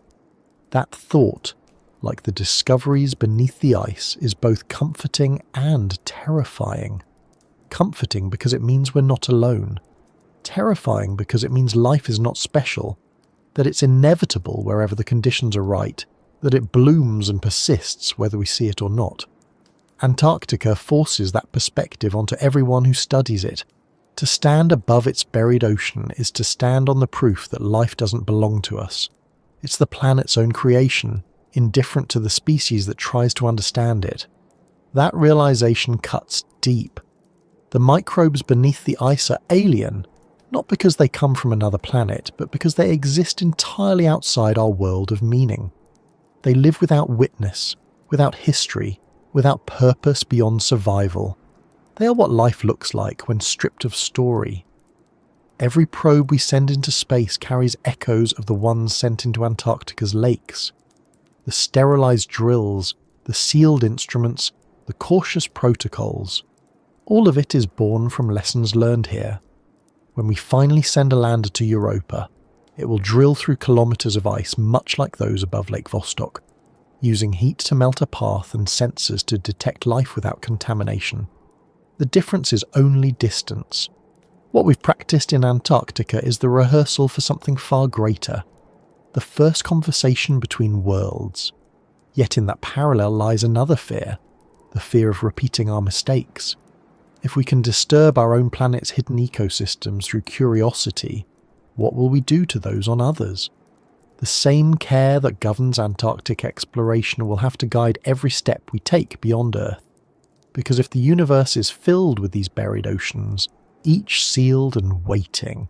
That thought, like the discoveries beneath the ice, is both comforting and terrifying. Comforting because it means we're not alone. Terrifying because it means life is not special, that it's inevitable wherever the conditions are right, that it blooms and persists whether we see it or not. Antarctica forces that perspective onto everyone who studies it. To stand above its buried ocean is to stand on the proof that life doesn't belong to us. It's the planet's own creation, indifferent to the species that tries to understand it. That realization cuts deep. The microbes beneath the ice are alien, not because they come from another planet, but because they exist entirely outside our world of meaning. They live without witness, without history, without purpose beyond survival. They are what life looks like when stripped of story. Every probe we send into space carries echoes of the ones sent into Antarctica's lakes. The sterilized drills, the sealed instruments, the cautious protocols. All of it is born from lessons learned here. When we finally send a lander to Europa, It will drill through kilometres of ice much like those above Lake Vostok, using heat to melt a path and sensors to detect life without contamination. The difference is only distance. What we've practiced in Antarctica is the rehearsal for something far greater, the first conversation between worlds. Yet in that parallel lies another fear, the fear of repeating our mistakes. If we can disturb our own planet's hidden ecosystems through curiosity, what will we do to those on others? The same care that governs Antarctic exploration will have to guide every step we take beyond Earth. Because if the universe is filled with these buried oceans, each sealed and waiting,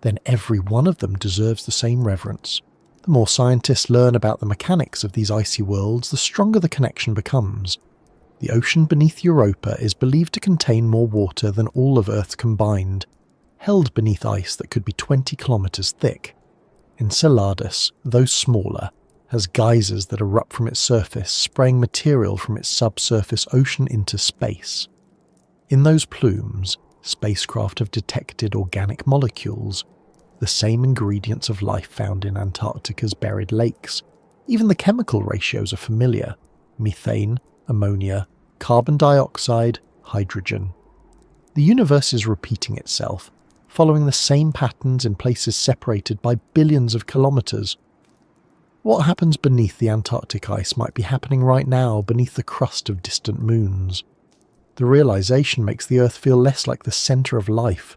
then every one of them deserves the same reverence. The more scientists learn about the mechanics of these icy worlds, the stronger the connection becomes. The ocean beneath Europa is believed to contain more water than all of Earth combined, held beneath ice that could be 20 kilometres thick. Enceladus, though smaller, has geysers that erupt from its surface, spraying material from its subsurface ocean into space. In those plumes, spacecraft have detected organic molecules, the same ingredients of life found in Antarctica's buried lakes. Even the chemical ratios are familiar: methane, ammonia, carbon dioxide, hydrogen. The universe is repeating itself, following the same patterns in places separated by billions of kilometres. What happens beneath the Antarctic ice might be happening right now beneath the crust of distant moons. The realization makes the Earth feel less like the centre of life,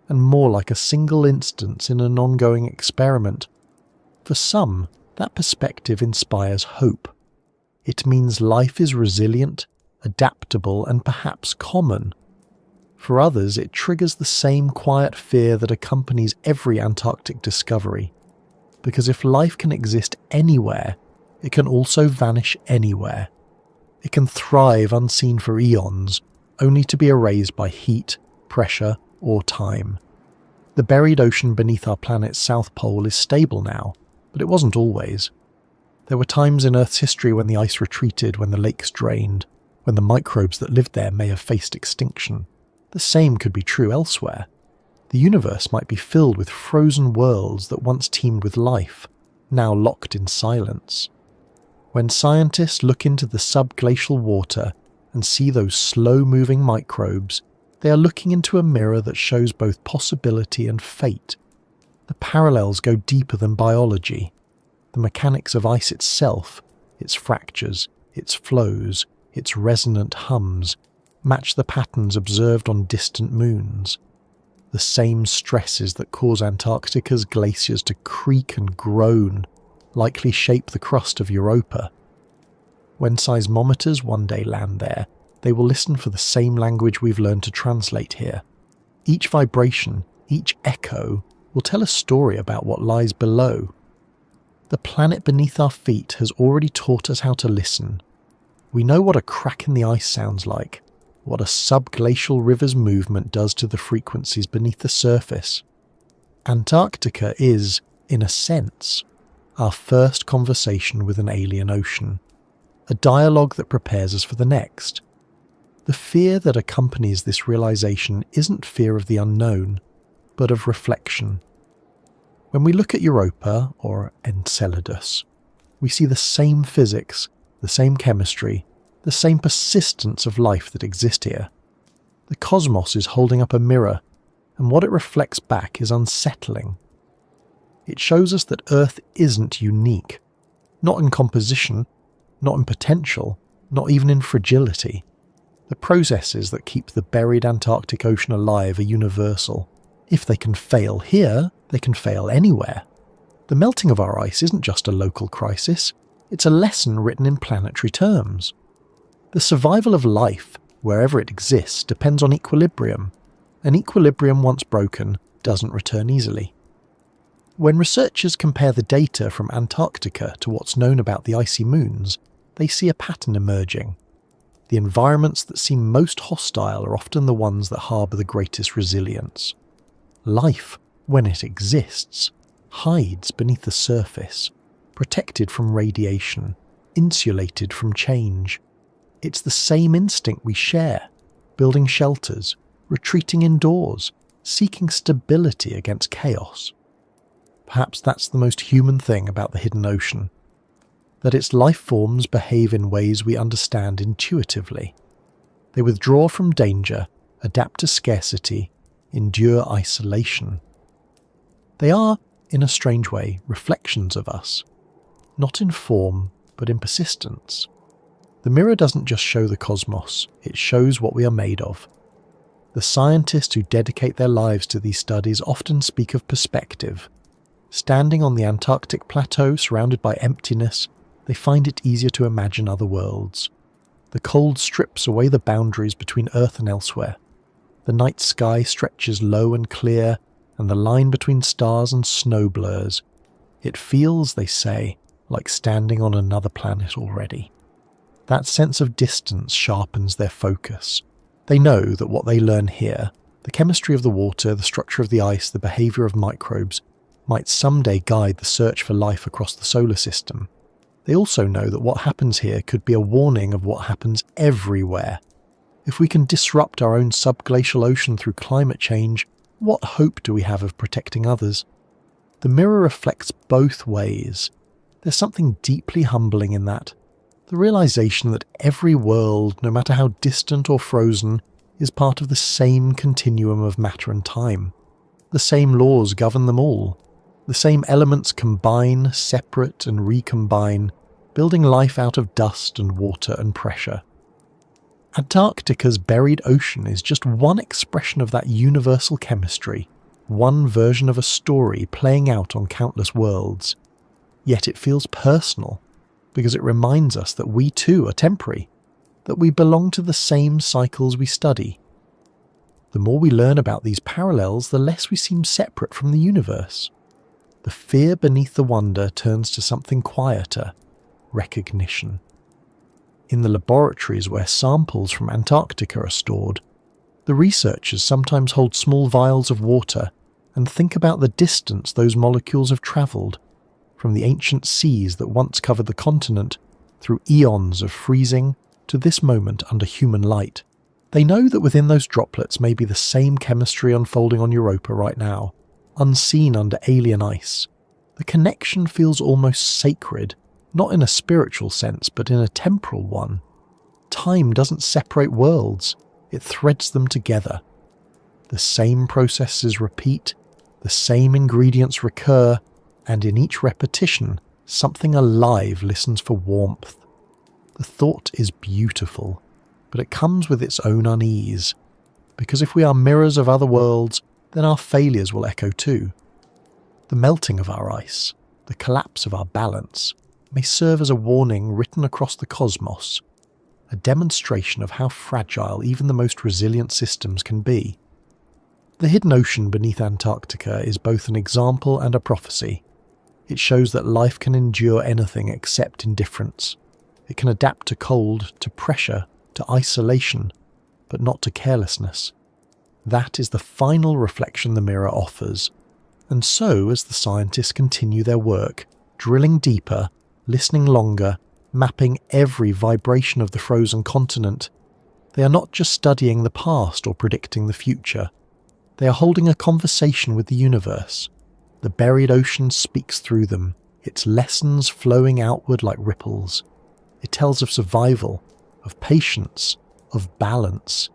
and more like a single instance in an ongoing experiment. For some, that perspective inspires hope. It means life is resilient, adaptable, and perhaps common. For others, it triggers the same quiet fear that accompanies every Antarctic discovery. Because if life can exist anywhere, it can also vanish anywhere. It can thrive unseen for eons, only to be erased by heat, pressure, or time. The buried ocean beneath our planet's south pole is stable now, but it wasn't always. There were times in Earth's history when the ice retreated, when the lakes drained, when the microbes that lived there may have faced extinction. The same could be true elsewhere. The universe might be filled with frozen worlds that once teemed with life, now locked in silence. When scientists look into the subglacial water and see those slow-moving microbes, they are looking into a mirror that shows both possibility and fate. The parallels go deeper than biology. The mechanics of ice itself, its fractures, its flows, its resonant hums, match the patterns observed on distant moons. The same stresses that cause Antarctica's glaciers to creak and groan likely shape the crust of Europa. When seismometers one day land there, they will listen for the same language we've learned to translate here. Each vibration, each echo, will tell a story about what lies below. The planet beneath our feet has already taught us how to listen. We know what a crack in the ice sounds like, what a subglacial river's movement does to the frequencies beneath the surface. Antarctica is, in a sense, our first conversation with an alien ocean, a dialogue that prepares us for the next. The fear that accompanies this realization isn't fear of the unknown, but of reflection. When we look at Europa, or Enceladus, we see the same physics, the same chemistry, the same persistence of life that exist here. The cosmos is holding up a mirror, and what it reflects back is unsettling. It shows us that Earth isn't unique, not in composition, not in potential, not even in fragility. The processes that keep the buried Antarctic Ocean alive are universal. If they can fail here, they can fail anywhere. The melting of our ice isn't just a local crisis, it's a lesson written in planetary terms. The survival of life, wherever it exists, depends on equilibrium. An equilibrium once broken doesn't return easily. When researchers compare the data from Antarctica to what's known about the icy moons, they see a pattern emerging. The environments that seem most hostile are often the ones that harbour the greatest resilience. Life, when it exists, hides beneath the surface, protected from radiation, insulated from change. It's the same instinct we share, building shelters, retreating indoors, seeking stability against chaos. Perhaps that's the most human thing about the hidden ocean, that its life forms behave in ways we understand intuitively. They withdraw from danger, adapt to scarcity, endure isolation. They are, in a strange way, reflections of us, not in form, but in persistence. The mirror doesn't just show the cosmos, it shows what we are made of. The scientists who dedicate their lives to these studies often speak of perspective. Standing on the Antarctic plateau surrounded by emptiness, they find it easier to imagine other worlds. The cold strips away the boundaries between Earth and elsewhere. The night sky stretches low and clear, and the line between stars and snow blurs. It feels, they say, like standing on another planet already. That sense of distance sharpens their focus. They know that what they learn here, the chemistry of the water, the structure of the ice, the behaviour of microbes, might someday guide the search for life across the solar system. They also know that what happens here could be a warning of what happens everywhere. If we can disrupt our own subglacial ocean through climate change, what hope do we have of protecting others? The mirror reflects both ways. There's something deeply humbling in that. The realization that every world, no matter how distant or frozen, is part of the same continuum of matter and time. The same laws govern them all. The same elements combine, separate and recombine, building life out of dust and water and pressure. Antarctica's buried ocean is just one expression of that universal chemistry, one version of a story playing out on countless worlds. Yet it feels personal, because it reminds us that we too are temporary, that we belong to the same cycles we study. The more we learn about these parallels, the less we seem separate from the universe. The fear beneath the wonder turns to something quieter, recognition. In the laboratories where samples from Antarctica are stored, the researchers sometimes hold small vials of water and think about the distance those molecules have travelled, from the ancient seas that once covered the continent, through eons of freezing, to this moment under human light. They know that within those droplets may be the same chemistry unfolding on Europa right now, unseen under alien ice. The connection feels almost sacred, not in a spiritual sense, but in a temporal one. Time doesn't separate worlds, it threads them together. The same processes repeat, the same ingredients recur, and in each repetition, something alive listens for warmth. The thought is beautiful, but it comes with its own unease, because if we are mirrors of other worlds, then our failures will echo too. The melting of our ice, the collapse of our balance, may serve as a warning written across the cosmos, a demonstration of how fragile even the most resilient systems can be. The hidden ocean beneath Antarctica is both an example and a prophecy. It shows that life can endure anything except indifference. It can adapt to cold, to pressure, to isolation, but not to carelessness. That is the final reflection the mirror offers. And so, as the scientists continue their work, drilling deeper, listening longer, mapping every vibration of the frozen continent, they are not just studying the past or predicting the future. They are holding a conversation with the universe. The buried ocean speaks through them, its lessons flowing outward like ripples. It tells of survival, of patience, of balance.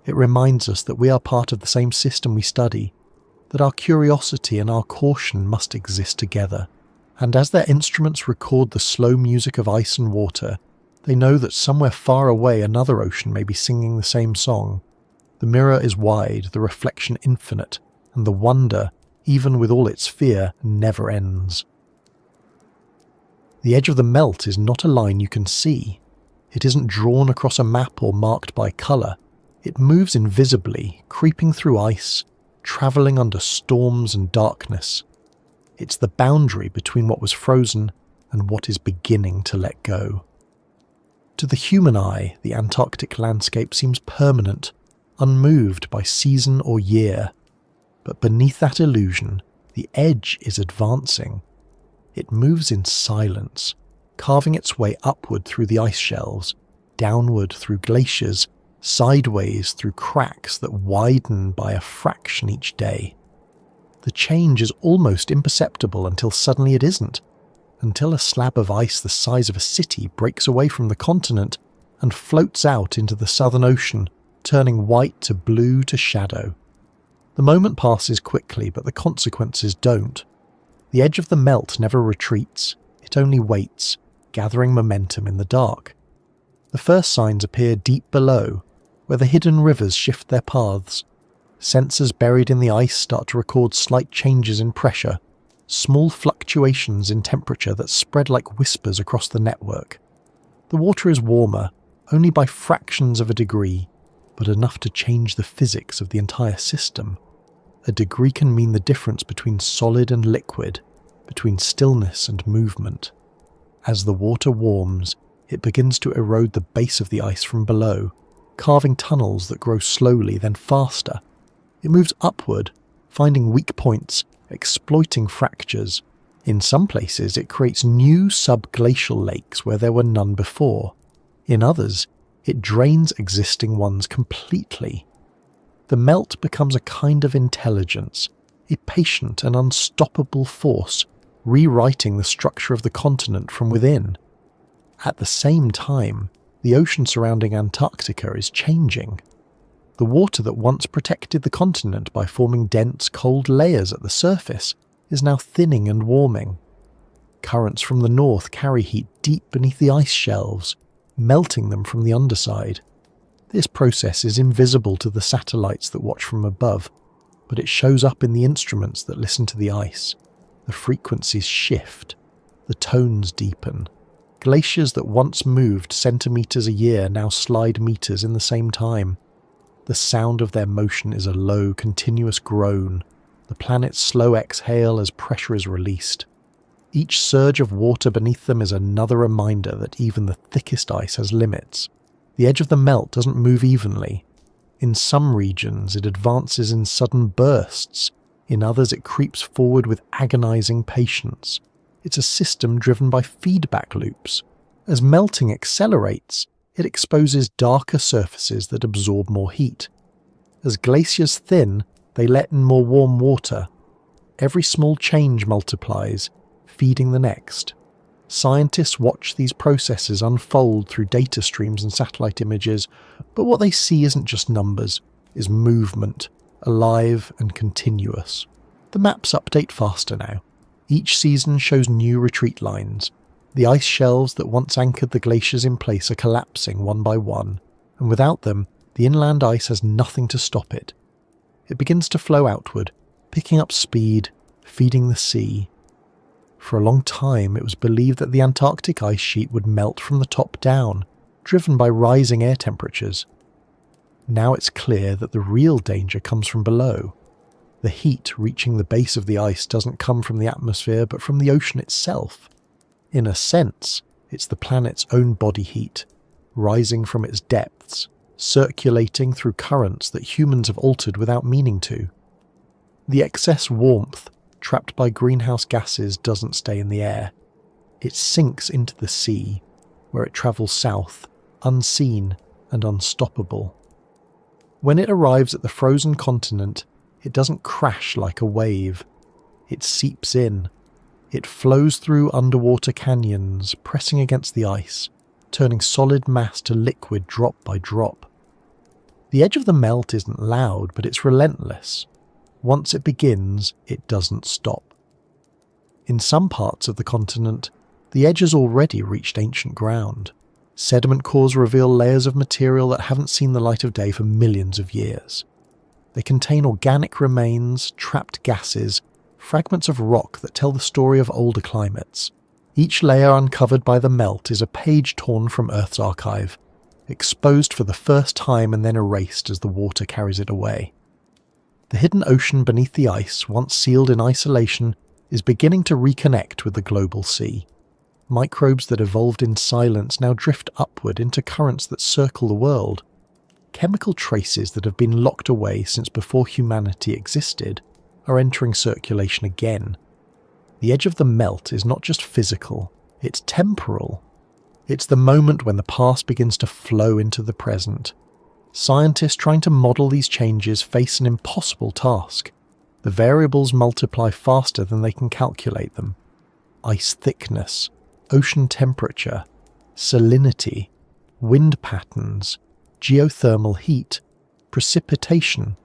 It reminds us that we are part of the same system we study, that our curiosity and our caution must exist together. And as their instruments record the slow music of ice and water, they know that somewhere far away another ocean may be singing the same song. The mirror is wide, the reflection infinite, and the wonder, even with all its fear, never ends. The edge of the melt is not a line you can see. It isn't drawn across a map or marked by colour. It moves invisibly, creeping through ice, travelling under storms and darkness. It's the boundary between what was frozen and what is beginning to let go. To the human eye, the Antarctic landscape seems permanent, unmoved by season or year. But beneath that illusion, the edge is advancing. It moves in silence, carving its way upward through the ice shelves, downward through glaciers, sideways through cracks that widen by a fraction each day. The The change is almost imperceptible until suddenly it isn't, until a slab of ice the size of a city breaks away from the continent and floats out into the Southern Ocean, turning white to blue to shadow. The moment passes quickly, but the consequences don't. The edge of the melt never retreats, it only waits, gathering momentum in the dark. The first signs appear deep below, where the hidden rivers shift their paths. Sensors buried in the ice start to record slight changes in pressure, small fluctuations in temperature that spread like whispers across the network. The water is warmer, only by fractions of a degree, but enough to change the physics of the entire system. A degree can mean the difference between solid and liquid, between stillness and movement. As the water warms, it begins to erode the base of the ice from below, carving tunnels that grow slowly then faster. It moves upward, finding weak points, exploiting fractures. In some places, it creates new subglacial lakes where there were none before. In others, it drains existing ones completely. The melt becomes a kind of intelligence, a patient and unstoppable force, rewriting the structure of the continent from within. At the same time, the ocean surrounding Antarctica is changing. The water that once protected the continent by forming dense, cold layers at the surface is now thinning and warming. Currents from the north carry heat deep beneath the ice shelves, melting them from the underside. This process is invisible to the satellites that watch from above, but it shows up in the instruments that listen to the ice. The frequencies shift, the tones deepen. Glaciers that once moved centimeters a year now slide meters in the same time. The sound of their motion is a low, continuous groan, the planet's slow exhale as pressure is released. Each surge of water beneath them is another reminder that even the thickest ice has limits. The edge of the melt doesn't move evenly. In some regions, it advances in sudden bursts. In others, it creeps forward with agonizing patience. It's a system driven by feedback loops. As melting accelerates, it exposes darker surfaces that absorb more heat. As glaciers thin, they let in more warm water. Every small change multiplies, feeding the next. Scientists watch these processes unfold through data streams and satellite images, but what they see isn't just numbers, is movement, alive and continuous. The maps update faster now. Each season shows new retreat lines. The ice shelves that once anchored the glaciers in place are collapsing one by one, and without them, the inland ice has nothing to stop it. It begins to flow outward, picking up speed, feeding the sea. For a long time, it was believed that the Antarctic ice sheet would melt from the top down, driven by rising air temperatures. Now it's clear that the real danger comes from below. The heat reaching the base of the ice doesn't come from the atmosphere, but from the ocean itself. In a sense, it's the planet's own body heat, rising from its depths, circulating through currents that humans have altered without meaning to. The excess warmth, trapped by greenhouse gases, doesn't stay in the air. It sinks into the sea, where it travels south, unseen and unstoppable. When it arrives at the frozen continent, it doesn't crash like a wave. It seeps in. It flows through underwater canyons, pressing against the ice, turning solid mass to liquid drop by drop. The edge of the melt isn't loud, but it's relentless. Once it begins, it doesn't stop. In some parts of the continent, the edge has already reached ancient ground. Sediment cores reveal layers of material that haven't seen the light of day for millions of years. They contain organic remains, trapped gases, fragments of rock that tell the story of older climates. Each layer uncovered by the melt is a page torn from Earth's archive, exposed for the first time and then erased as the water carries it away. The hidden ocean beneath the ice, once sealed in isolation, is beginning to reconnect with the global sea. Microbes that evolved in silence now drift upward into currents that circle the world. Chemical traces that have been locked away since before humanity existed are entering circulation again. The edge of the melt is not just physical, it's temporal. It's the moment when the past begins to flow into the present. Scientists trying to model these changes face an impossible task. The variables multiply faster than they can calculate them. Ice thickness, ocean temperature, salinity, wind patterns, geothermal heat, precipitation.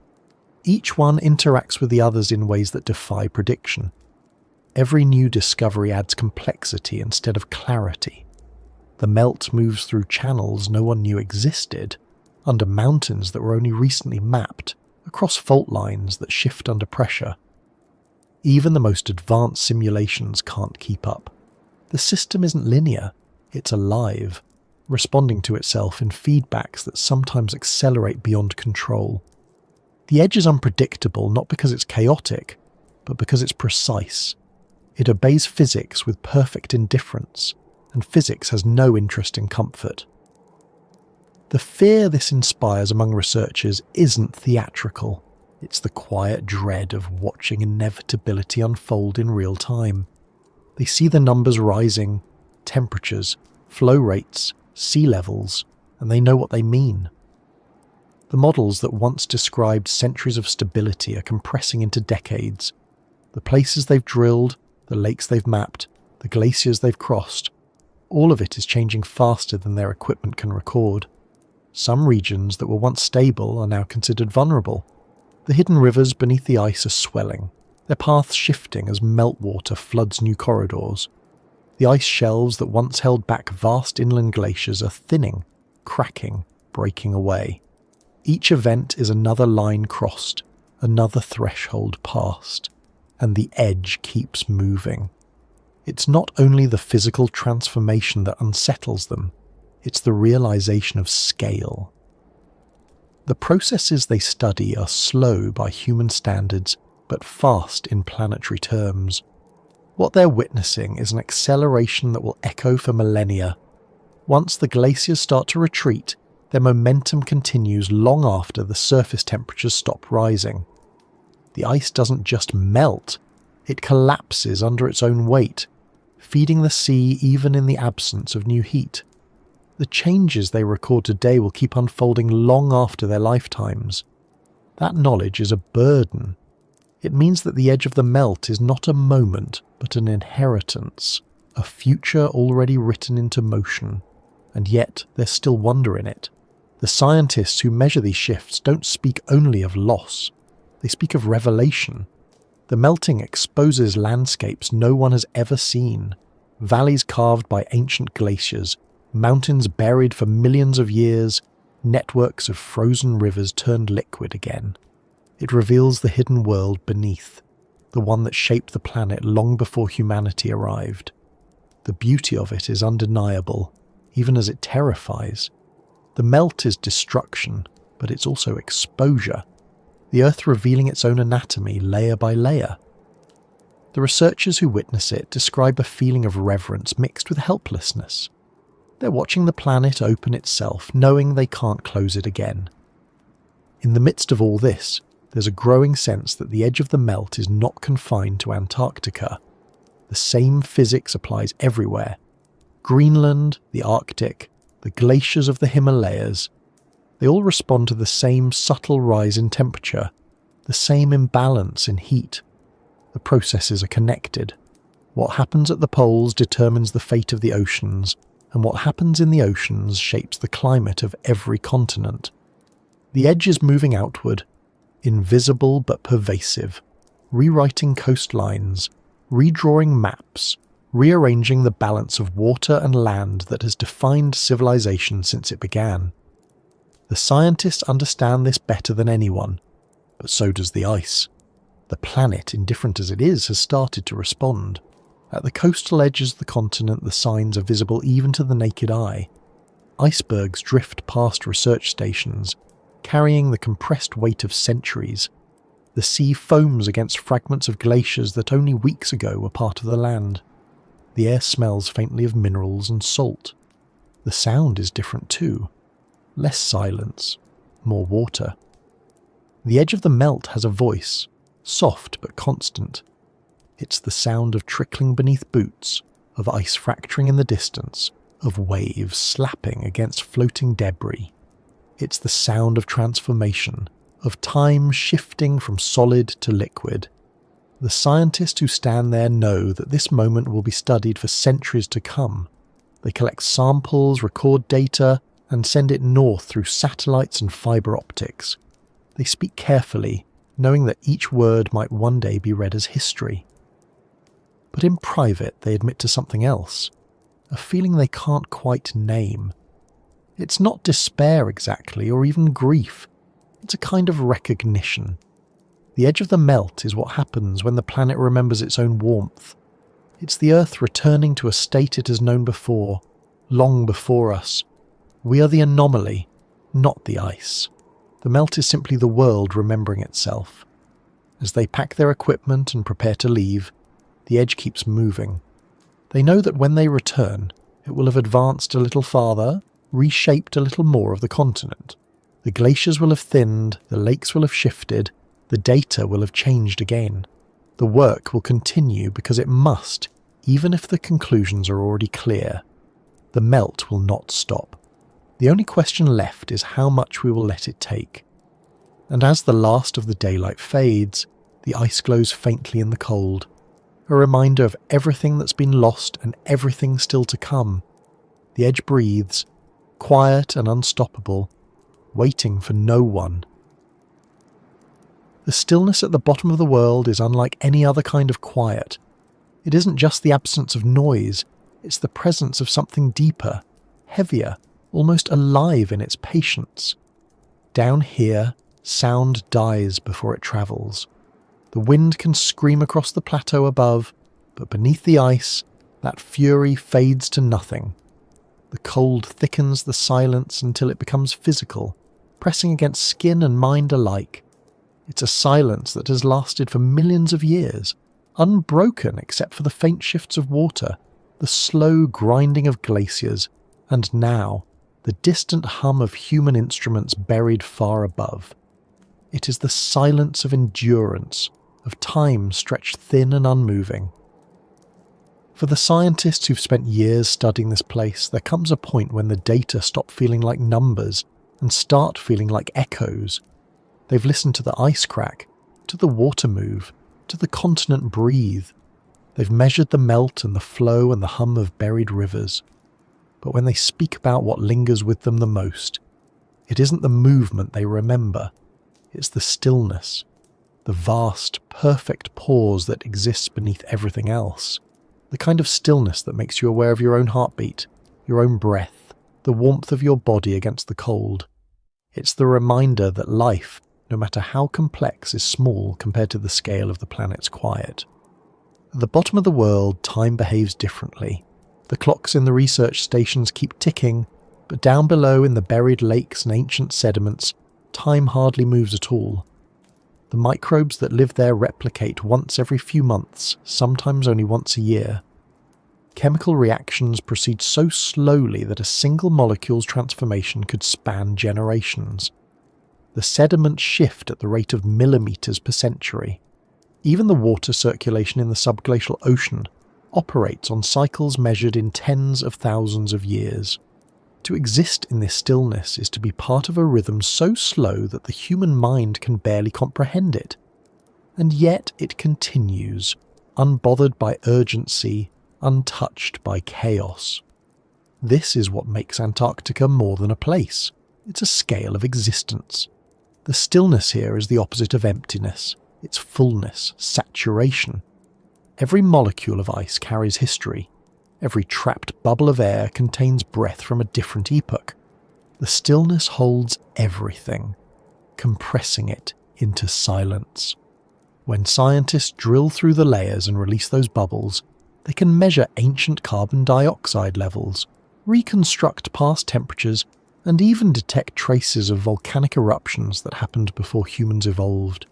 Each one interacts with the others in ways that defy prediction. Every new discovery adds complexity instead of clarity. The melt moves through channels no one knew existed, under mountains that were only recently mapped, across fault lines that shift under pressure. Even the most advanced simulations can't keep up. The system isn't linear, it's alive, responding to itself in feedbacks that sometimes accelerate beyond control. The edge is unpredictable not because it's chaotic, but because it's precise. It obeys physics with perfect indifference, and physics has no interest in comfort. The fear this inspires among researchers isn't theatrical. It's the quiet dread of watching inevitability unfold in real time. They see the numbers rising, temperatures, flow rates, sea levels, and they know what they mean. The models that once described centuries of stability are compressing into decades. The places they've drilled, the lakes they've mapped, the glaciers they've crossed, all of it is changing faster than their equipment can record. Some regions that were once stable are now considered vulnerable. The hidden rivers beneath the ice are swelling, their paths shifting as meltwater floods new corridors. The ice shelves that once held back vast inland glaciers are thinning, cracking, breaking away. Each event is another line crossed, another threshold passed, and the edge keeps moving. It's not only the physical transformation that unsettles them, it's the realization of scale. The processes they study are slow by human standards, but fast in planetary terms. What they're witnessing is an acceleration that will echo for millennia. Once the glaciers start to retreat, their momentum continues long after the surface temperatures stop rising. The ice doesn't just melt, it collapses under its own weight, feeding the sea even in the absence of new heat. The changes they record today will keep unfolding long after their lifetimes. That knowledge is a burden. It means that the edge of the melt is not a moment, but an inheritance, a future already written into motion, and yet there's still wonder in it. The scientists who measure these shifts don't speak only of loss, they speak of revelation. The melting exposes landscapes no one has ever seen, valleys carved by ancient glaciers, mountains buried for millions of years, networks of frozen rivers turned liquid again. It reveals the hidden world beneath, the one that shaped the planet long before humanity arrived. The beauty of it is undeniable, even as it terrifies. The melt is destruction, but it's also exposure, the Earth revealing its own anatomy layer by layer. The researchers who witness it describe a feeling of reverence mixed with helplessness. They're watching the planet open itself, knowing they can't close it again. In the midst of all this, there's a growing sense that the edge of the melt is not confined to Antarctica. The same physics applies everywhere. Greenland, the Arctic, the glaciers of the Himalayas, they all respond to the same subtle rise in temperature, the same imbalance in heat. The processes are connected. What happens at the poles determines the fate of the oceans, and what happens in the oceans shapes the climate of every continent. The edge is moving outward, invisible but pervasive, rewriting coastlines, redrawing maps, rearranging the balance of water and land that has defined civilization since it began. The scientists understand this better than anyone, but so does the ice. The planet, indifferent as it is, has started to respond. At the coastal edges of the continent, the signs are visible even to the naked eye. Icebergs drift past research stations, carrying the compressed weight of centuries. The sea foams against fragments of glaciers that only weeks ago were part of the land. The air smells faintly of minerals and salt. The sound is different too. Less silence, more water. The edge of the melt has a voice, soft but constant. It's the sound of trickling beneath boots, of ice fracturing in the distance, of waves slapping against floating debris. It's the sound of transformation, of time shifting from solid to liquid. The scientists who stand there know that this moment will be studied for centuries to come. They collect samples, record data, and send it north through satellites and fibre optics. They speak carefully, knowing that each word might one day be read as history. But in private, they admit to something else, a feeling they can't quite name. It's not despair exactly, or even grief. It's a kind of recognition. The edge of the melt is what happens when the planet remembers its own warmth. It's the Earth returning to a state it has known before, long before us. We are the anomaly, not the ice. The melt is simply the world remembering itself. As they pack their equipment and prepare to leave, the edge keeps moving. They know that when they return, it will have advanced a little farther, reshaped a little more of the continent. The glaciers will have thinned, the lakes will have shifted, the data will have changed again. The work will continue because it must, even if the conclusions are already clear. The melt will not stop. The only question left is how much we will let it take. And as the last of the daylight fades, the ice glows faintly in the cold, a reminder of everything that's been lost and everything still to come. The edge breathes, quiet and unstoppable, waiting for no one. The stillness at the bottom of the world is unlike any other kind of quiet. It isn't just the absence of noise, it's the presence of something deeper, heavier, almost alive in its patience. Down here, sound dies before it travels. The wind can scream across the plateau above, but beneath the ice, that fury fades to nothing. The cold thickens the silence until it becomes physical, pressing against skin and mind alike. It's a silence that has lasted for millions of years, unbroken except for the faint shifts of water, the slow grinding of glaciers, and now, the distant hum of human instruments buried far above. It is the silence of endurance, of time stretched thin and unmoving. For the scientists who've spent years studying this place, there comes a point when the data stop feeling like numbers and start feeling like echoes. They've listened to the ice crack, to the water move, to the continent breathe. They've measured the melt and the flow and the hum of buried rivers. But when they speak about what lingers with them the most, it isn't the movement they remember, it's the stillness, the vast, perfect pause that exists beneath everything else. The kind of stillness that makes you aware of your own heartbeat, your own breath, the warmth of your body against the cold. It's the reminder that life, no matter how complex, is small compared to the scale of the planet's quiet. At the bottom of the world, time behaves differently. The clocks in the research stations keep ticking, but down below in the buried lakes and ancient sediments, time hardly moves at all. The microbes that live there replicate once every few months, sometimes only once a year. Chemical reactions proceed so slowly that a single molecule's transformation could span generations. The sediments shift at the rate of millimeters per century. Even the water circulation in the subglacial ocean operates on cycles measured in tens of thousands of years. To exist in this stillness is to be part of a rhythm so slow that the human mind can barely comprehend it. And yet it continues, unbothered by urgency, untouched by chaos. This is what makes Antarctica more than a place. It's a scale of existence. The stillness here is the opposite of emptiness. It's fullness, saturation. Every molecule of ice carries history. Every trapped bubble of air contains breath from a different epoch. The stillness holds everything, compressing it into silence. When scientists drill through the layers and release those bubbles, they can measure ancient carbon dioxide levels, reconstruct past temperatures, and even detect traces of volcanic eruptions that happened before humans evolved.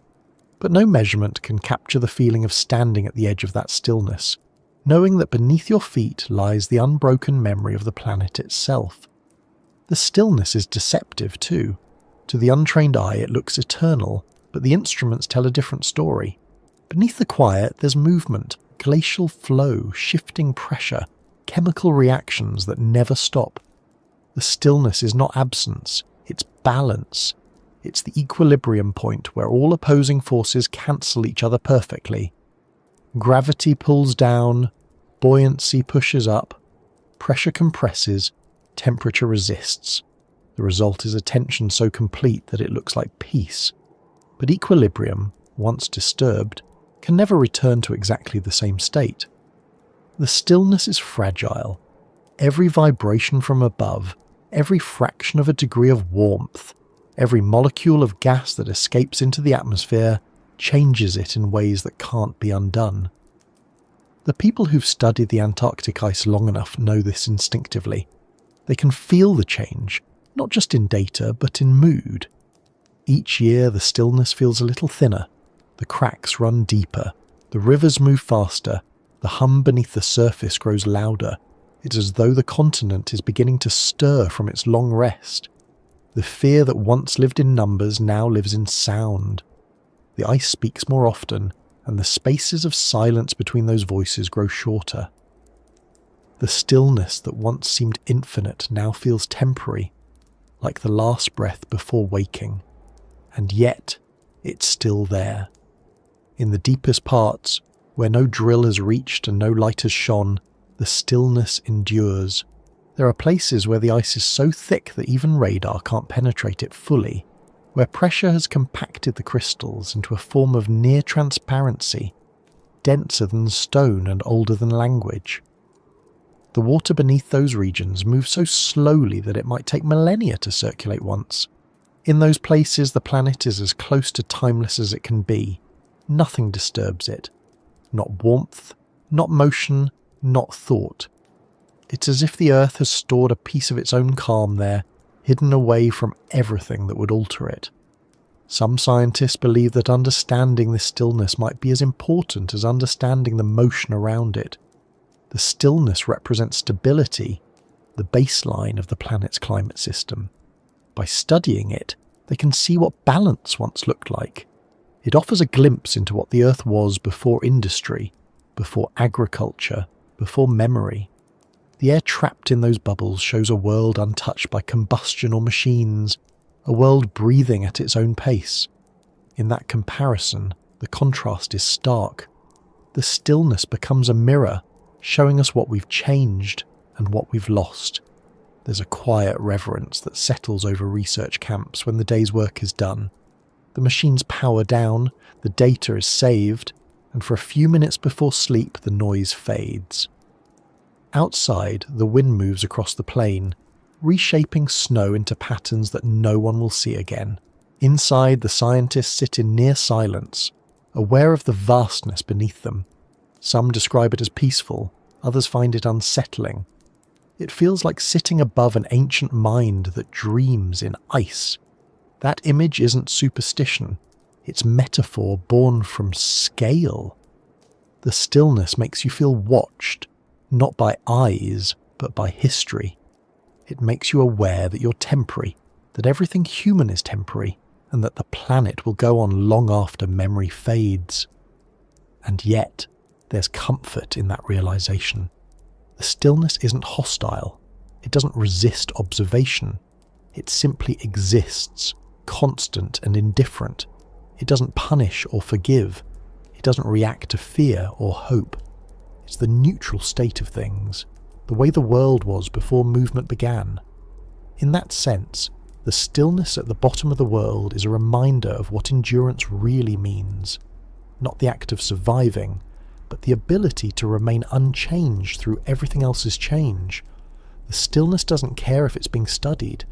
But no measurement can capture the feeling of standing at the edge of that stillness, knowing that beneath your feet lies the unbroken memory of the planet itself. The stillness is deceptive too. To the untrained eye it looks eternal, but the instruments tell a different story. Beneath the quiet there's movement, glacial flow, shifting pressure, chemical reactions that never stop. The stillness is not absence, it's balance. It's the equilibrium point where all opposing forces cancel each other perfectly. Gravity pulls down, buoyancy pushes up, pressure compresses, temperature resists. The result is a tension so complete that it looks like peace. But equilibrium, once disturbed, can never return to exactly the same state. The stillness is fragile. Every vibration from above, every fraction of a degree of warmth, every molecule of gas that escapes into the atmosphere changes it in ways that can't be undone. The people who've studied the Antarctic ice long enough know this instinctively. They can feel the change, not just in data, but in mood. Each year the stillness feels a little thinner, the cracks run deeper, the rivers move faster, the hum beneath the surface grows louder. It's as though the continent is beginning to stir from its long rest. The fear that once lived in numbers now lives in sound. The ice speaks more often, and the spaces of silence between those voices grow shorter. The stillness that once seemed infinite now feels temporary, like the last breath before waking. And yet, it's still there. In the deepest parts, where no drill has reached and no light has shone, the stillness endures. There are places where the ice is so thick that even radar can't penetrate it fully, where pressure has compacted the crystals into a form of near transparency, denser than stone and older than language. The water beneath those regions moves so slowly that it might take millennia to circulate once. In those places, the planet is as close to timeless as it can be. Nothing disturbs it. Not warmth, not motion, not thought. It's as if the Earth has stored a piece of its own calm there, hidden away from everything that would alter it. Some scientists believe that understanding this stillness might be as important as understanding the motion around it. The stillness represents stability, the baseline of the planet's climate system. By studying it, they can see what balance once looked like. It offers a glimpse into what the Earth was before industry, before agriculture, before memory. The air trapped in those bubbles shows a world untouched by combustion or machines, a world breathing at its own pace. In that comparison, the contrast is stark. The stillness becomes a mirror, showing us what we've changed and what we've lost. There's a quiet reverence that settles over research camps when the day's work is done. The machines power down, the data is saved, and for a few minutes before sleep the noise fades. Outside, the wind moves across the plain, reshaping snow into patterns that no one will see again. Inside, the scientists sit in near silence, aware of the vastness beneath them. Some describe it as peaceful, others find it unsettling. It feels like sitting above an ancient mind that dreams in ice. That image isn't superstition, it's metaphor born from scale. The stillness makes you feel watched, not by eyes, but by history. It makes you aware that you're temporary, that everything human is temporary, and that the planet will go on long after memory fades. And yet, there's comfort in that realization. The stillness isn't hostile. It doesn't resist observation. It simply exists, constant and indifferent. It doesn't punish or forgive. It doesn't react to fear or hope. It's the neutral state of things, the way the world was before movement began. In that sense, the stillness at the bottom of the world is a reminder of what endurance really means. Not the act of surviving, but the ability to remain unchanged through everything else's change. The stillness doesn't care if it's being studied.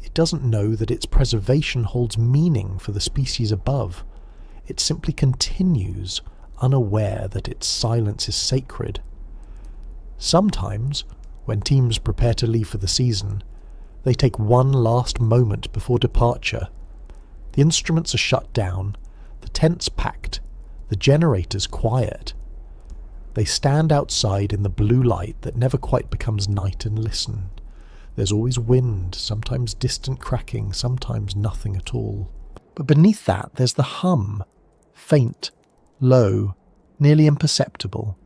It doesn't know that its preservation holds meaning for the species above. It simply continues, unaware that its silence is sacred. Sometimes, when teams prepare to leave for the season, they take one last moment before departure. The instruments are shut down, the tents packed, the generators quiet. They stand outside in the blue light that never quite becomes night and listen. There's always wind, sometimes distant cracking, sometimes nothing at all. But beneath that there's the hum, faint, low, nearly imperceptible.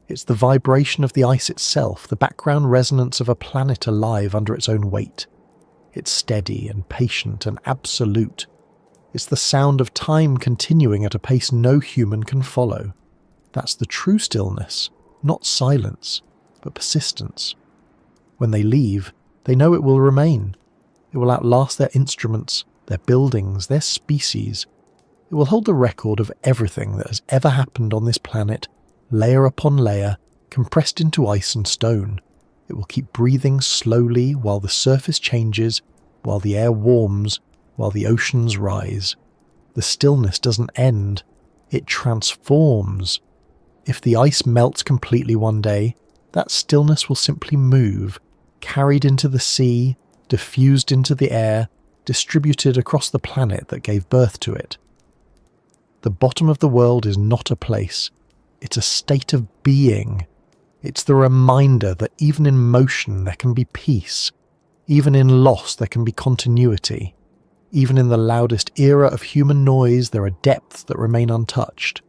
It's the vibration of the ice itself, the background resonance of a planet alive under its own weight. It's steady and patient and absolute, It's the sound of time continuing at a pace no human can follow. That's the true stillness, not silence, but persistence. When they leave, they know it will remain. It will outlast their instruments, their buildings, their species. It will hold the record of everything that has ever happened on this planet, layer upon layer, compressed into ice and stone. It will keep breathing slowly while the surface changes, while the air warms, while the oceans rise. The stillness doesn't end, it transforms. If the ice melts completely one day, that stillness will simply move, carried into the sea, diffused into the air, distributed across the planet that gave birth to it. The bottom of the world is not a place, it's a state of being. It's the reminder that even in motion there can be peace, even in loss there can be continuity. Even in the loudest era of human noise there are depths that remain untouched.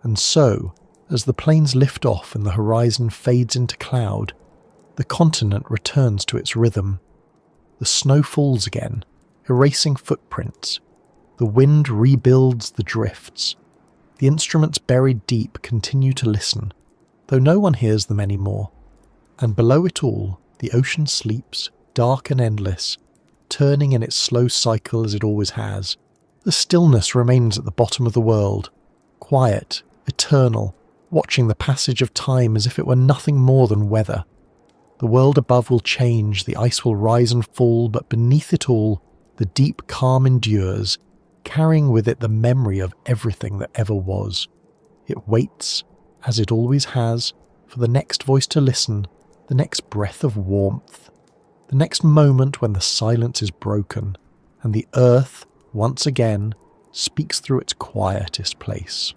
And so, as the planes lift off and the horizon fades into cloud, the continent returns to its rhythm. The snow falls again, erasing footprints. The wind rebuilds the drifts. The instruments buried deep continue to listen, though no one hears them anymore. And below it all, the ocean sleeps, dark and endless, turning in its slow cycle as it always has. The stillness remains at the bottom of the world, quiet, eternal, watching the passage of time as if it were nothing more than weather. The world above will change, the ice will rise and fall, but beneath it all, the deep calm endures, carrying with it the memory of everything that ever was. It waits, as it always has, for the next voice to listen, the next breath of warmth, the next moment when the silence is broken, and the earth, once again, speaks through its quietest place.